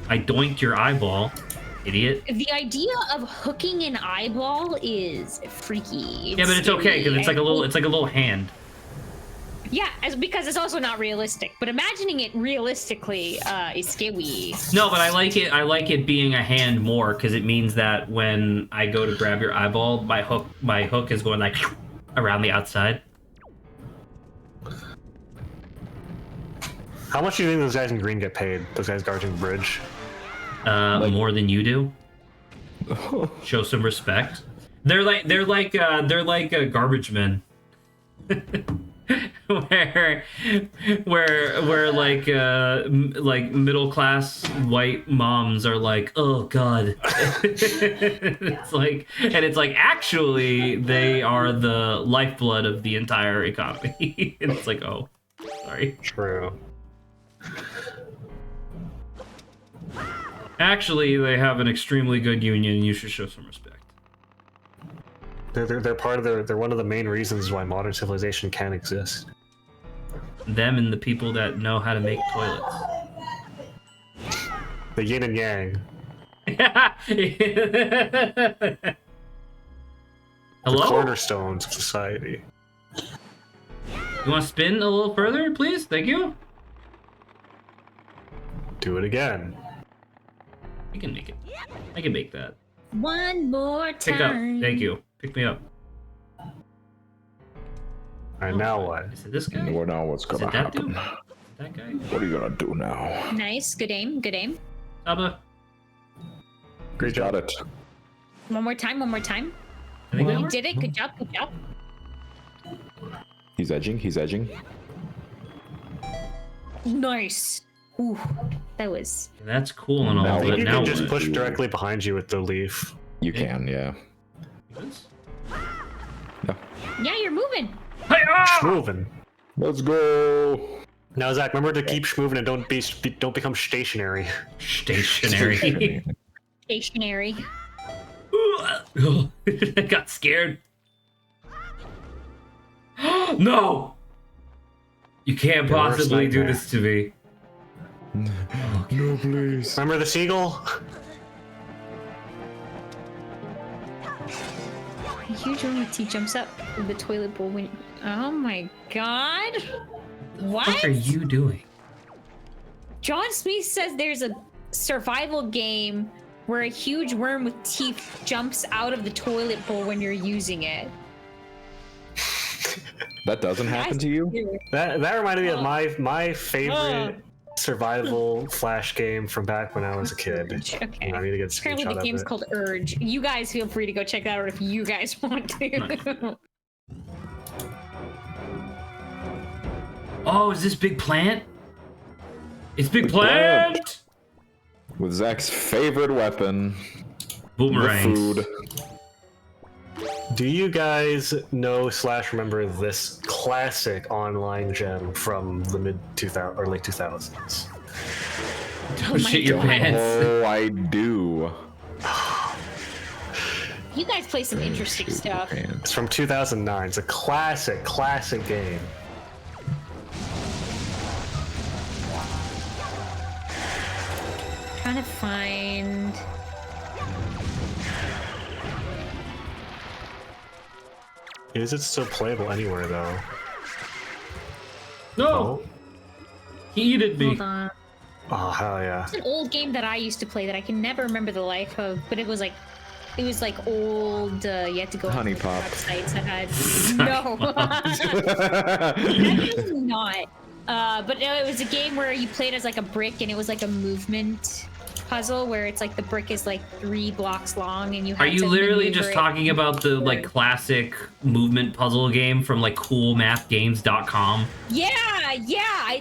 I doinked your eyeball, idiot. The idea of hooking an eyeball is freaky. Yeah, but it's okay because it's like a little. And- It's like a little hand. Yeah, because it's also not realistic. But imagining it realistically is scary. No, but I like it. I like it being a hand more because it means that when I go to grab your eyeball, my hook is going like around the outside. How much do you think those guys in green get paid? Those guys guarding the bridge? More than you do. Show some respect. They're like garbage men. where like middle class white moms are like, oh god. it's like actually they are the lifeblood of the entire economy. And it's like, oh, sorry. True. Actually, they have an extremely good union. You should show some respect. They're part of they're one of the main reasons why modern civilization can exist. Them and the people that know how to make toilets. The yin and yang. The Hello? cornerstones of society. You want to spin a little further, please? Thank you. Do it again. I can make it. I can make that. One more Pick up. time. Thank you. Pick me up. Alright, now what? Is it this guy? Well, now what's Is gonna it that happen? dude? That guy? What are you gonna do now? Nice. Good aim. Good aim. Saba? Great Got job. it. One more time. One more time. I think that You worked. did it. Good job. Good job. He's edging. He's edging. Nice. Ooh, that was. That's cool and all, Now but You now can just what? push directly behind you with the leaf. You can, yeah. This? Yeah, you're moving. Moving. Let's go. Now, Zach, remember to keep moving and don't become stationary. Stationary. Stationary. I got scared. No! You can't Your worst possibly do nightmare. this to me. No, please. Remember the seagull? Huge when he jumps up in the toilet bowl when. Oh my god! What? What are you doing? John Smith says there's a survival game where a huge worm with teeth jumps out of the toilet bowl when you're using it. That doesn't happen to you? That reminded me of my favorite survival flash game from back when I was a kid. Okay. I need to get a Apparently screenshot the of game's it. called Urge. You guys feel free to go check that out if you guys want to. Oh, is this Big Plant? It's Big Plant! With Zach's favorite weapon, Boomerangs. the food. Do you guys know / remember this classic online gem from the mid 2000s or late 2000s? Don't shit your pants. Oh, I do. You guys play some interesting stuff. It's from 2009. It's a classic game. trying to find. Is it still playable anywhere though? No, Oh, he eated me. Hold on. oh hell yeah! It's an old game that I used to play that I can never remember the life of, but it was like old. You had to go Honey on Pop. websites that had no, definitely not. But no, it was a game where you played as like a brick, and it was like a movement puzzle where it's like the brick is like 3 blocks long, and you. Are had you to literally maneuver just it. talking about the like classic movement puzzle game from like coolmathgames.com? Yeah,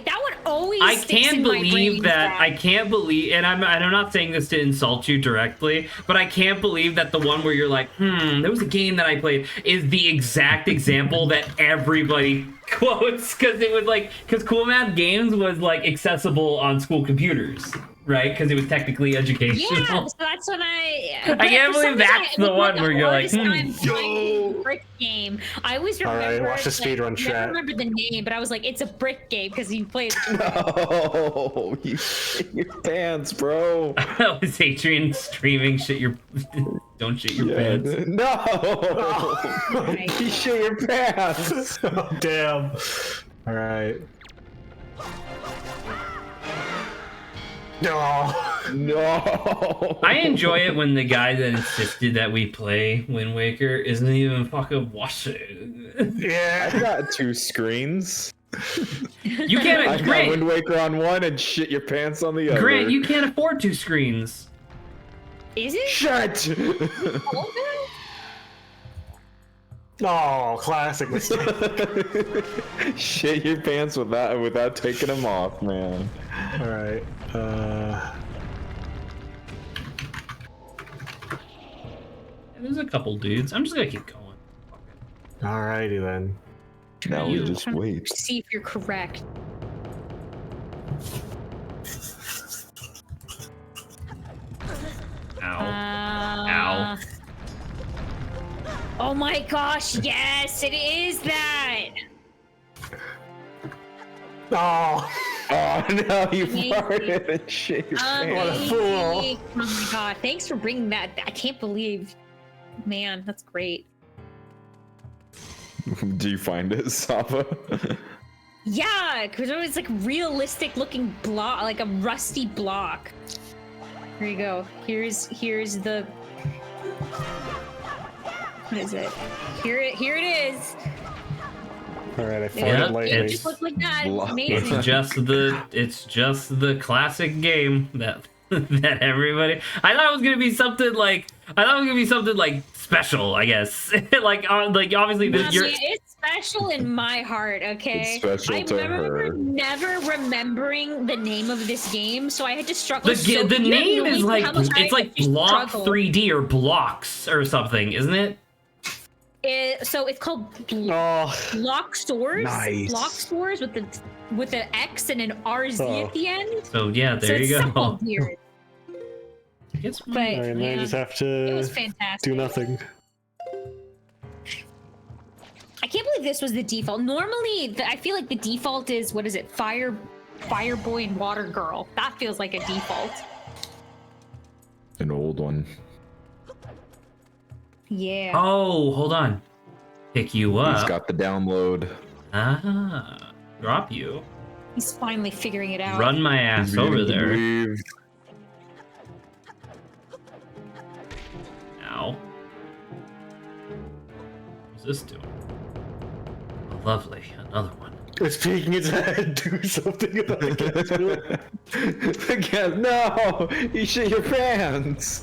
that one always. I sticks can't in my believe brain, that. Zach. I can't believe, and I'm not saying this to insult you directly, but I can't believe that the one where you're like, there was a game that I played is the exact example that everybody quotes because Cool Math Games was like accessible on school computers, right? Because it was technically educational. Yeah, so that's when I. I can't believe that's the one where you're like, brick game. I always All remember. right, watch the speedrun I never chat. remember the name, but I was like, it's a brick game because you played. Oh, you shit your pants, bro. That was Adrian streaming shit your don't shit your pants. No, you shit your pants. Oh, damn! All right. No. No. I enjoy it when the guy that insisted that we play Wind Waker isn't even fucking watching. Yeah. I got 2 screens. You I can't, got Grant. Wind Waker on one and shit your pants on the other. Grant, you can't afford 2 screens. Is it? Shut. Oh, classic mistake. Shit your pants without taking them off, man. All right. There's a couple dudes. I'm just gonna keep going. Alrighty then. Now we just wait. See if you're correct. Ow. Ow. Oh my gosh! Yes, it is that. Oh. Oh no, you Amazing. farted and shit your pants. What a fool. Oh my god! Thanks for bringing that. I can't believe. Man, that's great. Do you find it, Sava? Yeah, because it was like realistic looking block, like a rusty block. Here you go. Here's the. What is it? Here it is. All right, I Yeah, farted lightly. It just looked like that. It's amazing. It's just the classic game that that everybody. I thought it was gonna be something like special. I guess like obviously Yeah, man, it's special in my heart. Okay, It's special I to remember her. never remembering the name of this game, so I had to struggle. the so the you have name no is idea like how much I it's like had to Block struggle. 3D or Blocks or something, isn't it? So it's called Oh. Block Stores. Nice. Block Stores with an X and an RZ Oh. at the end. So yeah, So there it's you so go. weird, I guess but All right, and then I yeah, just have it was to fantastic. do nothing. I can't believe this was the default. Normally, I feel like the default is what is it? Fire Boy and Water Girl. That feels like a default. An old one. Yeah. Oh, hold on. Pick you He's up. got the download. Drop you. He's finally figuring it out. Run my ass over there. Believe. Ow. What's this doing? Oh, lovely. Another one. It's peeking its head. Do something about it. Again, no! You shit your pants!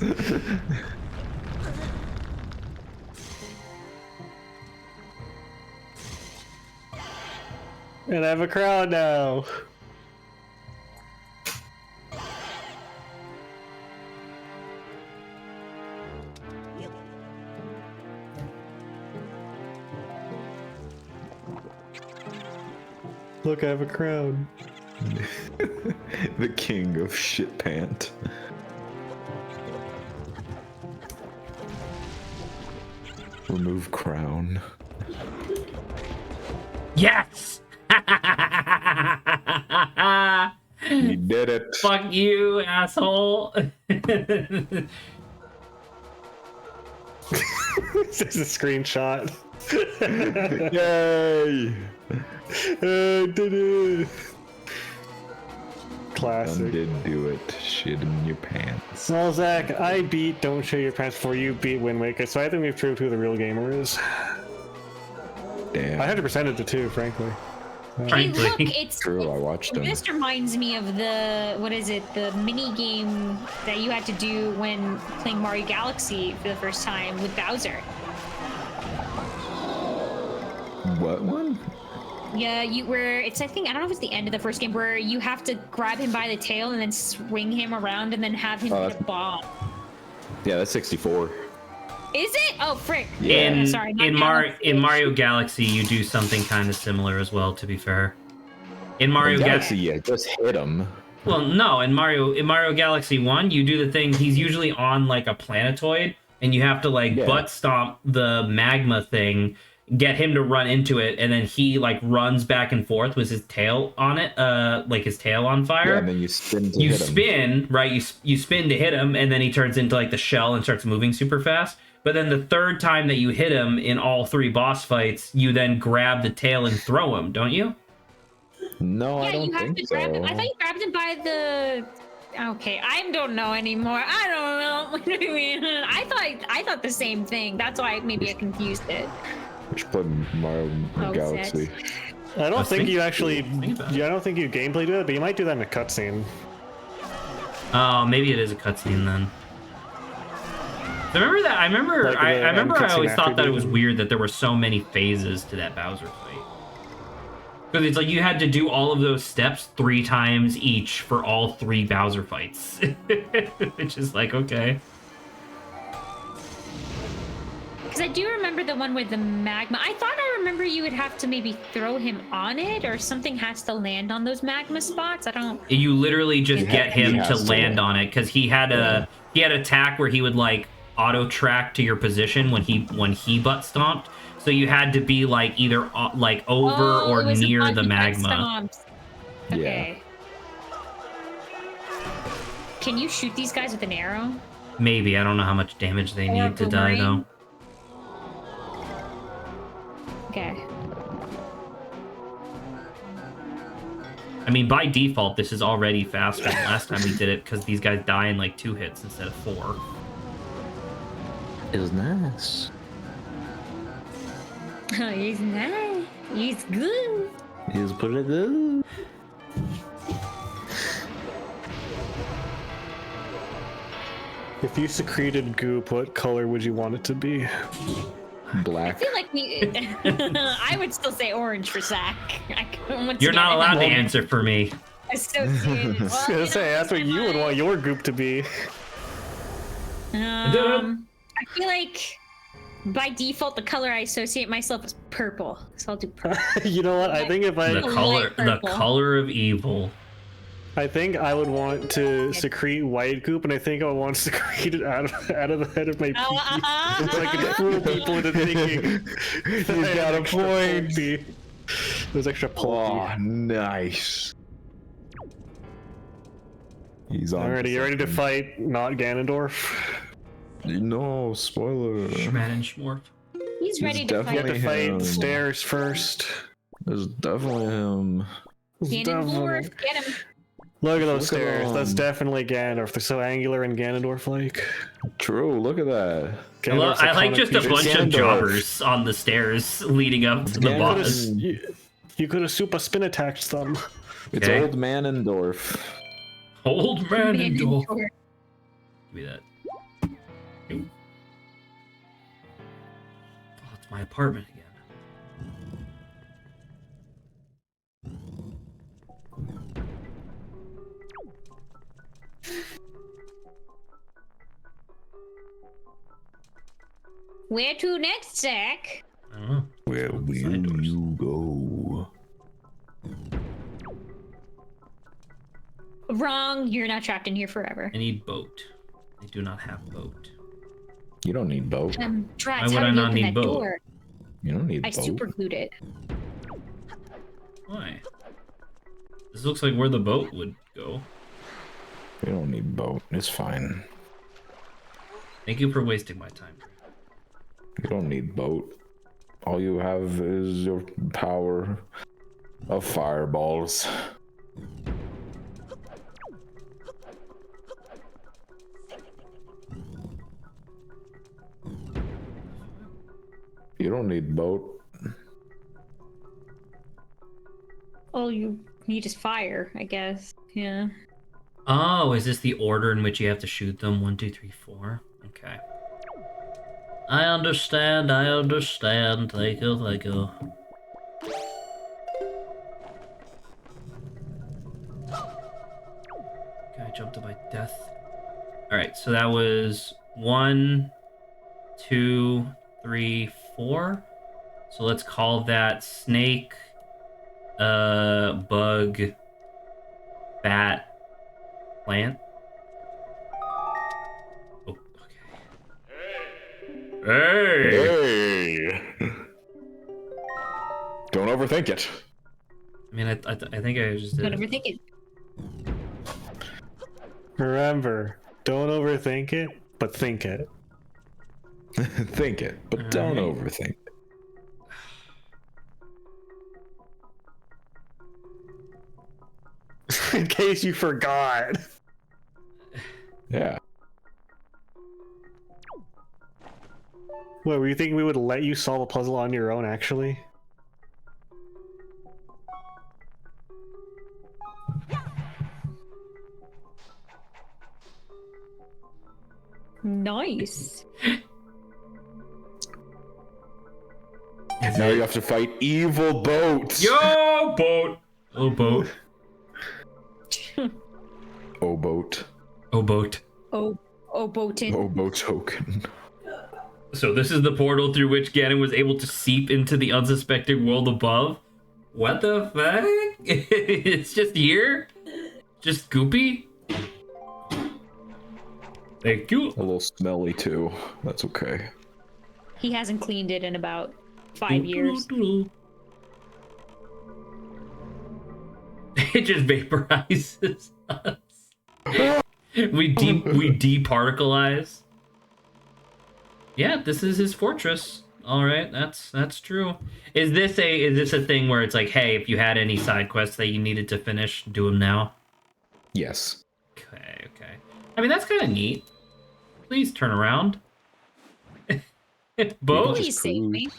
And I have a crown now. Look, I have a crown. The king of shit pant. Remove crown. Yes! You did it. Fuck you, asshole. This is a screenshot. Yay! Did it. Classic. Did do it. Shit in your pants. Well, Zach, I beat Don't Show Your Pants before you beat Wind Waker, so I think we've proved who the real gamer is. Damn. I 100%ed it too, frankly. Hey, Frankly. look, it's True, I watched him. this reminds me of the the mini game that you had to do when playing Mario Galaxy for the first time with Bowser. What one? Yeah, it's I think I don't know if it's the end of the first game where you have to grab him by the tail and then swing him around and then have him hit a bomb. Yeah, that's 64. Is it? Oh frick! In Sorry, not in Galaxy. Mario Galaxy, you do something kind of similar as well. To be fair, in Mario Galaxy, Galaxy, yeah, just hit him. well, no, in Mario Galaxy 1, you do the thing. He's usually on like a planetoid, and you have to like butt stomp the magma thing, get him to run into it, and then he like runs back and forth with his tail on it, like his tail on fire. Yeah, and then you spin to hit him. Spin, right? You spin to hit him, and then he turns into like the shell and starts moving super fast. But then the third time that you hit him in all 3 boss fights, you then grab the tail and throw him, don't you? No, I don't you have think to so. grab him. I thought you grabbed him by the. Okay, I don't know anymore. I don't know. What do you mean? I thought the same thing. That's why maybe I confused it. We should play Mario Galaxy. I don't think you actually. think about it. Yeah, I don't think you gameplay do it, but you might do that in a cutscene. Oh, maybe it is a cutscene then. I remember that. I remember. Like I the remember. I cutscene always thought after that it was beating. weird that there were so many phases to that Bowser fight. Because it's like you had to do all of those steps 3 times each for all 3 Bowser fights. Which is like, okay. Because I do remember the one with the magma. I thought I remember you would have to maybe throw him on it, or something has to land on those magma spots. I don't. You literally just get him he to has to land land. on it because he had a attack where he would like auto track to your position when he butt stomped. So you had to be like either like over or it was near on the butt magma. stomps. Okay. Can you shoot these guys with an arrow? Maybe, I don't know how much damage they Or need to die boomerang? though. Okay. I mean, by default, this is already faster than last time we did it because these guys die in like 2 hits instead of 4. It was nice. Oh, he's nice. He's good. It was pretty good. If you secreted goop, what color would you want it to be? I Black. feel like we. I would still say orange for Zach. You're not allowed to answer for me. Associated. I was gonna say that's what you would want your goop to be. I feel like by default the color I associate myself is purple, so I'll do purple. You know what? I think if The Light purple. color of evil. I think I would want to secrete white goop, and I think I would want to secrete it out of the head of my pee. So I can fool people into thinking You got a point. There's extra pulpy. Oh, nice. He's on. Alrighty, you ready to fight? Not Ganondorf. No, spoiler. Schman and Schmorf. He's ready to You have fight. to fight Him. stairs first. There's definitely him. Ganondorf, get him. Look at those Look at stairs. That's them. definitely Ganondorf. They're so angular and Ganondorf-like. True, look at that. Ganondorf's I like iconic just a features. bunch of Ganondorf. jobbers on the stairs leading up to the Ganondorf. boss. You could have super spin attacked them. It's Okay. old man Endorf. Old man and Dolph. Ganondorf. Give me that. Nope. Oh, it's my apartment again. Where to next, Zach? I don't know. Where will Side doors. you go? Wrong. You're not trapped in here forever. I need boat. I do not have boat. You don't need boat. Drats, Why would how I did you not open need that boat? door? You don't need I boat. super glued it. Why? This looks like where the boat would go. We don't need boat. It's fine. Thank you for wasting my time. You don't need boat. All you have is your power of fireballs. You don't need boat. All you need is fire, I guess. Yeah. Oh, is this the order in which you have to shoot them? 1, 2, 3, 4. Okay. I understand. I understand. Thank you. Thank you. Okay, I jumped to my death. All right, so that was 1, 2, 3, 4. So let's call that snake, bug, bat, plant. Oh, okay. Hey! Hey! Don't overthink it. I mean, I think I just did. Don't overthink it. Remember, don't overthink it, but think it. Think it, but don't Alright. overthink it. In case you forgot. Yeah. What, were you thinking we would let you solve a puzzle on your own, actually? Nice. Now you have to fight evil boats. Yo, boat. Oh, boat. Oh, boat. Oh, boat. Oh, Boatin. Oh, boat token. So this is the portal through which Ganon was able to seep into the unsuspecting world above. What the fuck? It's just here? Just goopy? Thank you. A little smelly too. That's okay. He hasn't cleaned it in about 5 years. It just vaporizes us. we departicleize. Yeah, this is his fortress. All right, that's true. Is this a thing where it's like, hey, if you had any side quests that you needed to finish, do them now? Yes. Okay. I mean, that's kind of neat. Please turn around. Boat. Please save me.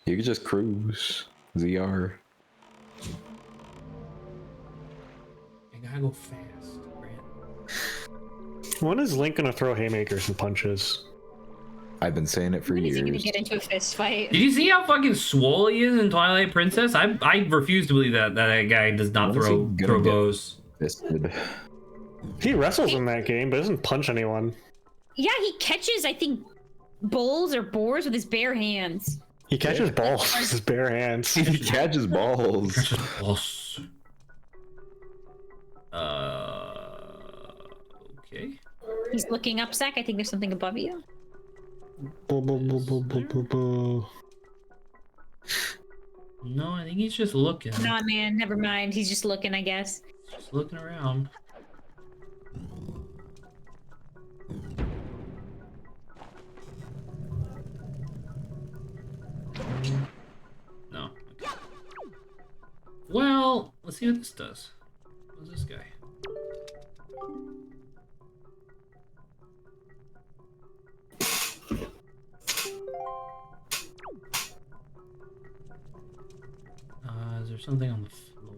You could just cruise. ZR. I gotta go fast, Grant. When is Link gonna throw haymakers and punches? I've been saying it for When is he gonna years. get into a fist fight? Did you see how fucking swole he is in Twilight Princess? I refuse to believe that guy does not When is he throw gonna get bows. Fisted. He wrestles in that game, but doesn't punch anyone. Yeah, he catches, I think, bulls or boars with his bare hands. He catches balls with his bare hands. He catches balls. Boss. Okay. He's looking up, Zach. I think there's something above you. Boo, boo, boo, boo, boo, boo, boo. No, I think he's just looking. Nah, man, never mind. He's just looking, I guess. Just looking around. No. Okay. Well, let's see what this does. What's this guy? Is there something on the floor?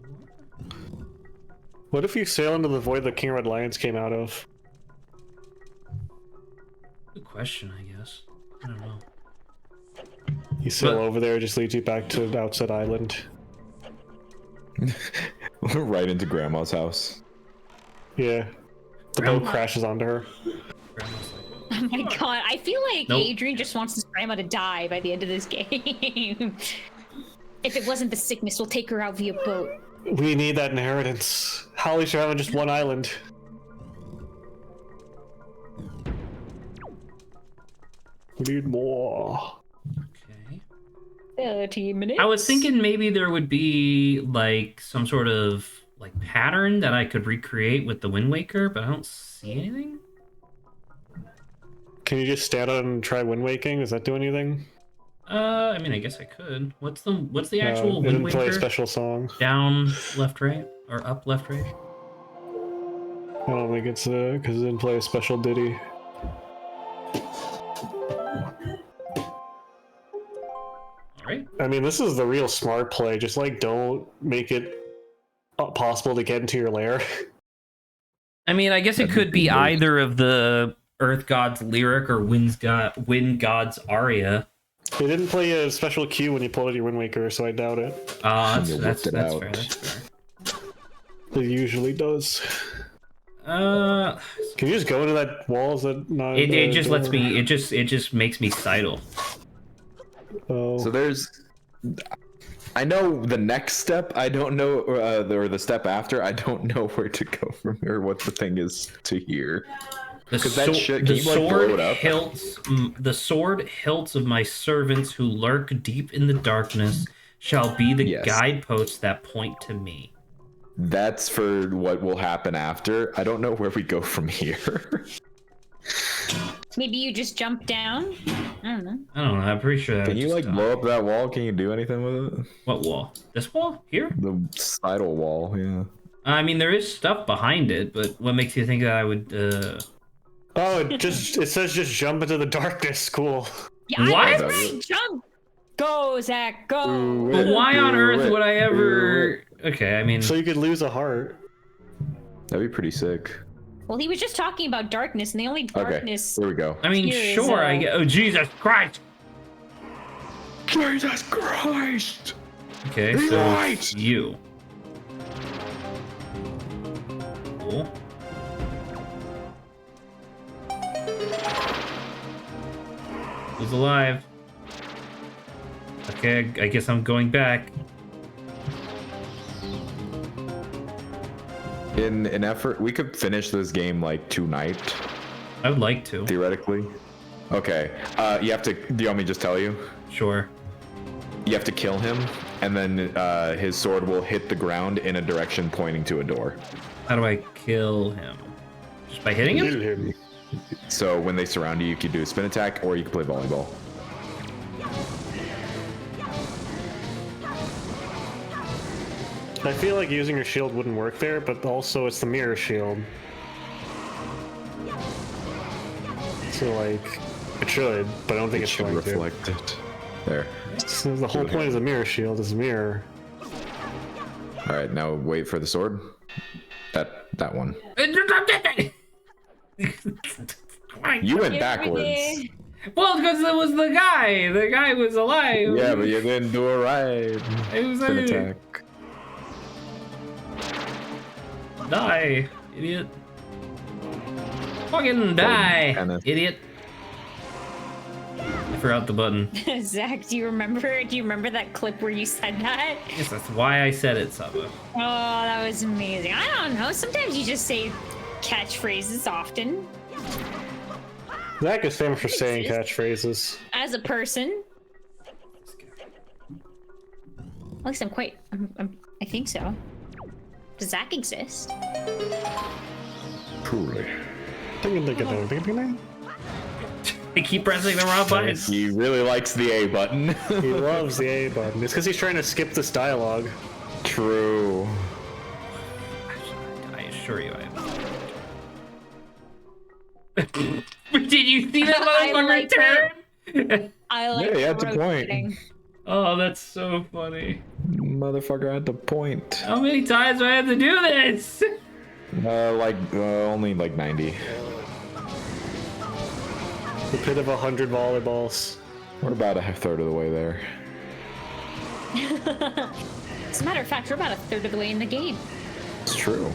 What if you sail into the void that King Red Lions came out of? Good question, I guess. I don't know. You sail But- over there, it just leads you back to the outside island. Right into Grandma's house. Yeah. The Grandma- boat crashes onto her. Grandma's like, Oh my god, I feel like Nope. Adrian just wants his grandma to die by the end of this game. If it wasn't the sickness, we'll take her out via boat. We need that inheritance. Holly should have just one island. We need more. okay. 30 minutes. I was thinking maybe there would be like some sort of like pattern that I could recreate with the Wind Waker, but I don't see anything. Can you just stand on and try wind waking? Does that do anything? I mean, I guess I could. What's the actual it Wind didn't play a Waker? special song. Down, left, right, or up, left, right? I don't think it's because it didn't play a special ditty. All right. I mean, this is the real smart play. Just like don't make it possible to get into your lair. I mean, I guess it could be either of the Earth God's lyric or Wind God's aria. It didn't play a special cue when you pulled out your Wind Waker, so I doubt it. That's You fair. whipped it out. That's fair. It usually does. Uh, Can you just go into that wall? Is that not? it just lets me. It just makes me sidle. Oh. So there's. I know the next step. I don't know, or the step after. I don't know where to go from here. What the thing is to here. Because that shit. Can you like blow it up? The sword hilts of my servants who lurk deep in the darkness shall be the guideposts that point to me. That's for what will happen after. I don't know where we go from here. Maybe you just jump down? I don't know. I'm pretty sure that Can would you just like die. blow up that wall? Can you do anything with it? What wall? This wall? Here? The sidle wall, yeah. I mean, there is stuff behind it, but what makes you think that I would, Oh, it says just jump into the darkness. Cool. Yeah, What? I was right. Jump! Go, Zach, go! But why on earth would I ever... Okay, I mean... So you could lose a heart. That'd be pretty sick. Well, he was just talking about darkness, and the only darkness... Here we go. I mean, Here is, sure, I get... Oh, Jesus Christ! Jesus Christ! Okay, so Right. it's you. Cool. Who's alive? Okay, I guess I'm going back. In an effort, we could finish this game like tonight, I would like to. theoretically. Okay. You have to. Do you want me to just tell you? Sure. You have to kill him, and then his sword will hit the ground in a direction pointing to a door. How do I kill him? Just by hitting him? Kill him. So when they surround you, you can do a spin attack, or you can play volleyball. I feel like using your shield wouldn't work there, but also it's the mirror shield. So like, it should, but I don't think It it's should going to. reflect it. There. So the whole point of the mirror shield is a mirror. All right, now wait for the sword. That one. You went backwards. Well, because it was the guy. The guy was alive. Yeah, but you didn't do it right. It was Spin a- attack. Die, idiot. Fucking die, Kenneth. idiot. I forgot the button. Zach, do you remember that clip where you said that? Yes, that's why I said it, Saba. Oh, that was amazing. I don't know. Sometimes you just say catchphrases often. Zach is famous for saying catchphrases. As a person. At least I think so. Does Zach exist? Truly. I keep pressing the wrong button. He really likes the A button. He loves the A button. It's because he's trying to skip this dialogue. True. I assure you, I have. Did you see that motherfucker like turn? I like Yeah, he had to point. rotating. Oh, that's so funny. Motherfucker at the point. How many times do I have to do this? Only like 90. The pit of 100 volleyballs. We're about a third of the way there. As a matter of fact, we're about a third of the way in the game. It's true.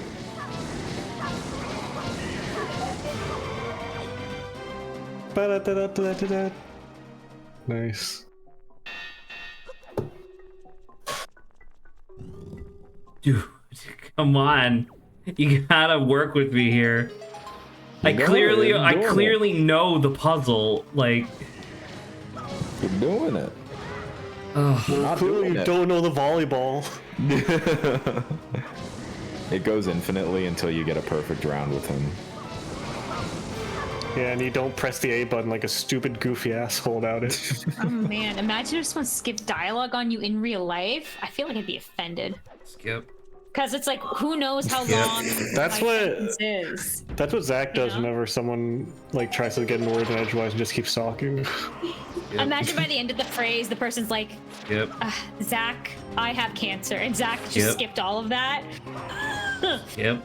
Ba-da-da-da-da-da-da. Nice. Dude, come on. You gotta work with me here. I No, clearly you're doing it. know the puzzle. Like, You're doing it. oh, Not Clearly doing you it. don't know the volleyball. It goes infinitely until you get a perfect round with him. Yeah, and you don't press the A button like a stupid, goofy asshole about it. Oh man, imagine if someone skipped dialogue on you in real life. I feel like I'd be offended. Skip. Because it's like, who knows how Yeah. long That's my what- sentence is. That's what Zach does know? whenever someone like tries to get in words and edgewise and just keeps talking. Yep. Imagine by the end of the phrase, the person's like, Yep. Zach, I have cancer. And Zach just Yep. skipped all of that. Yep.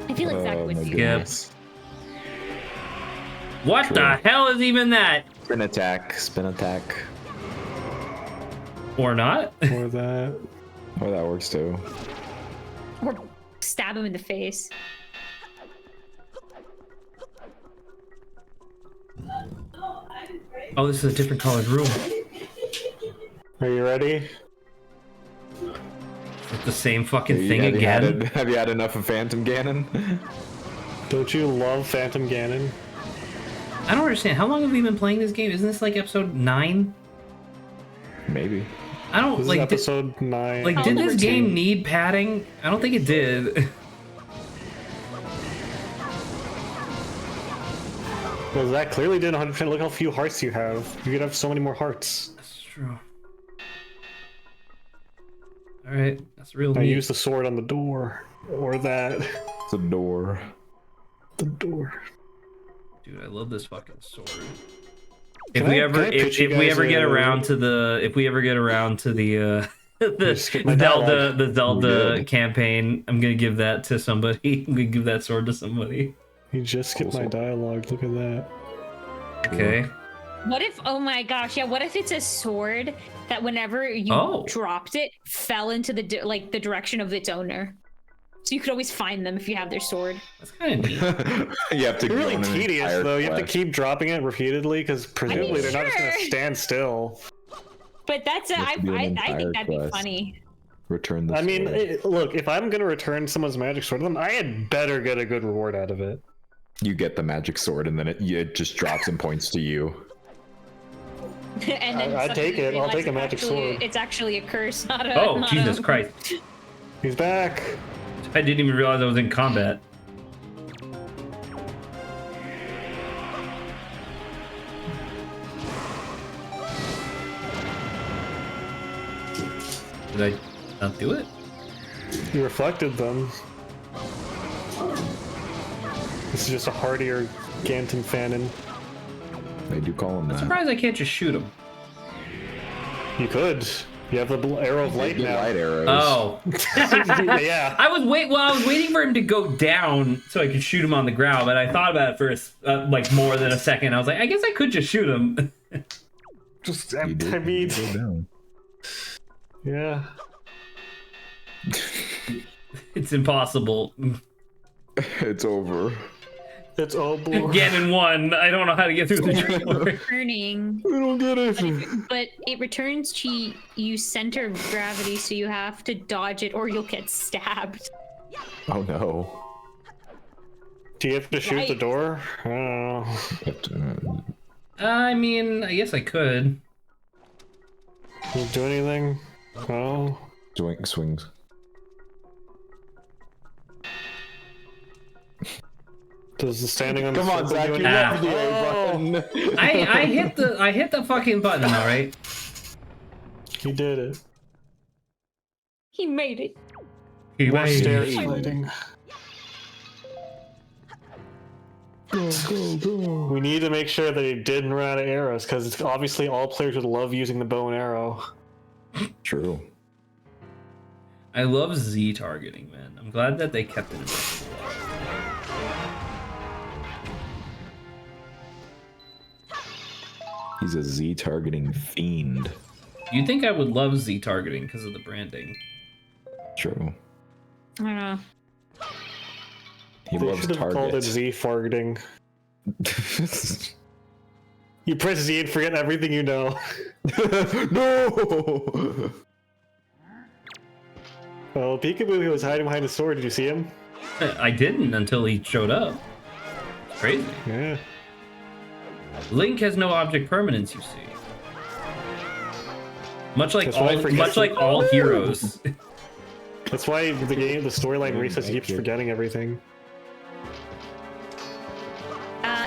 I feel like Zach would my do goodness. What the hell is even that? Spin attack, spin attack. Or not? Or that. Oh, that works too. that. Or stab him in the face. Oh, this is a different colored room. Are you ready? It's the same fucking thing have again. have you had enough of Phantom Ganon? Don't you love Phantom Ganon? I don't understand. How long have we been playing this game? Isn't this like episode 9? Maybe. I don't This like. is episode 9. Like, Oh, did number this game 2. need padding? I don't think it did. Well, Zach clearly did 100%. Look how few hearts you have. You could have so many more hearts. That's true. All right, that's real Now neat. use the sword on the door. Or that. It's a door. The door. Dude, I love this fucking sword. Can I pitch you If we guys ever get a- around to the skip my the dialogue. Zelda Good. campaign, I'm gonna give that to somebody. I'm gonna give that sword to somebody. You just skipped my dialogue. Look at that. Okay. What if, oh my gosh, yeah, what if it's a sword that whenever you Oh. dropped it, fell into the the direction of its owner? So you could always find them if you have their sword. That's kind of neat. You have to It's go really on an tedious, entire though. You have to quest. keep dropping it repeatedly because presumably they're not just going to sure. stand still. But that's, have to do an I entire think that'd be quest. funny. Return the I mean, sword. look, if I'm going to return someone's magic sword to them, I had better get a good reward out of it. You get the magic sword and then it just drops and points to you. And then I'd take suddenly it. I'll realize take a it's magic actually- sword. It's actually a curse, not a. Oh, not Jesus a- Christ. He's back. I didn't even realize I was in combat. Did I not do it? You reflected them. This is just a hardier Ganton Fanon. They do call him I'm that. surprised I can't just shoot him. You could. You have the arrow of light The now. light arrows. Oh. Yeah. I was waiting for him to go down so I could shoot him on the ground, but I thought about it for like more than a second. I was like, I guess I could just shoot him. Just, You I did mean, go down. yeah. It's impossible. It's over. It's all boy. Ganon won. I don't know how to get through the trailer. Returning, I don't get it. but it returns to you center of gravity, so you have to dodge it or you'll get stabbed. Oh no. Do you have to shoot the Right. door? I don't know. I mean, I guess I could. Can you do anything? Oh. Swings. Does the standing on the Come on, circle Zach, do you anything? love the A button. I hit the fucking button, all right. He did it. He made it. More stair Hey. sliding. We need to make sure that he didn't run out of arrows, because it's obviously all players would love using the bow and arrow. True. I love Z targeting, man. I'm glad that they kept it in Breath of the Wild. He's a Z targeting fiend. You'd think I would love Z targeting because of the branding. True. I don't know. He They loves should have called it target. Z farting. You press Z and forget everything you know. No! Oh, Peekaboo, he was hiding behind a sword. Did you see him? I didn't until he showed up. It's crazy. Yeah. Link has no object permanence, you see. Much like That's why I forget all heroes. That's why the storyline resets keeps forgetting everything.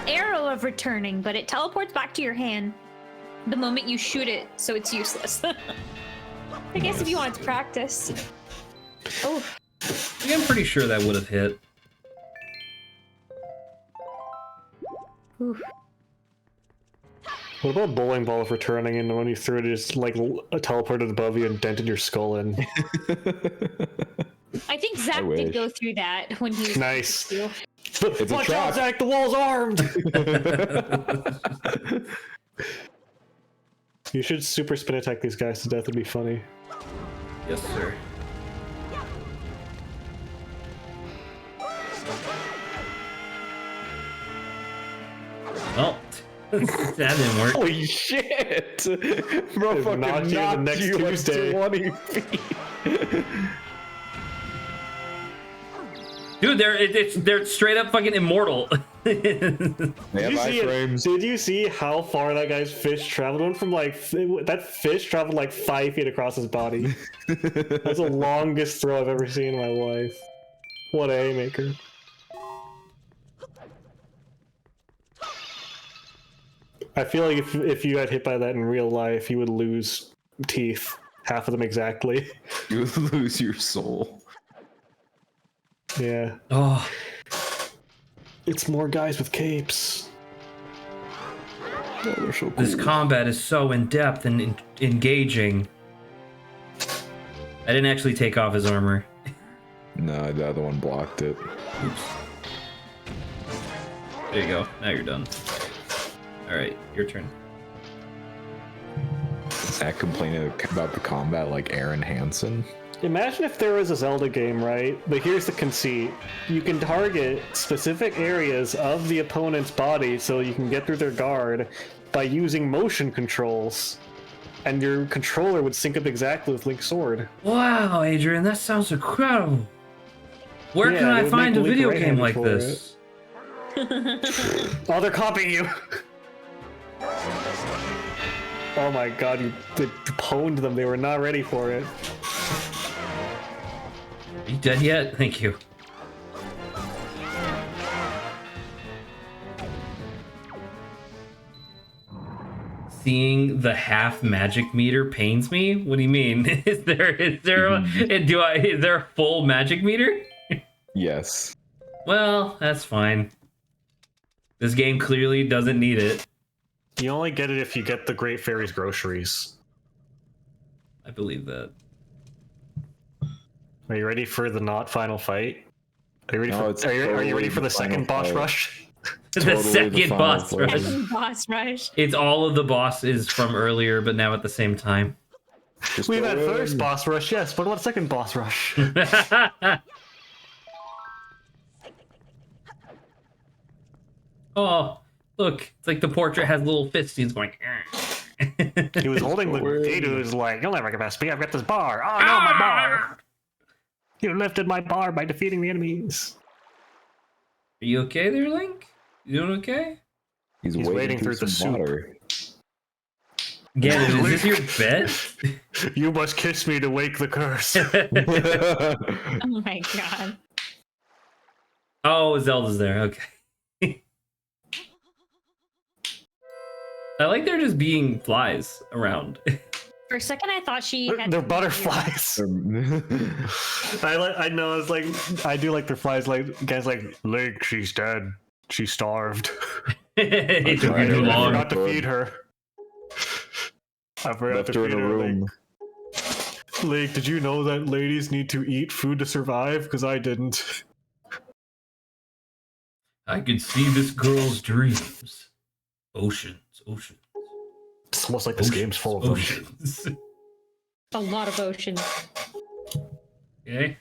Arrow of returning, but it teleports back to your hand the moment you shoot it, so it's useless. I guess if you wanted to practice. Oh. Yeah, I'm pretty sure that would have hit. Oof. What about bowling ball of returning, and when you threw it, it just like teleported above you and dented your skull in? I think Zach did go through that when he was nice. It's Watch out, Zach! The wall's armed. You should super spin attack these guys to death. It'd be funny. Yes, sir. Well, that didn't work. Holy shit! Bro, If fucking not you the next you like Tuesday. 20 feet. Dude, they're straight up fucking immortal. They have iframes. Did you see how far that guy's fish traveled? It went from like that fish traveled like 5 feet across his body. That's the longest throw I've ever seen in my life. What a haymaker! I feel like if you got hit by that in real life, you would lose teeth, half of them exactly. You lose your soul. Yeah. Oh, It's more guys with capes. Oh, they're so cool. this combat is so in depth and engaging. I didn't actually take off his armor. No, the other one blocked it. Oops. There you go. Now you're done. All right, your turn. Zach complaining about the combat like Aaron Hansen. Imagine if there was a Zelda game, right? But here's the conceit. You can target specific areas of the opponent's body so you can get through their guard by using motion controls. And your controller would sync up exactly with Link's sword. Wow, Adrian, that sounds incredible. Where Yeah, can they I would find make a Link video game right-handed like for this? Oh, they're copying you! Oh my god, you pwned them. They were not ready for it. Are you dead yet? Thank you. Seeing the half magic meter pains me. What do you mean? Is there is there a full magic meter? Yes. Well, that's fine. This game clearly doesn't need it. You only get it if you get the Great Fairy's groceries. I believe that. Are you ready for the not final fight? Are you ready No, for? it's Are you totally ready for the the final second boss fight. rush? Totally The the second final boss fight. rush. Boss rush. It's all of the bosses from earlier, but now at the same time. Just We've go had in. first boss rush, yes, but what second boss rush? Oh, look! It's like the portrait has little fists. He's going. He was holding the gate. He was like, "You'll never get past me. I've got this bar. Oh no, my bar! You lifted my bar by defeating the enemies." Are you okay there, Link? You doing okay? He's He's waiting, wading through through the some soup. water. Again, is this your bed? You must kiss me to wake the curse. Oh my god. Oh, Zelda's there. Okay. I like there just being flies around. For a second, I thought she had. They're butterflies. I know. It's like I do like their flies. Like guys, like Link, she's dead. She's starved. It took I you too long. forgot to feed her. I forgot Left to her feed in a her. room. Link, did you know that ladies need to eat food to survive? Because I didn't. I could see this girl's dreams. Oceans. It's almost like this game's full of them. Oceans. A lot of ocean. Okay.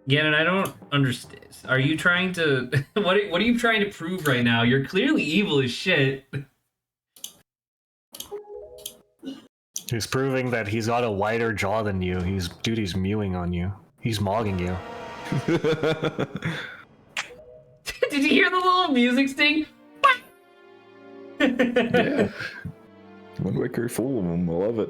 Gannon, I don't understand. Are you trying to what are you trying to prove right now? You're clearly evil as shit. He's proving that he's got a wider jaw than you. He's mewing on you. He's mogging you. Did you hear the little music sting? Yeah. Wind Waker, full of them. I love it.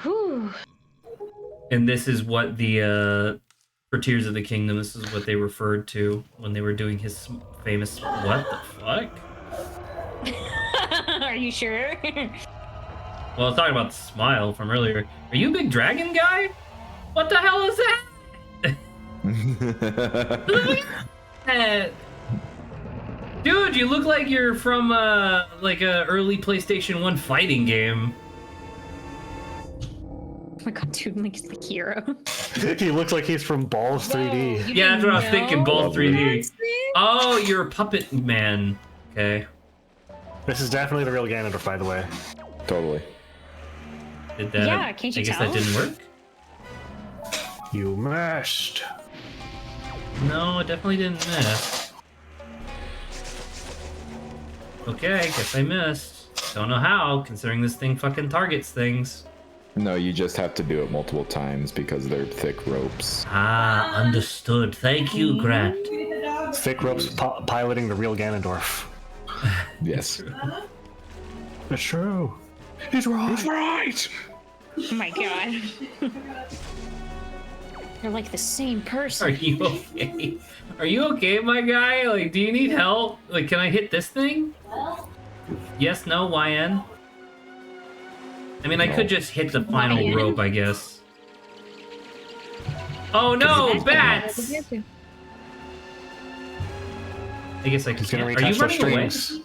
Whew. And this is what the for Tears of the Kingdom, this is what they referred to when they were doing his famous what the fuck? Are you sure? Well, I was talking about the smile from earlier. Are you a big dragon guy? What the hell is that? Dude, you look like you're from like a early PlayStation 1 fighting game. Oh my god, dude, Link is the hero. He looks like he's from Balls 3D. You Yeah, that's what I was didn't thinking, know? Ball 3D. Oh, you're a puppet man. Okay. This is definitely the real Ganondorf, by the way. Totally. Did that, Yeah, can't you I guess tell? that didn't work? You missed. No, it definitely didn't miss. Okay, guess I missed. Don't know how, considering this thing fucking targets things. No, you just have to do it multiple times because they're thick ropes. Ah, understood. Thank you, Grant. Thick ropes piloting the real Ganondorf. Yes. It's true. He's right. He's right. Oh my god. They're like the same Are person. you okay? Are you okay, my guy? Like, do you need help? Like, can I hit this thing? Yes, no, YN? I mean, I could just hit the final YN? rope, I guess. Oh no, bats! I guess I He's gonna can't. Are you retouch the running away? strings.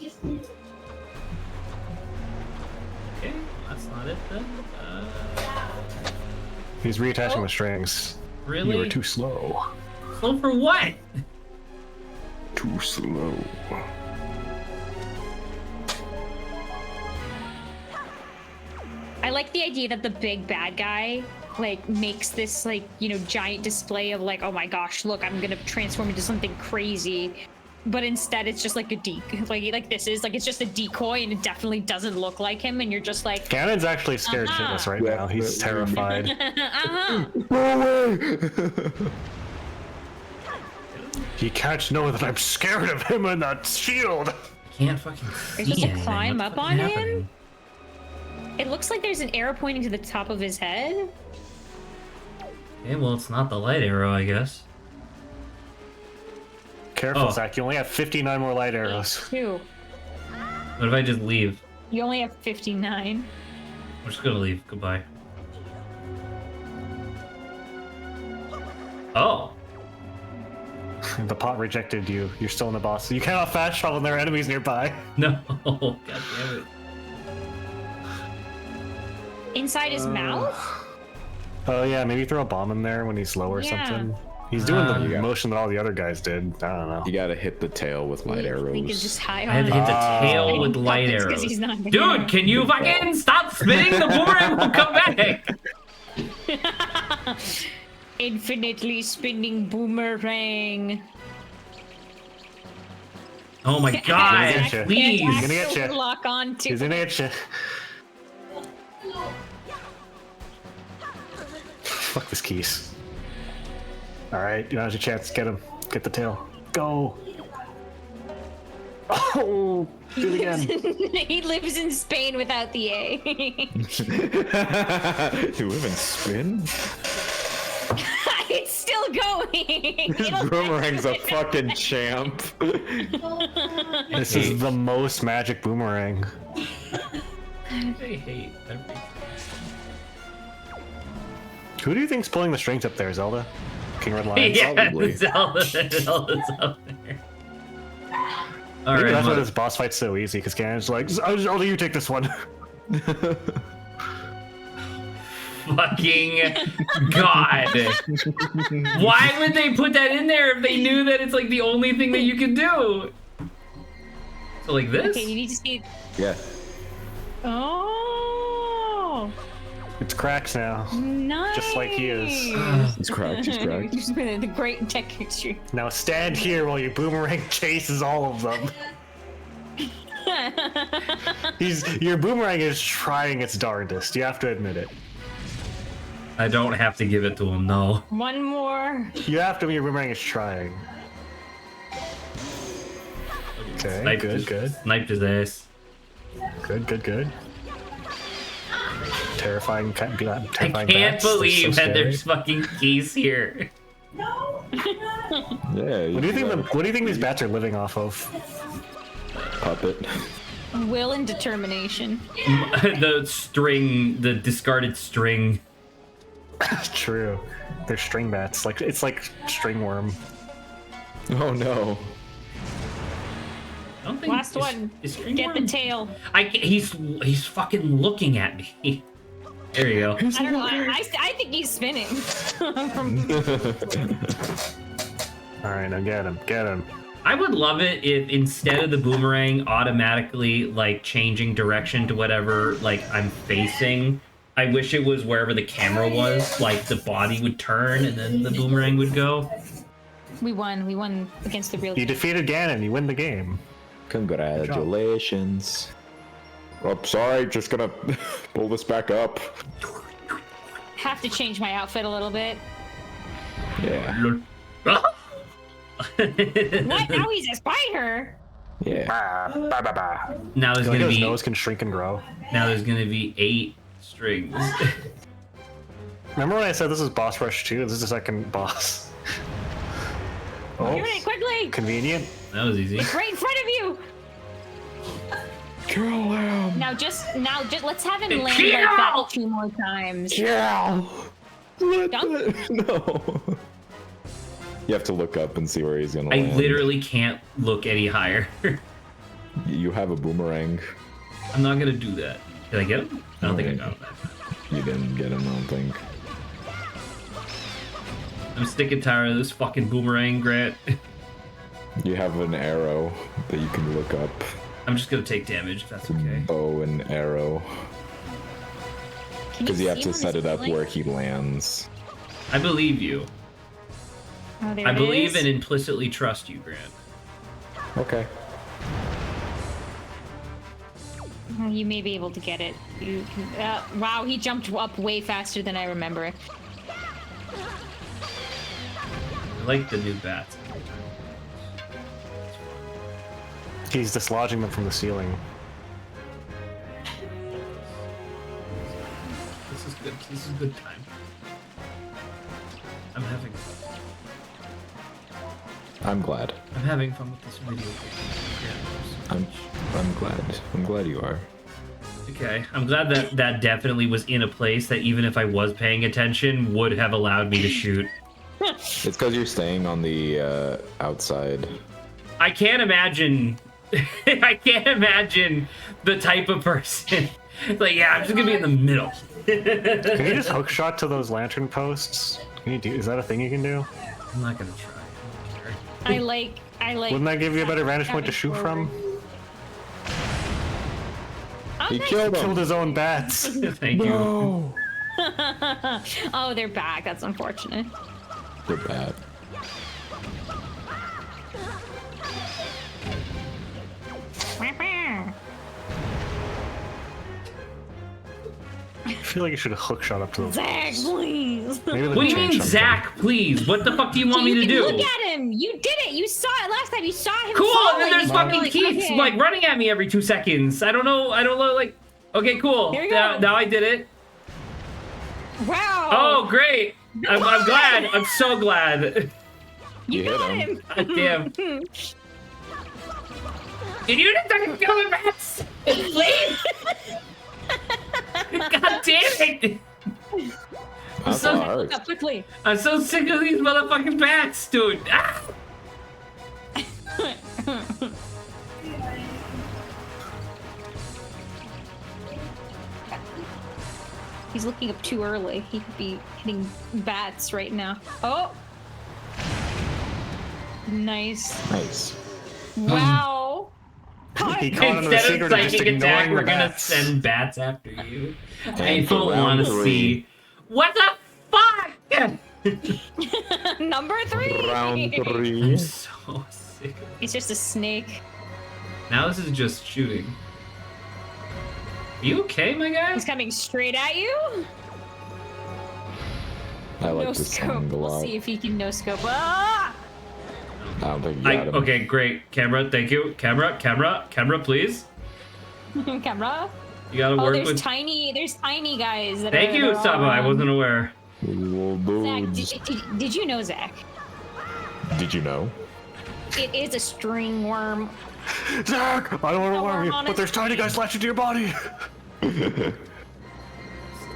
Okay, that's not it then. He's reattaching the strings. Really? You were too slow. Slow for what? Too slow. I like the idea that the big bad guy like makes this like, you know, giant display of like, oh my gosh, look, I'm gonna transform into something crazy. But instead it's just like a like this is like it's just a decoy and it definitely doesn't look like him and you're just like Ganon's actually scared shitless right now. He's terrified. He can't know that I'm scared of him and that shield. Can't fucking There's see just a anything. climb What up the fuck on is him? happening? It looks like there's an arrow pointing to the top of his head. Okay, well, it's not the light arrow, I guess. Careful, Oh. Zach. You only have 59 more light arrows. 2. What if I just leave? You only have 59. I'm just gonna leave. Goodbye. Oh. The pot rejected you. You're still in the boss. You cannot fast travel when there are enemies nearby. No. God damn it. Inside his mouth? Oh yeah, maybe throw a bomb in there when he's low or Yeah. something. He's doing the You got- motion that all the other guys did. I don't know. You gotta hit the tail with light I think it's arrows. just high I had on to hit the Oh. tail with light Puppets 'cause arrows. he's not Dude, can you fucking stop spinning? The boomerang will come back. Infinitely spinning boomerang. Oh my god, He's gonna please. He's gonna get you. Lock on to He's gonna get you. Fuck this keys. Alright, now's your chance. Get him. Get the tail. Go. Oh, do it again. He lives in Spain without the A. You live in spin? It's still going. It'll Boomerang's a fix it. fucking champ. This is the most magic boomerang. I hate everything. Who do you think's pulling the strings up there, Zelda? King Red Lion? Yeah, Probably. Zelda's up there. All Maybe right, that's why mother- this boss fight's so easy, because Ganon's like, Zelda, you take this one. fucking god. Why would they put that in there if they knew that it's like the only thing that you can do? So like this? Okay, you need to see. Yeah. Oh. It's cracks now. Nice. Just like he is. He's cracked. He's cracked. The great tech history. Now stand here while your boomerang chases all of them. Your boomerang is trying its darndest. You have to admit it. I don't have to give it to him, no. One more. You have to. Your boomerang is trying. Okay, good. Sniped his ass. Good. Terrifying. I Terrifying can't bats. They're believe so that scary. there's fucking keys here. Yeah. What do you think these bats are living off of? Puppet. Will and determination. The discarded string. True. They're string bats. It's like string worm. Oh no. I don't think Last one. Get the tail. He's fucking looking at me. There you go. I don't know. I think he's spinning. All right, now get him. I would love it if instead of the boomerang automatically like changing direction to whatever like I'm facing, I wish it was wherever the camera was, like the body would turn and then the boomerang would go. We won against the real. You defeated Ganon. You win the game. Congratulations. Oh, sorry, just gonna pull this back up. Have to change my outfit a little bit. Yeah. What? Now he's a spider. Yeah. Now there's Like gonna his be nose can shrink and grow. now there's gonna be 8 strings. Remember when I said this is boss rush 2? This is the second boss. Oh, Get it quickly. convenient. That was easy. Right in front of you. Kill him. Now just let's have him land Kill! like that 2 more times. Kill. Dunk. No. You have to look up and see where he's gonna I land. literally can't look any higher. You have a boomerang. I'm not gonna do that. Did I get him? I don't think I got him. You didn't get him, I don't think. I'm sick and tired of this fucking boomerang, Grant. You have an arrow that you can look up. I'm just gonna take damage if that's okay. Bow and arrow. Can Because you have see to him set it up ceiling? where he lands. I believe you. Oh, there I it believe is. and implicitly trust you, Grant. Okay. Oh, you may be able to get it. Wow, he jumped up way faster than I remember. I like the new bats. He's dislodging them from the ceiling. This is good. This is a good time. I'm having fun. I'm glad. I'm having fun with this video game. I'm glad. I'm glad you are. Okay, I'm glad that that definitely was in a place that even if I was paying attention would have allowed me to shoot. It's because you're staying on the outside. I can't imagine. I can't imagine the type of person. Like, yeah, I'm just gonna be in the middle. Can you just hook shot to those lantern posts? Is that a thing you can do? I'm not gonna try. I like. Wouldn't that give you a better vantage point to shoot from? Oh, He nice. killed Killed him. his own bats. Thank you. Oh, they're back. That's unfortunate. They're bad. I feel like you should have hook shot up to those. Zach, please. Maybe they'll What do you change mean, something. Zach? Please. What the fuck do you want me to do? Look at him. You did it. You saw it last time. You saw him. Cool. fall, And then like, there's you fucking really Keith's him. like running at me every 2 seconds. I don't know. Like. Okay, cool. Here you Now, go. now I did it. Wow. Oh, great. I'm glad. I'm so glad. you hit got him. him. God damn. Did you just fucking kill the rats? Please. God damn it. That's so- how it Look hurts. up quickly. I'm so sick of these motherfucking bats, dude. Ah! He's looking up too early. He could be hitting bats right now. Oh. Nice. Nice. Wow. Caught he caught him in the Instead of secret of just psychic attack, ignoring we're the gonna bats. send bats after you. I And for don't round want to 3. see. What the fuck? Number 3. Round I'm 3. so sick. It's just a snake. Now this is just shooting. Are you okay, my guy? He's coming straight at you. I like No this scope. song a We'll lot. see if he can no scope. Ah! I don't think you got him. Okay, great. Camera, thank you. Camera, please. Camera. You gotta Oh, work there's with. tiny guys that Thank are. you, they're all Saba. I around. wasn't aware. Little Zach, dudes. did you know, Zach? Did you know? It is a string worm. Zach, I don't want to Oh, worry you, we're on but a there's tiny guys latched into your body.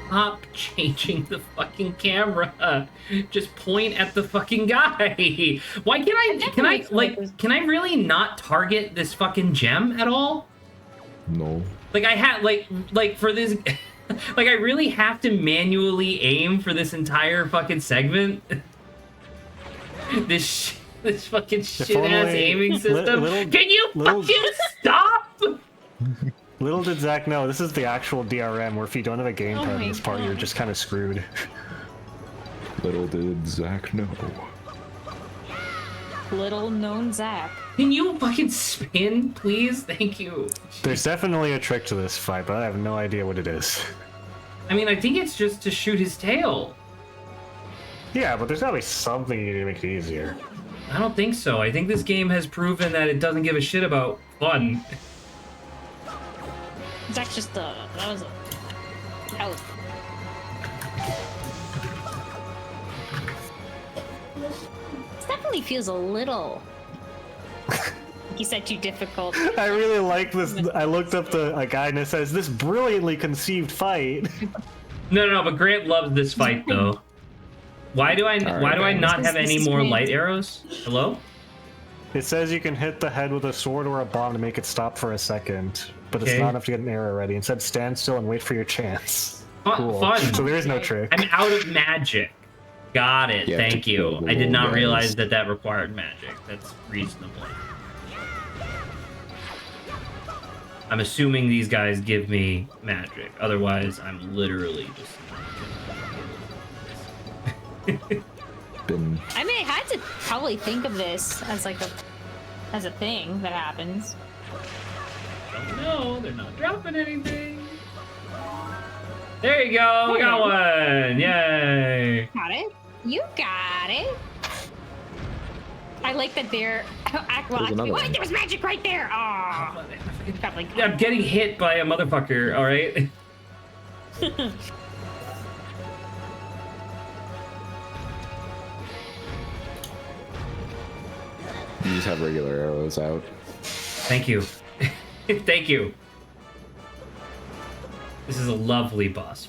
Stop changing the fucking camera. Just point at the fucking guy. Why can't I? Can I really not target this fucking gem at all? No. Like I had like for this. Like I really have to manually aim for this entire fucking segment. This fucking shit ass only aiming system. little- Can you little- fucking stop? Little did Zach know, this is the actual DRM, where if you don't have a game Oh part in my this part, you're God. just kind of screwed. Little did Zach know. Little known Zach. Can you fucking spin, please? Thank you. There's definitely a trick to this fight, but I have no idea what it is. I mean, I think it's just to shoot his tail. Yeah, but there's gotta be something you do to make it easier. I don't think so. I think this game has proven that it doesn't give a shit about fun. Zach's just that was a. This definitely feels a little. He said too difficult. I really like this. I looked up a guide and it says, this brilliantly conceived fight. No, but Grant loves this fight though. Why do I not have any more light arrows? Hello? It says you can hit the head with a sword or a bomb to make it stop for a second, but it's Okay. not enough to get an arrow ready. Instead, stand still and wait for your chance. Cool. Fun. So there is no trick. I'm out of magic. Got it. You have to Thank kill you. the I did little not guys. realize that required magic. That's reasonable. I'm assuming these guys give me magic. Otherwise, I'm literally just. Been I mean, I had to probably think of this as like as a thing that happens. Oh no, they're not dropping anything. There you go. We got one. Yay. Got it. You got it. I like that they're. There's another Wait, one. there was magic right there. Oh, I'm getting hit by a motherfucker. All right. you just have regular arrows out. Thank you. Thank you. This is a lovely boss.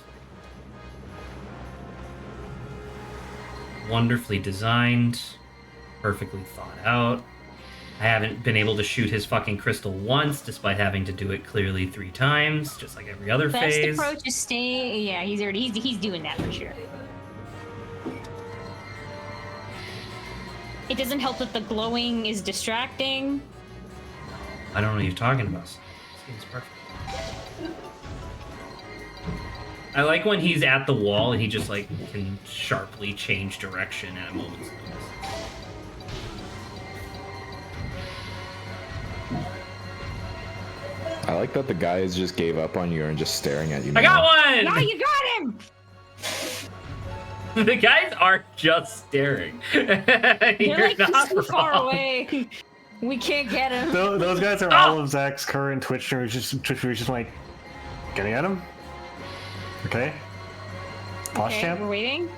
Wonderfully designed, perfectly thought out. I haven't been able to shoot his fucking crystal once, despite having to do it clearly 3 times, just like every other best phase. approach is stay. Yeah, he's doing that for sure. It doesn't help that the glowing is distracting. I don't know what you're talking about. This game's perfect. I like when he's at the wall and he just like can sharply change direction at a moment's notice. I like that the guys just gave up on you and just staring at you. I got one! Ah, you got him! The guys are just staring. They're You're like not too far wrong. away. We can't get him. Those guys are all of Zach's current Twitch streamers. Just like, getting at him. Okay. Boss Okay, champ. we're waiting.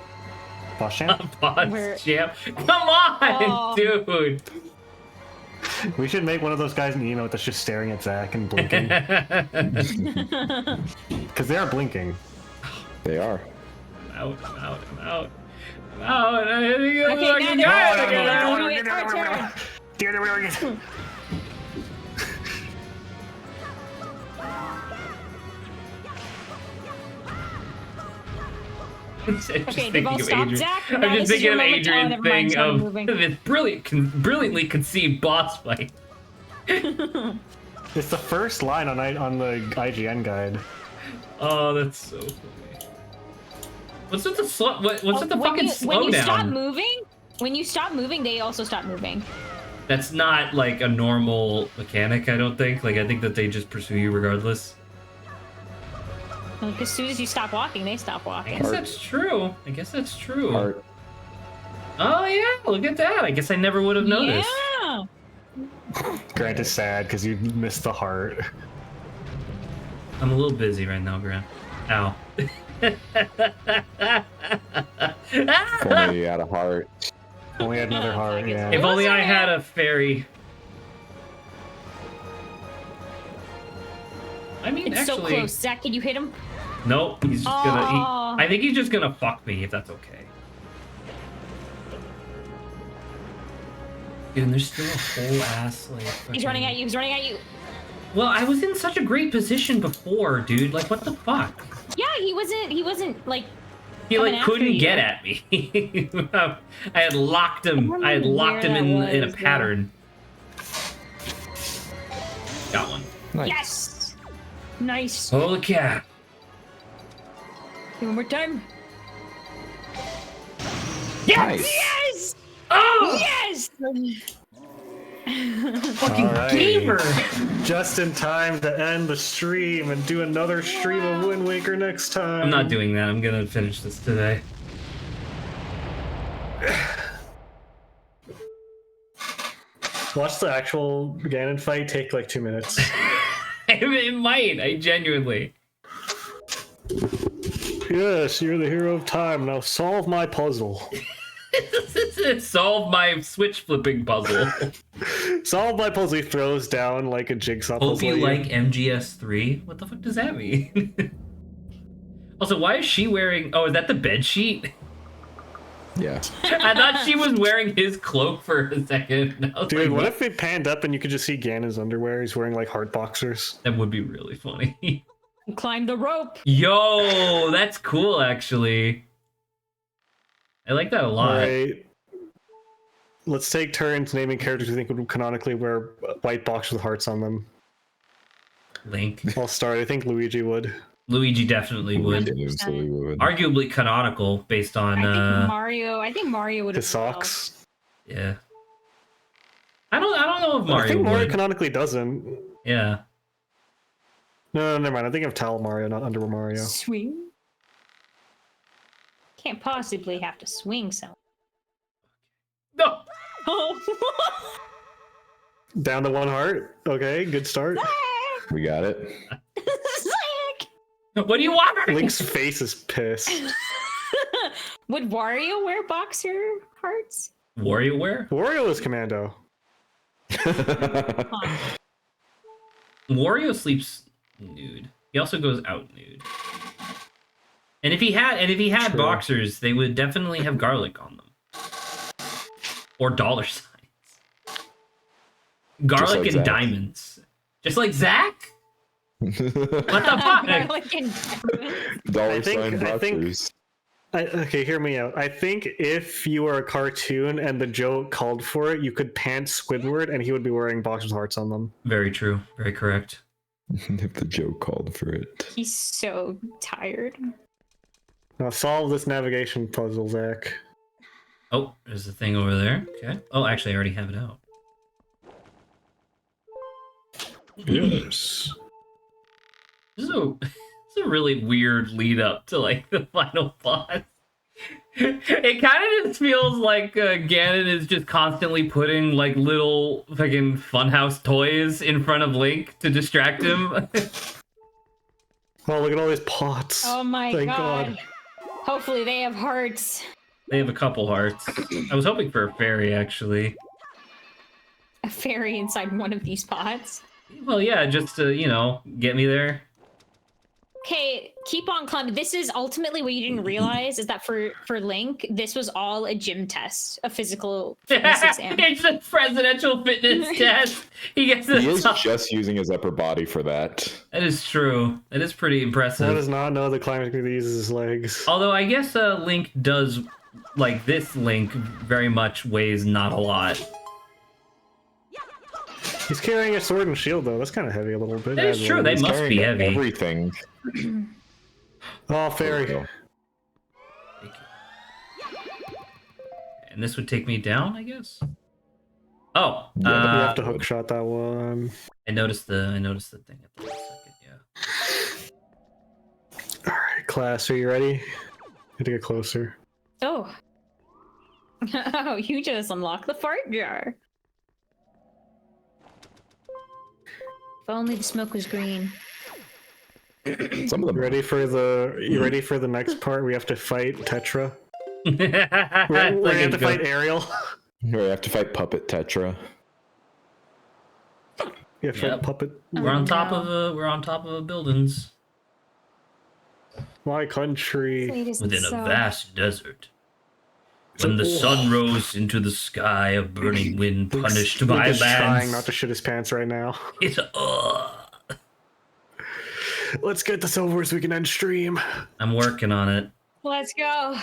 Boss champ. Boss We're- champ. Come on, Oh. dude. We should make one of those guys in the emote that's just staring at Zach and blinking. Because they are blinking. They are. I'm out. I think it's Okay, like now a they're guy all again. together. No, it's our turn. I'm just Okay, they've thinking all of stopped. Adrian. Zach, I'm now just this is thinking your of moment. Oh, Adrian's never mind, thing sorry, of moving. this brilliantly conceived boss fight. It's the first line on the IGN guide. Oh, that's so funny. What's with the what's with the fucking when you stop slowdown? moving, when you stop moving, they also stop moving. That's not like a normal mechanic, I don't think. Like, I think that they just pursue you regardless. Like as soon as you stop walking, they stop I walking. guess that's true. I guess that's true. Heart. Oh yeah, look at that. I guess I never would have noticed. Yeah. Grant is sad because you missed the heart. I'm a little busy right now, Grant. Ow. If only you had a heart. Only had another heart, yeah. If only I had a fairy. I mean, It's actually, so close. Zach, can you hit him? nope. He's just Aw. gonna. I think he's just gonna fuck me if that's okay. Dude, and there's still a whole ass like. He's fucking- running at you. He's running at you. Well, I was in such a great position before, dude. Like, what the fuck? Yeah, he wasn't like. He coming like after couldn't you. get at me. I had locked him. I had wonder locked him where that in a was, though. pattern. Got one. Nice. Yes. Nice. Holy cat. One more time. Nice. Yes. Oh, Yes. fucking Alright. gamer. Just in time to end the stream and do another stream of Wind Waker next time. I'm not doing that. I'm gonna finish this today. Watch the actual Ganon fight take like 2 minutes. It might. I genuinely. Yes, you're the hero of time. Now solve my puzzle. Solve my switch flipping puzzle. Solve my puzzle. He throws down like a jigsaw Hope puzzle. you at like MGS3. What the fuck does that mean? Also, why is she wearing? Oh, is that the bed sheet? Yeah. I thought she was wearing his cloak for a second. I was Dude, like, what if it panned up and you could just see Ganon's underwear? He's wearing like heart boxers. That would be really funny. Climb the rope. Yo, that's cool, actually. I like that a lot. Alright. Let's take turns naming characters we think would canonically wear white boxers with hearts on them. Link. I'll start. I think Luigi would. Luigi definitely would. Absolutely would. Arguably canonical based on I think Mario would. His socks. yeah. I don't know if I Mario think Mario would. canonically doesn't. Yeah. No, never mind. I think of Towel Mario, not Underwear Mario. Swing. Can't possibly have to swing so. No. Oh. Down to 1 heart. Okay, good start. We got it. Zach! What do you want? Link's face is pissed. Would Wario wear boxer hearts? WarioWare? Wario is Commando. Wario sleeps nude. He also goes out nude. And if he had True. boxers, they would definitely have garlic on them. Or dollar signs. Garlic like and Zach. diamonds. Just like Zach? What the fuck? Garlic and Dollar I think- sign I think- boxers. Okay, hear me out. I think if you were a cartoon and the joke called for it, you could pant Squidward and he would be wearing boxers with hearts on them. Very true. Very correct. If the joke called for it. He's so tired. Now solve this navigation puzzle, Zach. Oh, there's a thing over there. Okay. Oh, actually, I already have it out. Yes. This is a really weird lead up to like the final boss. It kind of just feels like Ganon is just constantly putting like little fucking funhouse toys in front of Link to distract him. Oh, look at all these pots. Oh my Thank god. Hopefully they have hearts. They have a couple hearts. I was hoping for a fairy actually. A fairy inside one of these pots. Well, yeah, just to get me there. Okay, keep on climbing. This is ultimately what you didn't realize is that for Link, this was all a gym test, a physical fitness exam. It's a presidential fitness test. He gets He is the just using his upper body for that. That is true. That is pretty That impressive. does not know the climbing technique uses his legs. Although I guess Link does, like this Link very much weighs not a lot. He's carrying a sword and shield though. That's kind of heavy a little bit. That is true. They He's must be carrying heavy. Everything. Oh, fairy. There we go. Thank you. And this would take me down, I guess. Oh, You have to hook shot that one. I noticed the thing at the last second. Yeah. All right, class, are you ready? Need to get closer. Oh. Oh, you just unlocked the fart jar. If only the smoke was green. Some of them. You ready for the next part? We have to fight Tetra. We have to fight Ariel. We have to fight Puppet Tetra. You have to fight Puppet. We're on top of a buildings My country. within a vast desert. When the sun rose into the sky, a burning wind punished my Luke is trying not lands. to shit his pants right now. It's Let's get this over so we can end stream. I'm working on it. Let's go.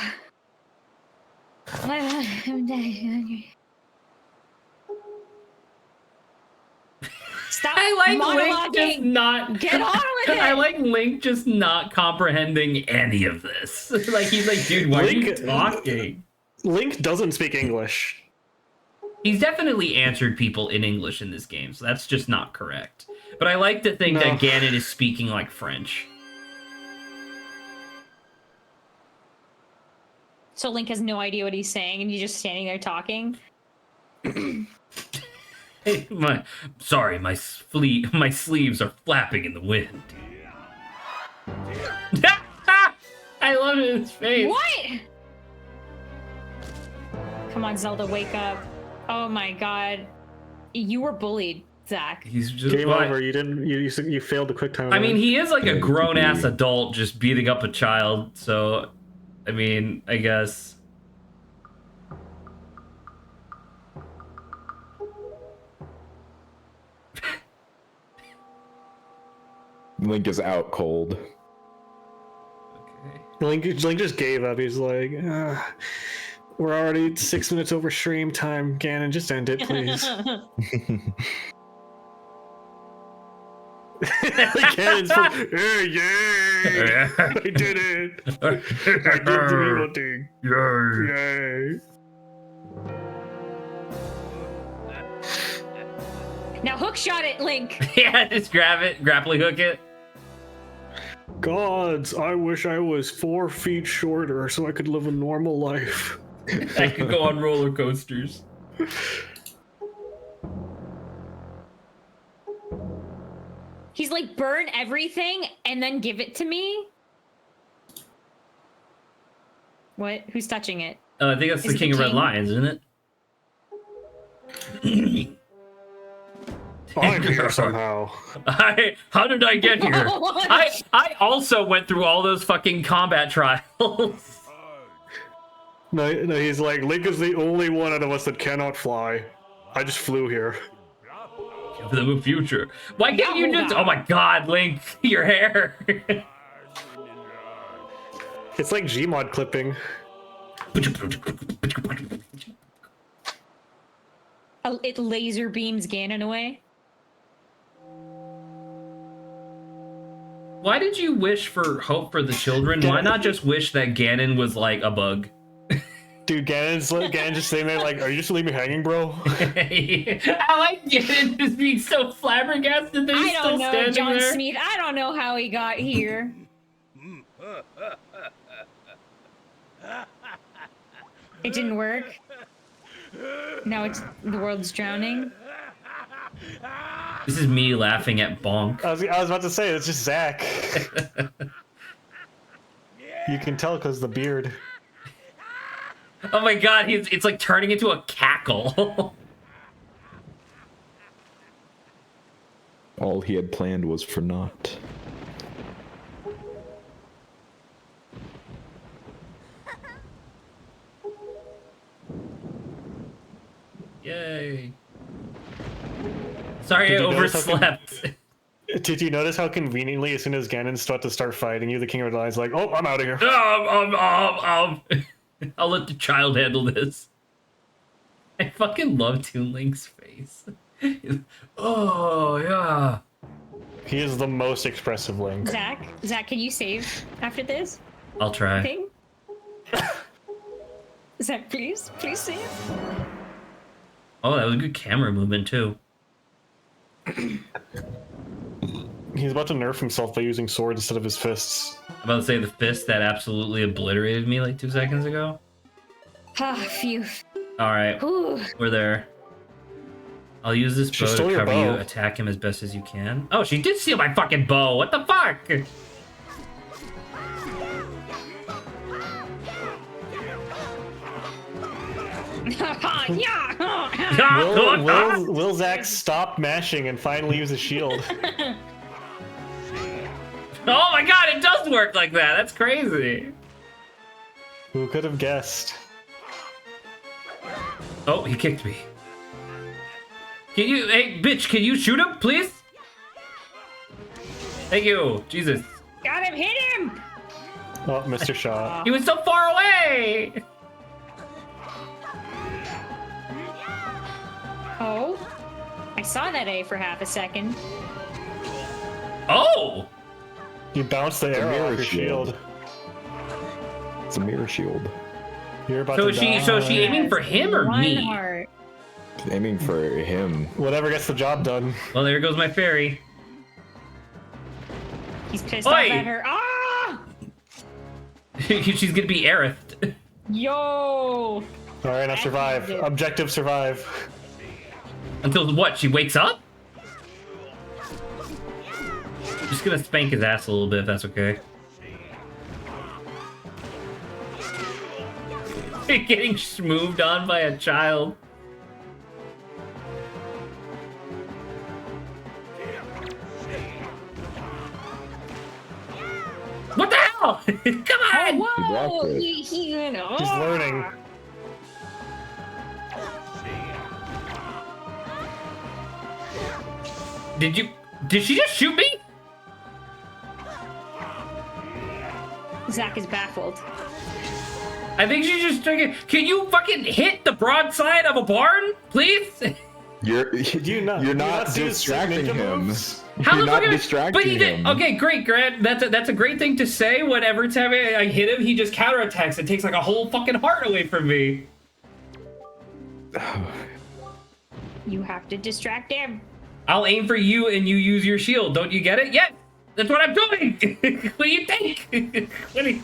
Stop Link just monologuing. not. Get on with it. I like Link just not comprehending any of this. Like he's like, dude, why are you Link- talking? Link doesn't speak English. He's definitely answered people in English in this game, so that's just not correct. But I like to think No. that Ganon is speaking like French. So Link has no idea what he's saying, and you're just standing there talking. Hey, my sleeves are flapping in the wind. I love his face. What? Come on, Zelda, wake up. Oh my god. You were bullied, Zach. He's just Game over. You didn't. You failed the quick time. I mean, event. he is like a grown ass adult just beating up a child. So, I mean, I guess. Link is out cold. Link just gave up. He's like, we're already 6 minutes over stream time. Ganon, just end it, please. Ganon's from, hey, yay! I did it! I did the evil thing. Yay! Now hook shot it, Link. Yeah, just grab it, grappling hook it. Gods, I wish I was 4 feet shorter so I could live a normal life. I could go on roller coasters. He's like, burn everything and then give it to me. What? Who's touching it? I think that's Is the it King the of Red king? Lions, isn't it? I'm here somehow. How did I get here? What? I also went through all those fucking combat trials. No, he's like, Link is the only one out of us that cannot fly. I just flew here. Give them a future. Why can't you just? Oh my God, Link, your hair. It's like Gmod clipping. It laser beams Ganon away. Why did you wish for hope for the children? Why not just wish that Ganon was like a bug? Dude, Ganon's just sitting there like, are you just leaving me hanging, bro? I like Ganon just being so flabbergasted that he's I still don't know, standing John there. Smith. I don't know how he got here. It didn't work. Now it's the world's drowning. This is me laughing at Bonk. I was about to say, it's just Zach. You can tell because the beard. Oh my God, it's like turning into a cackle. All he had planned was for naught. Yay. Sorry, I Did you notice how overslept. Did you notice how conveniently, as soon as Ganon's about to start fighting you, the King of the Lions like, oh, I'm out of here. I'll let the child handle this. I fucking love Toon Link's face. Oh yeah. He is the most expressive Link. Zach, can you save after this I'll try. thing? Zach, please save. Oh, that was a good camera movement too. He's about to nerf himself by using swords instead of his fists. I'm about to say the fist that absolutely obliterated me like 2 seconds ago. Ah, phew. All right, Ooh. we're there. I'll use this She bow stole to your cover you. bow. Attack him as best as you can. Oh, she did steal my fucking bow. What the fuck? Yeah. Will Zach stop mashing and finally use a shield? Oh my god, it does work like that. That's crazy. Who could have guessed? Oh, he kicked me. Hey, bitch, can you shoot him, please? Thank you. Jesus. Got him, hit him! Oh, Mr. Shaw. He was so far away. Oh. I saw that A for half a second. Oh! You bounced the a arrow mirror off your shield. It's a mirror shield. You're about So to is she die. so is she aiming for him or One me? heart. Aiming for him. Whatever gets the job done. Well, there goes my fairy. He's pissed Oi! off at her. Ah! She's gonna be Aerith. Yo! Alright, now survive. it. Objective survive. Until what? She wakes up? Just gonna spank his ass a little bit if that's okay. Getting schmooved on by a child. What the hell? Come on! Whoa! blocked it. He went, oh. He's learning. Did she just shoot me? Zach is baffled. I think she just can you fucking hit the broadside of a barn, please? You're you not- you're do you not not see his distracting ninja him. moves? How You're the not fuck? distracting But he did. him. Okay, great, Grant. That's a great thing to say. Whenever time I hit him, he just counterattacks. It takes like a whole fucking heart away from me. You have to distract him. I'll aim for you and you use your shield. Don't you get it? Yes, that's what I'm doing. What do you think? What do you...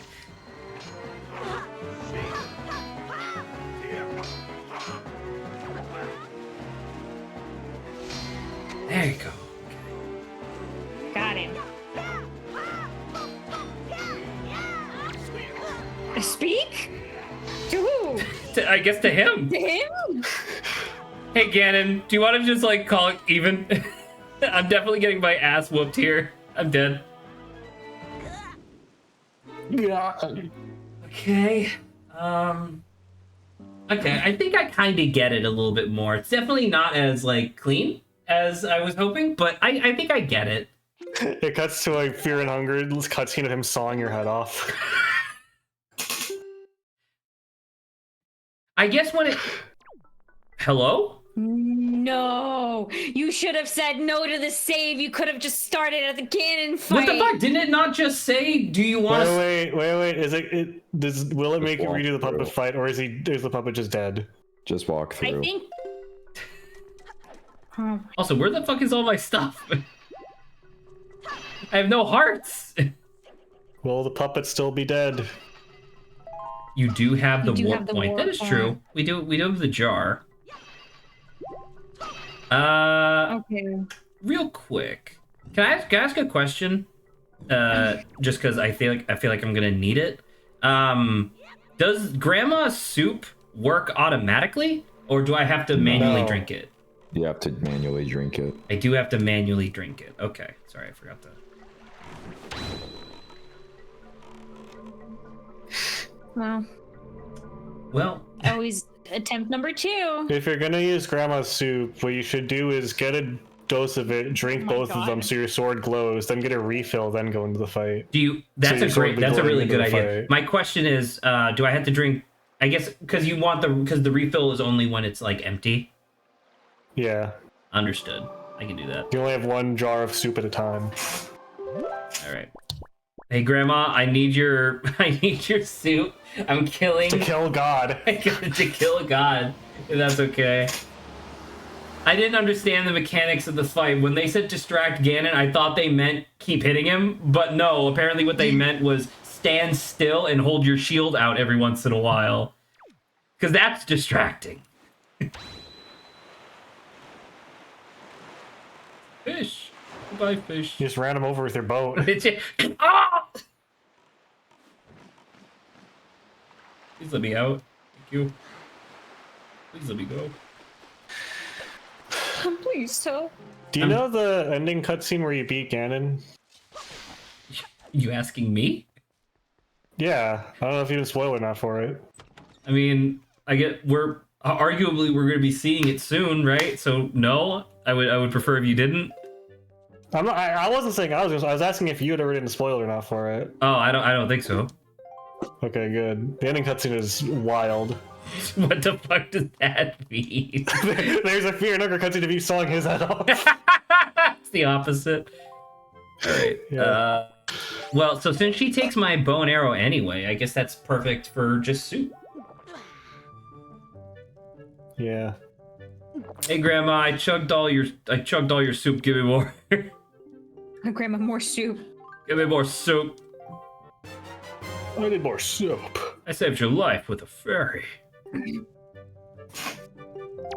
There you go. Got him. Speak? To who? I guess to him. To him? Hey, Ganon, do you want to just like call it even? I'm definitely getting my ass whooped here. I'm dead. Yeah. Okay. Okay, I think I kind of get it a little bit more. It's definitely not as like clean as I was hoping, but I think I get it. It cuts to a Fear and Hunger cutscene of him sawing your head off. I guess when it. Hello? No. You should have said no to the save. You could have just started at the cannon fight. What the fuck? Didn't it not just say, do you want to. Wait. Is will it make you walk redo the puppet through. fight, or is the puppet just dead? Just walk through. I think. Oh, Also, where the fuck is all my stuff? I have no hearts. Will the puppet still be dead? You do have the You do warp have the point. warp That is point. true. We do have the jar. okay. Real quick, can I ask a question? Just because I feel like I'm gonna need it. Does Grandma's soup work automatically, or do I have to manually No. drink it? You have to manually drink it. I do have to manually drink it. Okay, sorry, I forgot that. Well, Always attempt number 2. If you're gonna use Grandma's soup, what you should do is get a dose of it, drink Oh my both of them God. so your sword glows, then get a refill, then go into the fight. do you? That's your sword will be That's a glowing really into good the idea. fight. My question is, do I have to drink? I guess because the refill is only when it's like empty. Yeah. Understood. I can do that. You only have one jar of soup at a time. All right. Hey, Grandma, I need your soup. I'm killing To kill God. to kill a god. If that's okay. I didn't understand the mechanics of the fight. When they said distract Ganon, I thought they meant keep hitting him, but no. Apparently, what they meant was stand still and hold your shield out every once in a while, because that's distracting. Fish. Goodbye, fish. You just ran him over with your boat. Ah! Please let me out. Thank you. Please let me go. Please, so. Do you know the ending cutscene where you beat Ganon? You asking me? Yeah, I don't know if you can spoil or not for it. I mean, we're arguably we're going to be seeing it soon, right? So no, I would prefer if you didn't. I wasn't saying I was asking if you had already been spoiled or not for it. Oh, I don't think so. Okay, good. The ending cutscene is wild. What the fuck does that mean? There's a Fear and Ogre cutscene of you sawing his head off. It's the opposite. All right. Yeah. Well, so since she takes my bow and arrow anyway, I guess that's perfect for just soup. Yeah. Hey, Grandma, I chugged all your soup. Give me more. Grandma, more soup. Give me more soup. I need more soup. I saved your life with a fairy.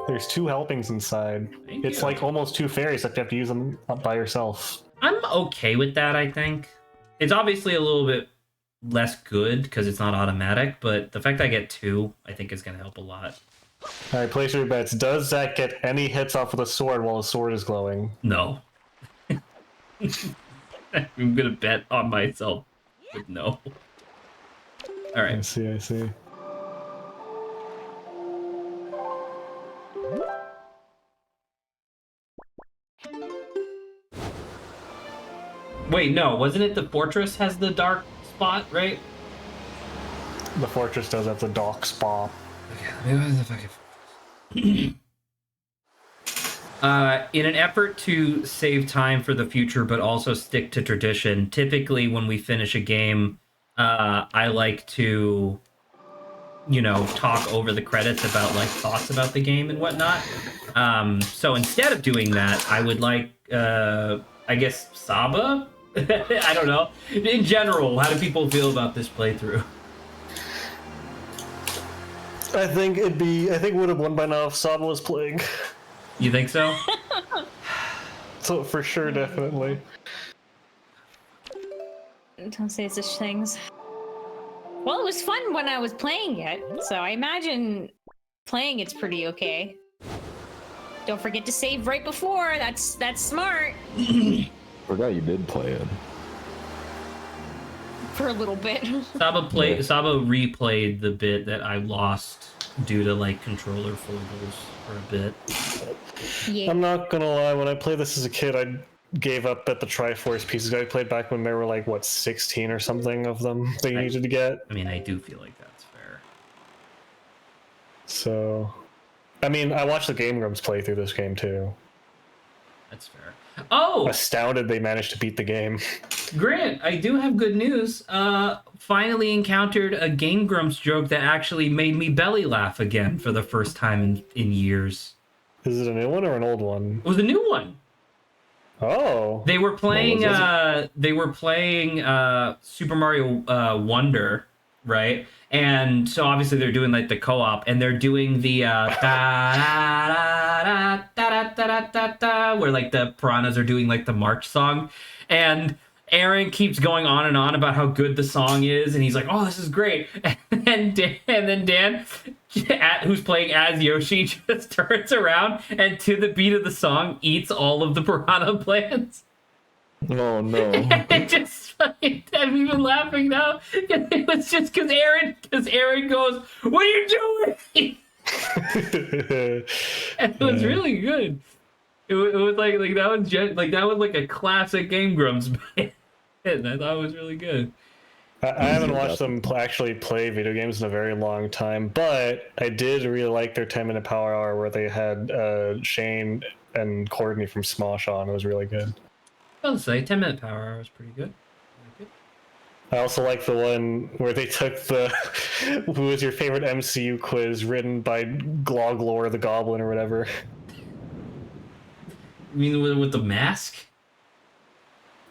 There's 2 helpings inside. Thank It's you. like almost 2 fairies, except you have to use them by yourself. I'm okay with that, I think. It's obviously a little bit less good because it's not automatic, but the fact I get 2, I think is going to help a lot. Alright, place your bets. Does Zach get any hits off with a sword while his sword is glowing? No. I'm going to bet on myself with no. All right. I see. Wait, no, wasn't it the fortress has the dark spot, right? The fortress does have the dark spot. Okay, let me the fucking in an effort to save time for the future, but also stick to tradition, typically when we finish a game, I like to, talk over the credits about like thoughts about the game and whatnot. So instead of doing that, I would like, I guess, Saba? I don't know. In general, how do people feel about this playthrough? I think it would have won by now if Saba was playing. You think so? So for sure, definitely. Don't say such things. Well, it was fun when I was playing it, so I imagine playing it's pretty okay. Don't forget to save right before. That's smart. Forgot you did play it. For a little bit. Saba replayed the bit that I lost due to like controller foibles for a bit. Yeah. I'm not gonna lie, when I played this as a kid, I gave up at the Triforce pieces I played back when there were like, 16 or something of them that you needed to get. I mean, I do feel like that's fair. So, I mean, I watched the Game Grumps play through this game too. That's fair. Oh! Astounded they managed to beat the game. Grant, I do have good news. Finally encountered a Game Grumps joke that actually made me belly laugh again for the first time in years. Is it a new one or an old one? It was a new one. Oh. They were playing What Super Mario Wonder, right? And so obviously they're doing like the co-op, and they're doing the da da da da da da da, where like the piranhas are doing like the march song, and Aaron keeps going on and on about how good the song is, and he's like, "Oh, this is great," and then Dan, who's playing as Yoshi, just turns around and to the beat of the song eats all of the piranha plants. Oh no. It just fucking, I'm even laughing now. It was just because Aaron goes, "What are you doing?" And it was really good. It was like that was that was like a classic Game Grumps bit. And I thought it was really good. I haven't watched them actually play video games in a very long time, but I did really like their 10-minute power hour where they had Shane and Courtney from Smosh on. It was really good. I'll say 10-minute power hour was pretty good. I also like the one where they took the who was your favorite MCU quiz written by Gloglor the Goblin or whatever. You mean with the mask?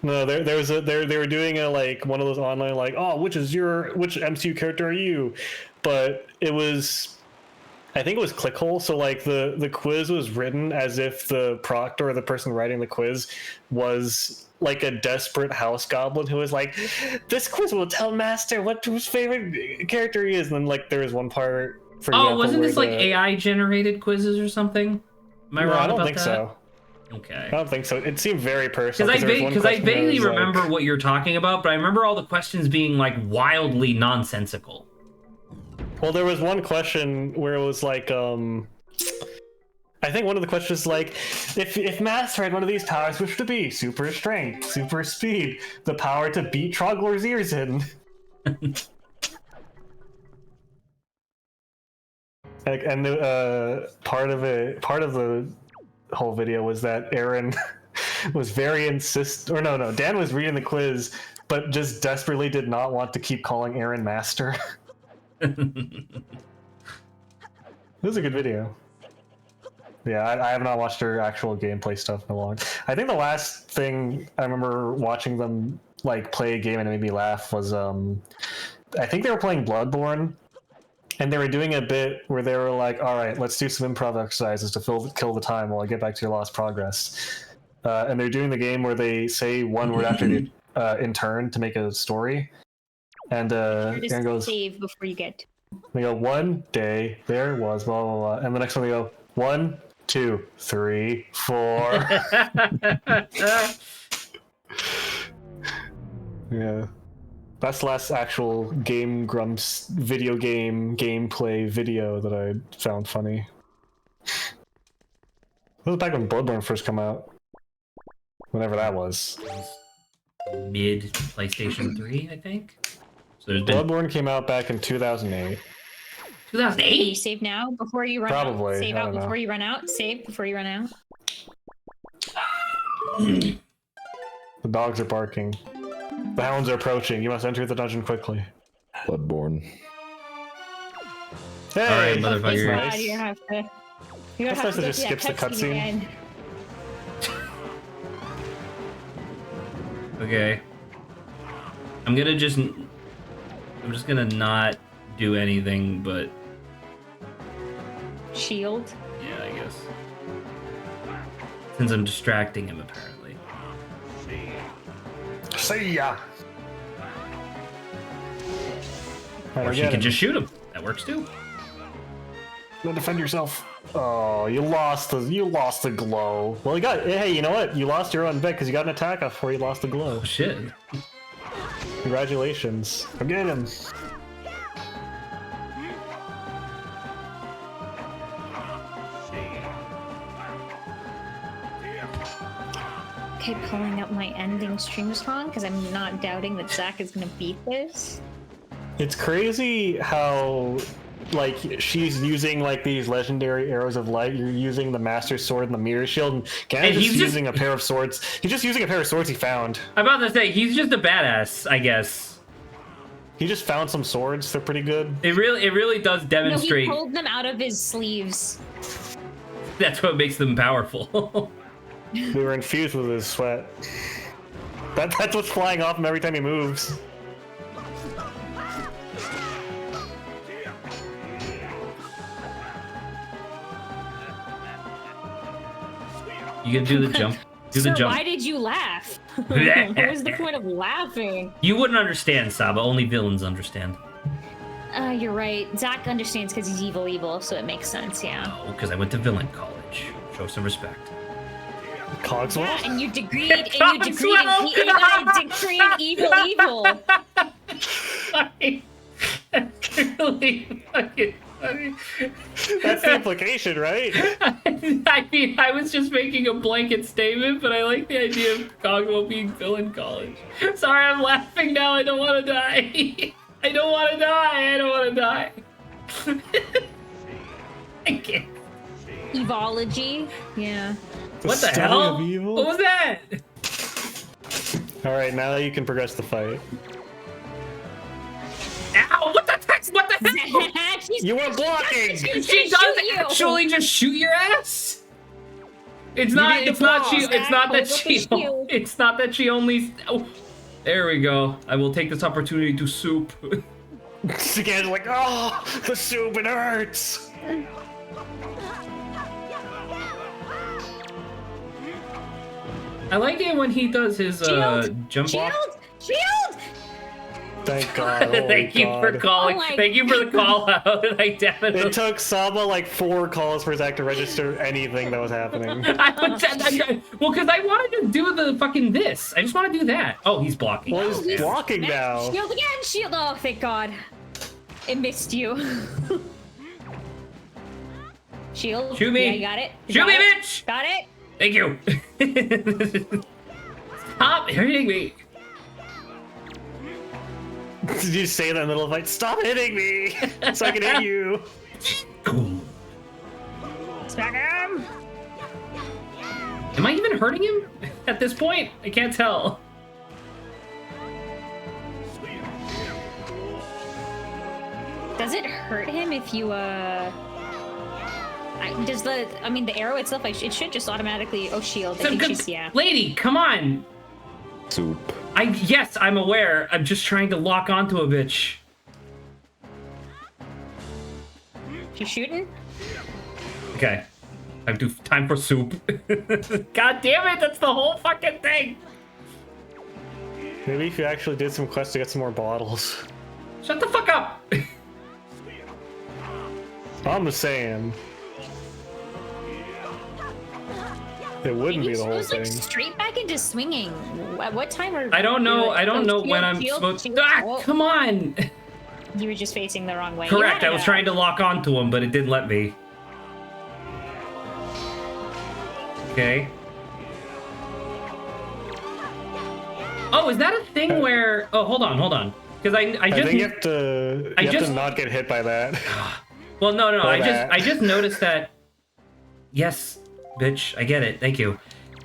No, they were doing a like one of those online like, oh, which MCU character are you? But it was, I think it was Clickhole. So like the quiz was written as if the proctor or the person writing the quiz was like a desperate house goblin who was like, this quiz will tell Master what his favorite character he is. And then like there was one part, for example, wasn't this like the, AI generated quizzes or something? Am I no, wrong I don't about think that? so. Okay. I don't think so. It seemed very personal. Because I vaguely like, remember what you're talking about, but I remember all the questions being like wildly nonsensical. well, there was one question where it was like, I think one of the questions like, if Master had one of these powers, which would it be? Super strength, super speed, the power to beat Troglor's ears in. And part of the whole video was that Aaron was very Dan was reading the quiz, but just desperately did not want to keep calling Aaron Master. It was a good video. Yeah, I have not watched their actual gameplay stuff in a long. I think the last thing I remember watching them like play a game and it made me laugh was I think they were playing Bloodborne, and they were doing a bit where they were like, "All right, let's do some improv exercises to kill the time while I get back to your lost progress." And they're doing the game where they say one word after the in turn to make a story, and Aaron goes, "Save before you get." They go, "One day there was blah blah blah," and the next one they go, 1, 2, 3, 4. Yeah, that's the last actual Game Grumps video game gameplay video that I found funny. It was back when Bloodborne first came out, whenever that was. Mid PlayStation 3, I think. So there's been Bloodborne came out back in 2008. 2008. You save now before you run Probably, out. Save I out don't know. before you run out. Save before you run out. The dogs are barking. The hounds are approaching. You must enter the dungeon quickly. Bloodborne. Hey, All right, that's motherfucker. God, nice. you have to. You That's have nice to that go it just through that skips the cutscene. again. Okay. I'm just gonna not do anything but Shield. yeah, I guess. Since I'm distracting him apparently. See ya. Or she could just shoot him. That works too. Then defend yourself. Oh, you lost the glow. Well, hey, you know what? You lost your own bet because you got an attack off before you lost the glow. Oh shit. Congratulations. Go get him. Okay, pulling up my ending stream song because I'm not doubting that Zach is gonna beat this. It's crazy how, like, she's using like these legendary arrows of light. You're using the Master Sword and the Mirror Shield, and Ganon's he's just just- using a pair of swords. He's just using a pair of swords he found. I'm about to say he's just a badass, I guess. He just found some swords. They're pretty good. It really does No, demonstrate he pulled them out of his sleeves. that's what makes them powerful. They were infused with his sweat. That's what's flying off him every time he moves. You can do the jump. Do Sir, the jump. why did you laugh? What was the point of laughing? You wouldn't understand, Saba. Only villains understand. You're right. Zach understands because he's evil, so it makes sense, yeah. Oh, because I went to villain college. Show some respect. Cogswell? Yeah, and you degreed in evil. That's really fucking funny. That's the implication, right? I mean, I was just making a blanket statement, but I like the idea of Cogwell being villain college. Sorry, I'm laughing now. I don't want to die. I don't want to die. I don't want to die. I can't. Evology, yeah. What the Stomach hell? of evil? What was that? All right, now you can progress the fight. Ow! What the heck? What the hell? You were blocking. She does actually just shoot your ass. It's not. need It's to not. block. She. It's not that Hold up she. the shield. It's not that she only. Oh, there we go. I will take this opportunity to soup. Again, like, oh, the soup, it hurts. I like it when he does his jump off. Shield! Thank God. Thank you for calling. Oh my Thank you for the call out. I definitely. It took Saba like 4 calls for Zach to register anything that was happening. Well, because I wanted to do the fucking this. I just want to do that. Oh, he's blocking. Well, he's blocking now. Shield again! Shield! Oh, thank God. It missed you. Shield. Shoot me. Yeah, you got it. You Shoot got me, it. bitch! Got it. Thank you. Stop hitting me. Did you say that in the middle of the fight? Stop hitting me so I can hit you. Smack him. Am I even hurting him at this point? I can't tell. Does it hurt him if you does the the arrow itself? It should just automatically. Oh, shield. I think she's yeah. Lady, come on. Soup. Yes, I'm aware. I'm just trying to lock onto a bitch. She's shooting. Okay. Time for soup. God damn it, that's the whole fucking thing. Maybe if you actually did some quests to get some more bottles. Shut the fuck up. I'm just saying. It wouldn't be the whole Like thing. straight back into swinging. At what time are? I don't know. I don't know shield, when I'm shield, supposed. shield. Ah, Oh, come on. you were just facing the wrong way. Correct. I was trying to lock onto him, but it didn't let me. Okay. Oh, is that a thing where? Oh, hold on. Because I just. I think you have to not get hit by that. Well, no. Or I that. just noticed that. Yes, bitch. I get it. Thank you.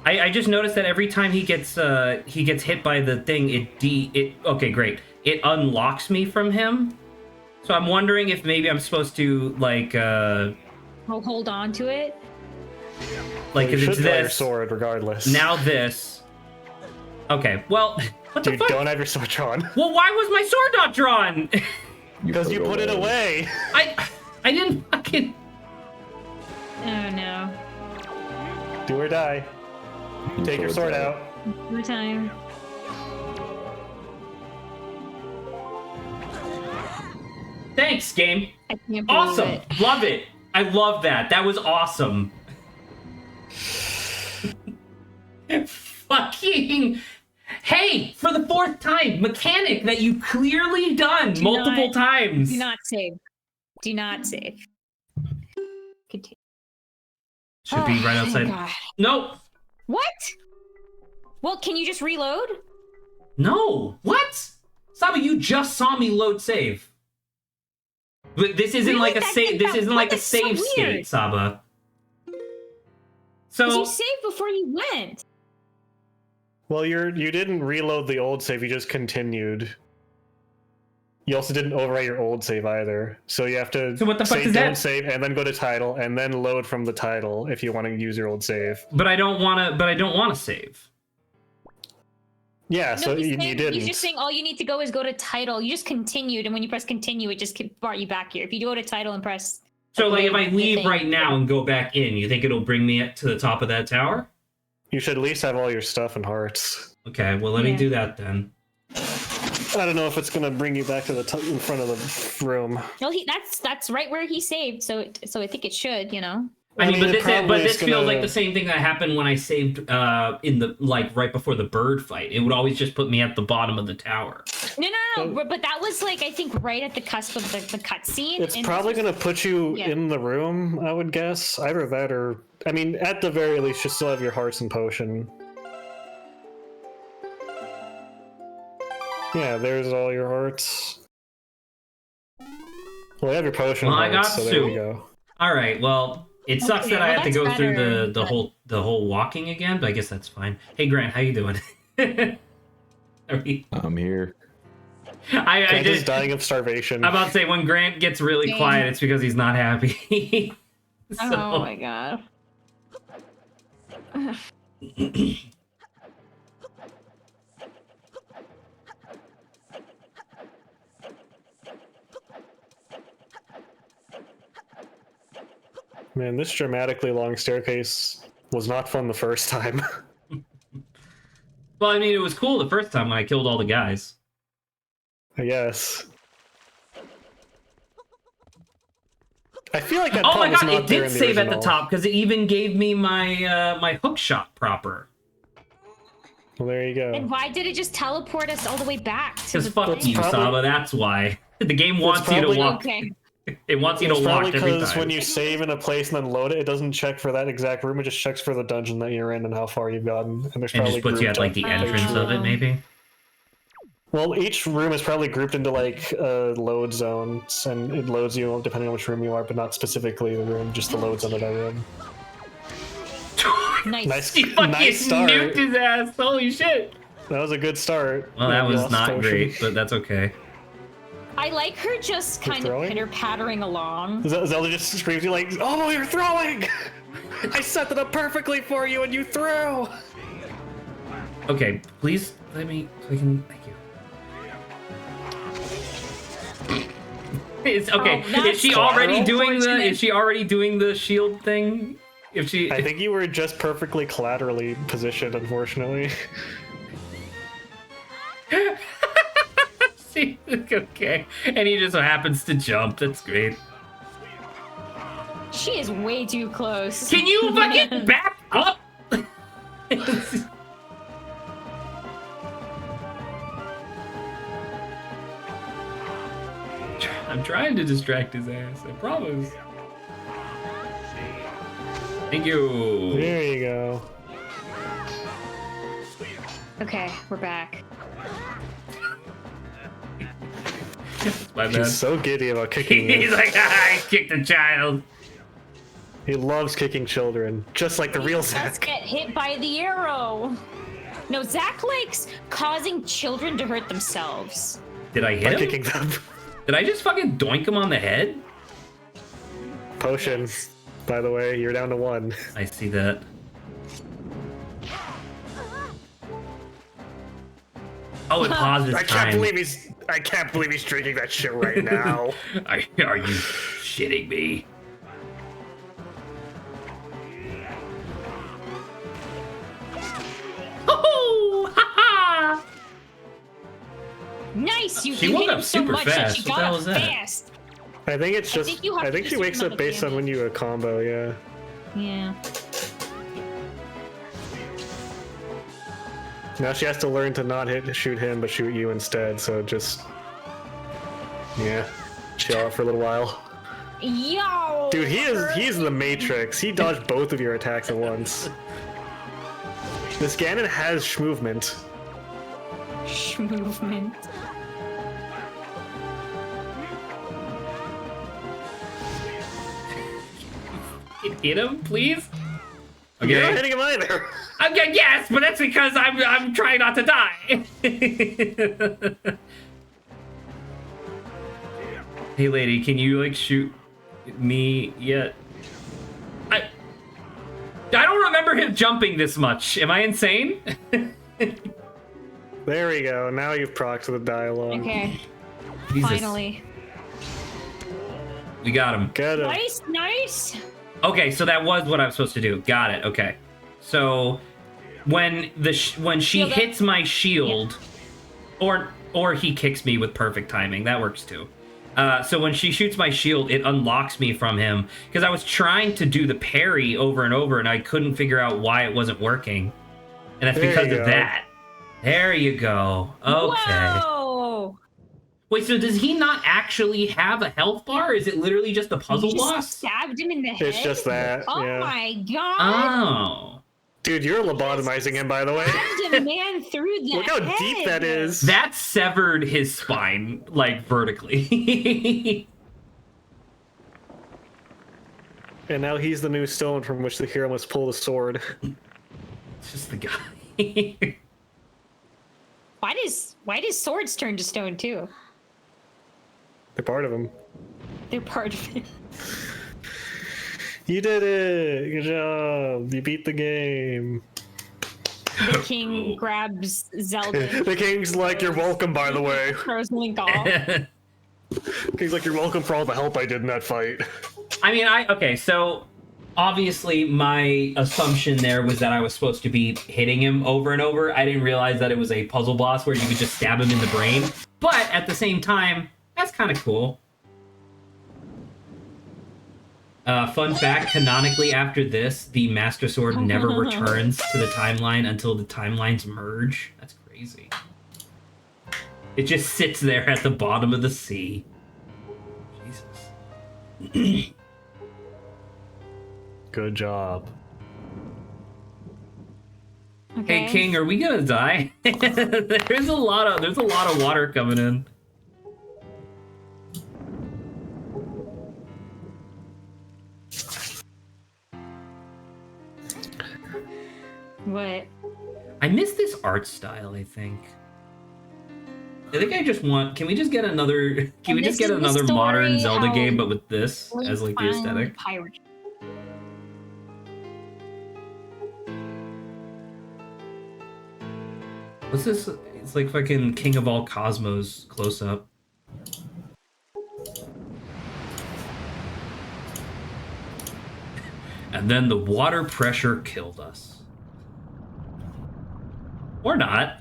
I just noticed that every time he gets hit by the thing, it okay, great. It unlocks me from him. So I'm wondering if maybe I'm supposed to like hold on to it. like You if should it's draw your this sword regardless. now this. Okay, well, what the Dude, fuck? don't have your sword drawn. Well, why was my sword not drawn? Because you put it away. I didn't fucking. Oh no. Do or die. Take your sword out. More time. Thanks, game. I can't believe Awesome. it. Love it. I love that. That was awesome. Fucking. Hey, for the 4th time, mechanic that you've clearly done multiple times. Do not save. Do not save. Continue. Should be right outside. God. Nope. What? Well, can you just reload? No. What? Saba, you just saw me load save. But this isn't Really? like a That- save. This that- isn't like a that's so save state, weird. Saba. Because So you saved before you went. Well, you didn't reload the old save, you just continued. You also didn't overwrite your old save either. So you have to So what the fuck say is that? don't save and then go to title and then load from the title if you want to use your old save. but I don't want to save. Yeah, so he's you saying- didn't. He's just saying all you need to go is go to title. You just continued, and when you press continue, it just brought you back here. If you go to title and press. So like if I the leave thing- right now and go back in, you think it'll bring me to the top of that tower? You should at least have all your stuff in hearts. Okay, well let me Yeah. do that then. I don't know if it's gonna bring you back to the in front of the room. Well, that's right where he saved. So I think it should. I mean, it but probably this is feels gonna- like the same thing that happened when I saved in the like right before the bird fight. It would always just put me at the bottom of the tower. No. But that was like I think right at the cusp of the cutscene. It's and- probably gonna put you Yeah. in the room, I would guess. Either that or, I mean, at the very least, you still have your hearts and potion. Yeah, there's all your hearts. Well, you have your potion Well, I hearts, got so there you soup. go. All right, well, It sucks Okay, that I well, have to that's go through better, the but- whole walking again, but I guess that's fine. Hey Grant, how you doing? I'm here. I Grant is did. dying of starvation. I'm about to say when Grant gets really Same. quiet, it's because he's not happy. Oh So, my god. Man, this dramatically long staircase was not fun the first time. well, I mean, it was cool the first time when I killed all the guys. I guess. I feel like that Oh part my was god, not it there did in the save at the original. top because it even gave me my my hook shot proper. Well, there you And go. why did it just teleport us all the way back to Because the fuck thing? you, probably- Saba. That's why the game wants you to probably- walk. Okay. It wants you It's to walk probably every because time. when you save in a place and then load it, it doesn't check for that exact room. It just checks for the dungeon that you're in and how far you've gotten. And there's and probably just puts you at grouped like the up- entrance of it, maybe. Well, each room is probably grouped into like load zones, and it loads you depending on which room you are, but not specifically the room, just the load zone of that room. Nice. Nice, He fucking nice start. nuked his ass. Holy shit. That was a good start. Well, that Yeah, you was lost not potion. great, but that's okay. I like her just kind of throwing? pitter-pattering along. Zelda just screams, "You like, oh, you're throwing! I set that up perfectly for you, and you threw." Okay, please let me. Thank you. It's okay. Oh, that's is she already collateral. doing the? Fortunate. Is she already doing the shield thing? If she, I think you were just perfectly collaterally positioned, unfortunately. she okay, and he just happens to jump. That's great. She is way too close. Can you fucking back up? I'm trying to distract his ass. I promise. Thank you. There you go. Okay, we're back. My bad. He's so giddy about kicking He's this. like, I kicked a child. He loves kicking children, just like the real Let's Zack. get hit by the arrow. No, Zack likes causing children to hurt themselves. Did I By hit him? kicking them. Did I just fucking doink him on the head? Potion. By the way, you're down to 1. I see that. Oh, it paused his I time. can't believe he's drinking that shit right now. Are you shitting me? Oh, ha ha! Nice, you She you woke hit up him so super much that fast. she What the got hell up is that? fast. I think it's just. think you have I to think do she a wakes certain up based on amount when of you combo. Yeah. Yeah. Now she has to learn to not shoot him, but shoot you instead. So just. Yeah. Chill out for a little while. Yo! Dude, he's the Matrix. He dodged both of your attacks at once. This Ganon has movement. Movement. Hit him, please. You're not Okay. hitting him either. Okay, yes, but that's because I'm trying not to die. Hey, lady, can you like shoot me yet? I don't remember him jumping this much. Am I insane? There we go. Now you've procced the dialogue. Okay, Jesus. finally. We got him. Get him. Nice, nice. Okay, so that was what I was supposed to do. Got it. Okay. So when when she Shield up. hits my shield, or he kicks me with perfect timing, that works too. So when she shoots my shield, it unlocks me from him because I was trying to do the parry over and over, and I couldn't figure out why it wasn't working, and that's There because you of go. that. There you go. Okay. Whoa! Wait, so does he not actually have a health bar? Is it literally just a puzzle You just boss? stabbed him in the head. It's just that. Oh yeah. my god! Oh. Dude, you're lobotomizing him, by the way. Stabbed a man through the Look how deep head. that is. That severed his spine, like, vertically. And now he's the new stone from which the hero must pull the sword. It's just the guy. Why does swords turn to stone too? They're part of him. They're part of it. You did it! Good job! You beat the game. The king grabs Zelda. The king's like, you're welcome, by the way. Throws Link off. King's like, you're welcome for all the help I did in that fight. I mean, okay, so obviously my assumption there was that I was supposed to be hitting him over and over. I didn't realize that it was a puzzle boss where you could just stab him in the brain. But at the same time, that's kind of cool. Fun fact, canonically after this, the Master Sword never returns to the timeline until the timelines merge. That's crazy. It just sits there at the bottom of the sea. Jesus. Good job. Okay. Hey King, are we gonna die? there's a lot of water coming in. What? I miss this art style, I think. I just want. Can we just get another? Can we just get another modern Zelda game, but with this as like the aesthetic? Pirate. What's this? It's like fucking King of all Cosmos close up. And then the water pressure killed us. Or not.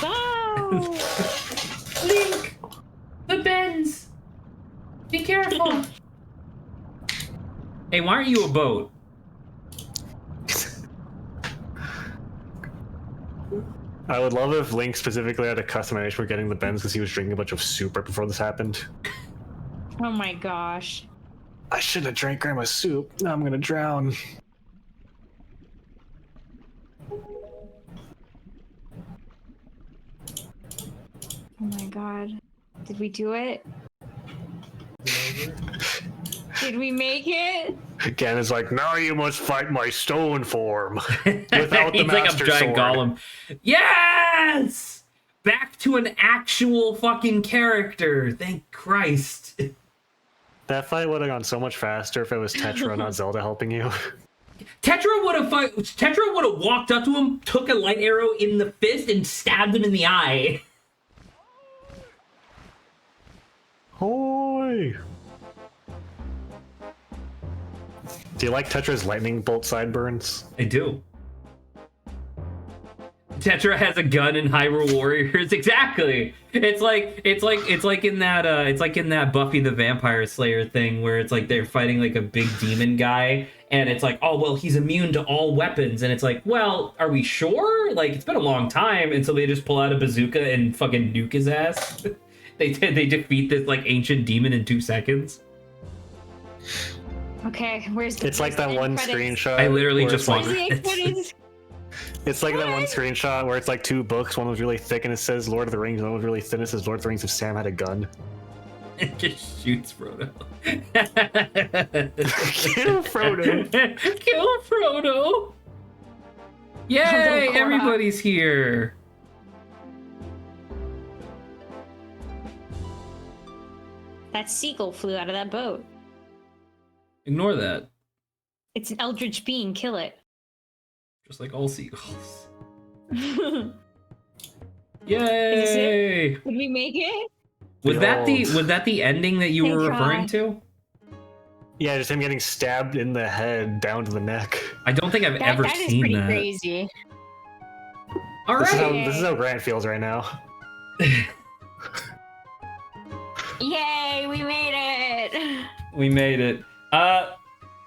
Go! Link! The bends! Be careful! Hey, why aren't you a boat? I would love if Link specifically had a customization for getting the bends because he was drinking a bunch of soup right before this happened. Oh my gosh. I shouldn't have drank Grandma's soup. Now I'm gonna drown. Oh my god. Did we do it? Did we make it? Again, it's like, now you must fight my stone form without the He's like a Master giant Sword. golem. Yes! Back to an actual fucking character. Thank Christ. That fight would have gone so much faster if it was Tetra, not Zelda, helping you. Tetra would have walked up to him, took a light arrow in the fist, and stabbed him in the eye. Hoi! Do you like Tetra's lightning bolt sideburns? I do. Tetra has a gun in Hyrule Warriors. Exactly. It's like in that Buffy the Vampire Slayer thing where it's like they're fighting like a big demon guy, and it's like, oh well, he's immune to all weapons, and it's like, well, are we sure? Like, it's been a long time, and so they just pull out a bazooka and fucking nuke his ass. They defeat this like ancient demon in 2 seconds. Okay, where's the It's like that one credits? screenshot. I literally where just it's like, Where's the end credits? it's like that one screenshot where it's like 2 books. One was really thick and it says Lord of the Rings, and one was really thin and it says Lord of the Rings if Sam had a gun. It just shoots Frodo. Kill Frodo. Kill Frodo. Yay! Everybody's here. That seagull flew out of that boat. Ignore that. It's an eldritch being. Kill it. Just like all seagulls. Did Yay! we make it? Was that the ending that you Thank were God. referring to? Yeah, just him getting stabbed in the head down to the neck. I don't think I've ever That is seen pretty that. crazy. All This right. is how Grant feels right now. Yay, we made it! We made it.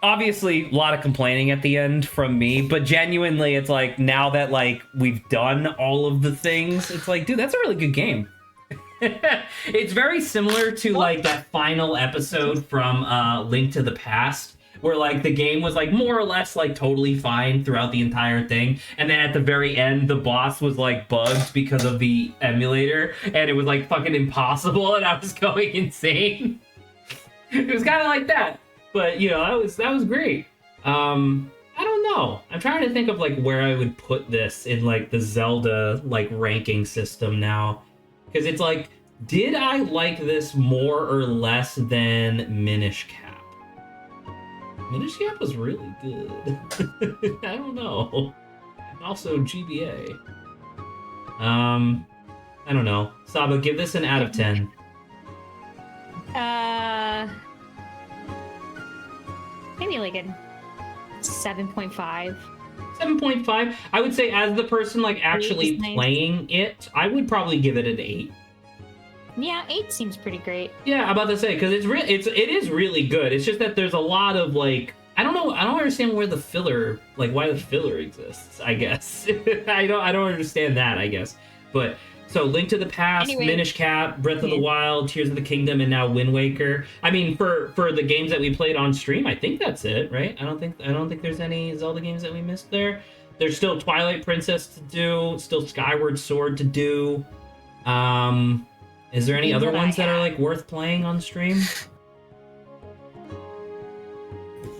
Obviously, a lot of complaining at the end from me, but genuinely, it's like, now that, like, we've done all of the things, it's like, dude, that's a really good game. It's very similar to, like, that final episode from Link to the Past, where like the game was like more or less like totally fine throughout the entire thing, and then at the very end the boss was like bugged because of the emulator, and it was like fucking impossible, and I was going insane. It was kind of like that, but you know, that was great. I don't know. I'm trying to think of like where I would put this in like the Zelda like ranking system now, because it's like, did I like this more or less than Minish Cap? Minish Cap was really good. I don't know. And also GBA. I don't know. Saba, give this an out of 10. Maybe like a 7.5. 7.5. I would say as the person like actually Nice. playing it, I would probably give it an 8. Yeah, 8 seems pretty great. Yeah, I'm about to say, because it is really good. It's just that there's a lot of like, I don't know, I don't understand where the filler, like why the filler exists, I guess. I don't understand that, I guess. But so Link to the Past, Anyway. Minish Cap, Breath of the Wild, Tears of the Kingdom, and now Wind Waker. I mean, for the games that we played on stream, I think that's it, right? I don't think there's any Zelda games that we missed there. There's still Twilight Princess to do, still Skyward Sword to do. Is there any other ones that are like worth playing on stream?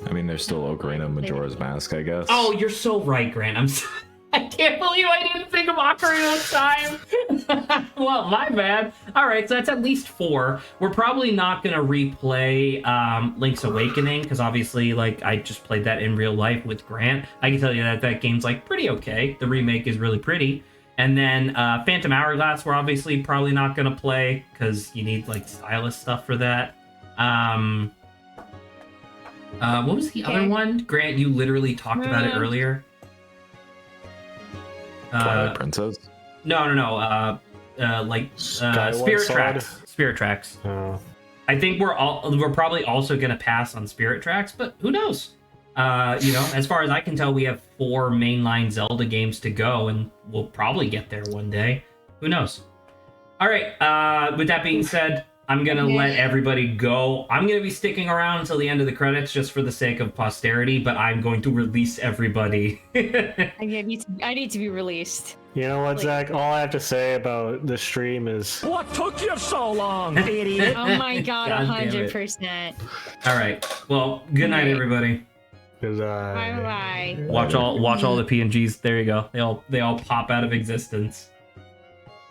I mean, there's still Ocarina of Majora's Mask, I guess. Oh, you're so right, Grant. I can't believe I didn't think of Ocarina of Time. Well, my bad. All right, so that's at least 4. We're probably not gonna replay Link's Awakening because obviously, like, I just played that in real life with Grant. I can tell you that game's like pretty okay. The remake is really pretty. And then Phantom Hourglass, we're obviously probably not gonna play because you need like stylus stuff for that. What was the other one? Grant, you literally talked about it earlier. Twilight Princess? No. Spirit Sword? Tracks. Spirit Tracks. Oh. I think we're probably also gonna pass on Spirit Tracks, but who knows? You know, as far as I can tell, we have 4 mainline Zelda games to go, and we'll probably get there one day. Who knows? All right. With that being said, I'm gonna let everybody go. I'm gonna be sticking around until the end of the credits just for the sake of posterity, but I'm going to release everybody. I need to be released. You know what, Zach? All I have to say about the stream is What took you so long, idiot? Oh my god, God damn it. 100%. All right. Well, good night, everybody. Bye bye. Watch all the PNGs. There you go. They all pop out of existence.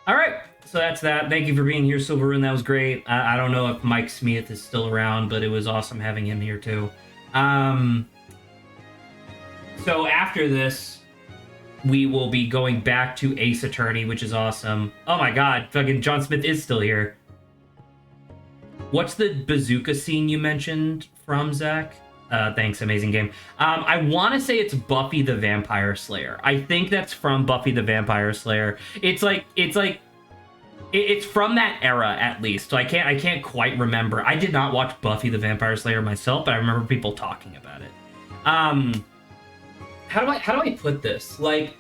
All right. So that's that. Thank you for being here, Silveroon. That was great. I don't know if Mike Smith is still around, but it was awesome having him here too. So after this, we will be going back to Ace Attorney, which is awesome. Oh my god, fucking John Smith is still here. What's the bazooka scene you mentioned from, Zach? Thanks, amazing game. I want to say it's Buffy the Vampire Slayer. I think that's from Buffy the Vampire Slayer. It's from that era at least. So I can't quite remember. I did not watch Buffy the Vampire Slayer myself, but I remember people talking about it. How do I put this? Like,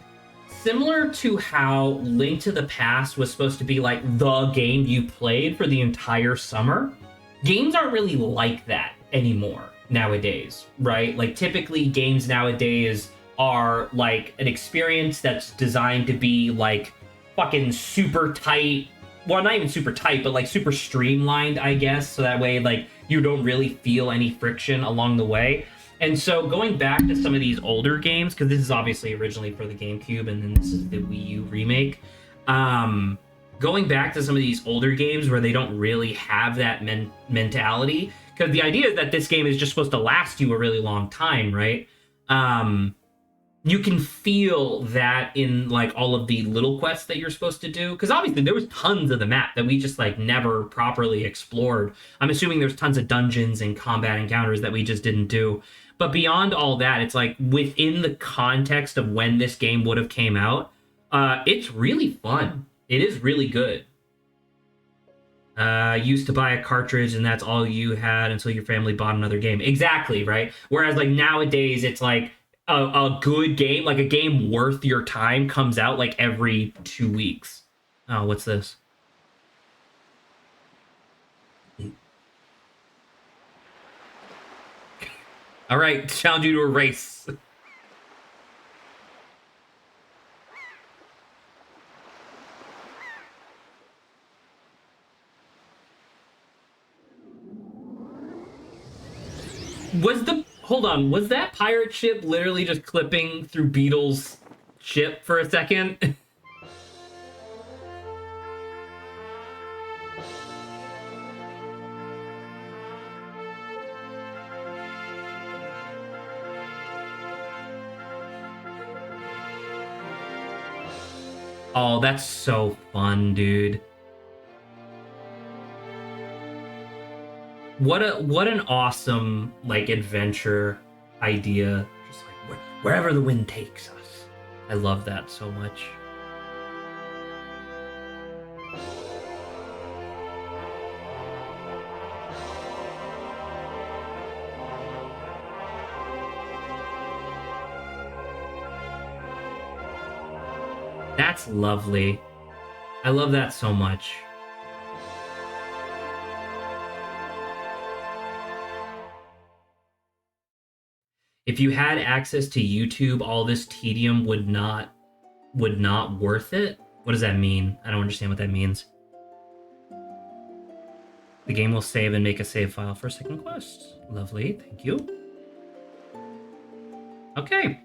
similar to how Link to the Past was supposed to be like the game you played for the entire summer, games aren't really like that anymore nowadays, right? Like, typically games nowadays are like an experience that's designed to be like fucking super tight. Well, not even super tight, but like super streamlined, I guess. So that way, like, you don't really feel any friction along the way. And so going back to some of these older games, because this is obviously originally for the GameCube and then this is the Wii U remake. Going back to some of these older games where they don't really have that mentality, because the idea is that this game is just supposed to last you a really long time, right? You can feel that in like all of the little quests that you're supposed to do, because obviously there was tons of the map that we just like never properly explored. I'm assuming there's tons of dungeons and combat encounters that we just didn't do. But beyond all that, it's like within the context of when this game would have came out, it's really fun. It is really good. Used to buy a cartridge and that's all you had until your family bought another game. Exactly, right? Whereas like nowadays, it's like a good game, like a game worth your time comes out like every 2 weeks. Oh, what's this? All right, challenge you to a race. Hold on, was that pirate ship literally just clipping through Beetle's ship for a second? Oh, that's so fun, dude. What an awesome like adventure idea. Just like wherever the wind takes us. I love that so much. That's lovely. I love that so much. If you had access to YouTube, all this tedium would not worth it. What does that mean? I don't understand what that means. The game will save and make a save file for second quest. Lovely, thank you. Okay.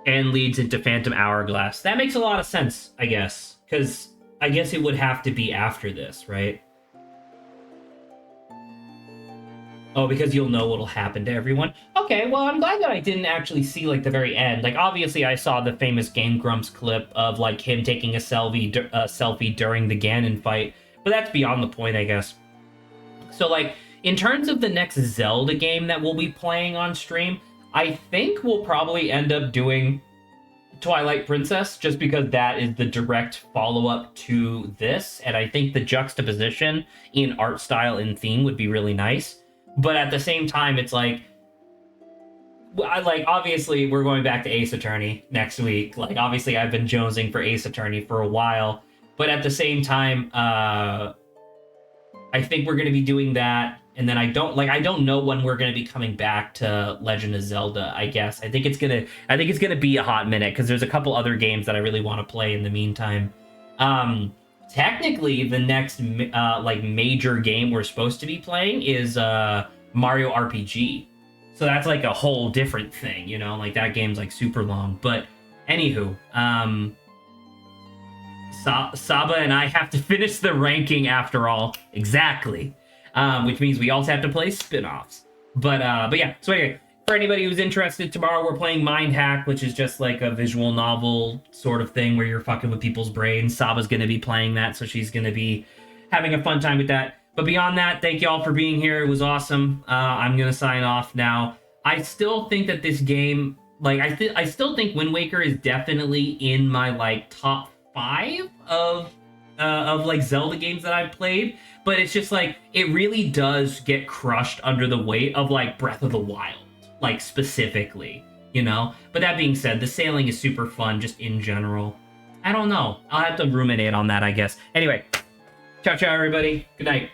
And leads into Phantom Hourglass. That makes a lot of sense, I guess. Because I guess it would have to be after this, right? Oh, because you'll know what'll happen to everyone. Okay, well, I'm glad that I didn't actually see, like, the very end. Like, obviously, I saw the famous Game Grumps clip of, like, him taking a selfie during the Ganon fight. But that's beyond the point, I guess. So, like, in terms of the next Zelda game that we'll be playing on stream, I think we'll probably end up doing Twilight Princess, just because that is the direct follow-up to this. And I think the juxtaposition in art style and theme would be really nice. But at the same time, it's like, obviously, we're going back to Ace Attorney next week. Like, obviously, I've been jonesing for Ace Attorney for a while. But at the same time, I think we're going to be doing that. And then I don't know when we're going to be coming back to Legend of Zelda, I guess. I think it's going to be a hot minute, because there's a couple other games that I really want to play in the meantime. Technically, the next major game we're supposed to be playing is Mario RPG. So that's like a whole different thing, you know? Like, that game's like super long. But anywho, Saba and I have to finish the ranking after all. Exactly. Which means we also have to play spin-offs. But yeah, so anyway, for anybody who's interested, tomorrow we're playing Mind Hack, which is just like a visual novel sort of thing where you're fucking with people's brains. Saba's going to be playing that, so she's going to be having a fun time with that. But beyond that, thank you all for being here. It was awesome. I'm going to sign off now. I still think that this game, like, I still think Wind Waker is definitely in my, like, top 5 of like Zelda games that I've played. But it's just like, it really does get crushed under the weight of, like, Breath of the Wild. Like, specifically, you know? But that being said, the sailing is super fun, just in general. I don't know. I'll have to ruminate on that, I guess. Anyway, ciao, ciao, everybody. Good night.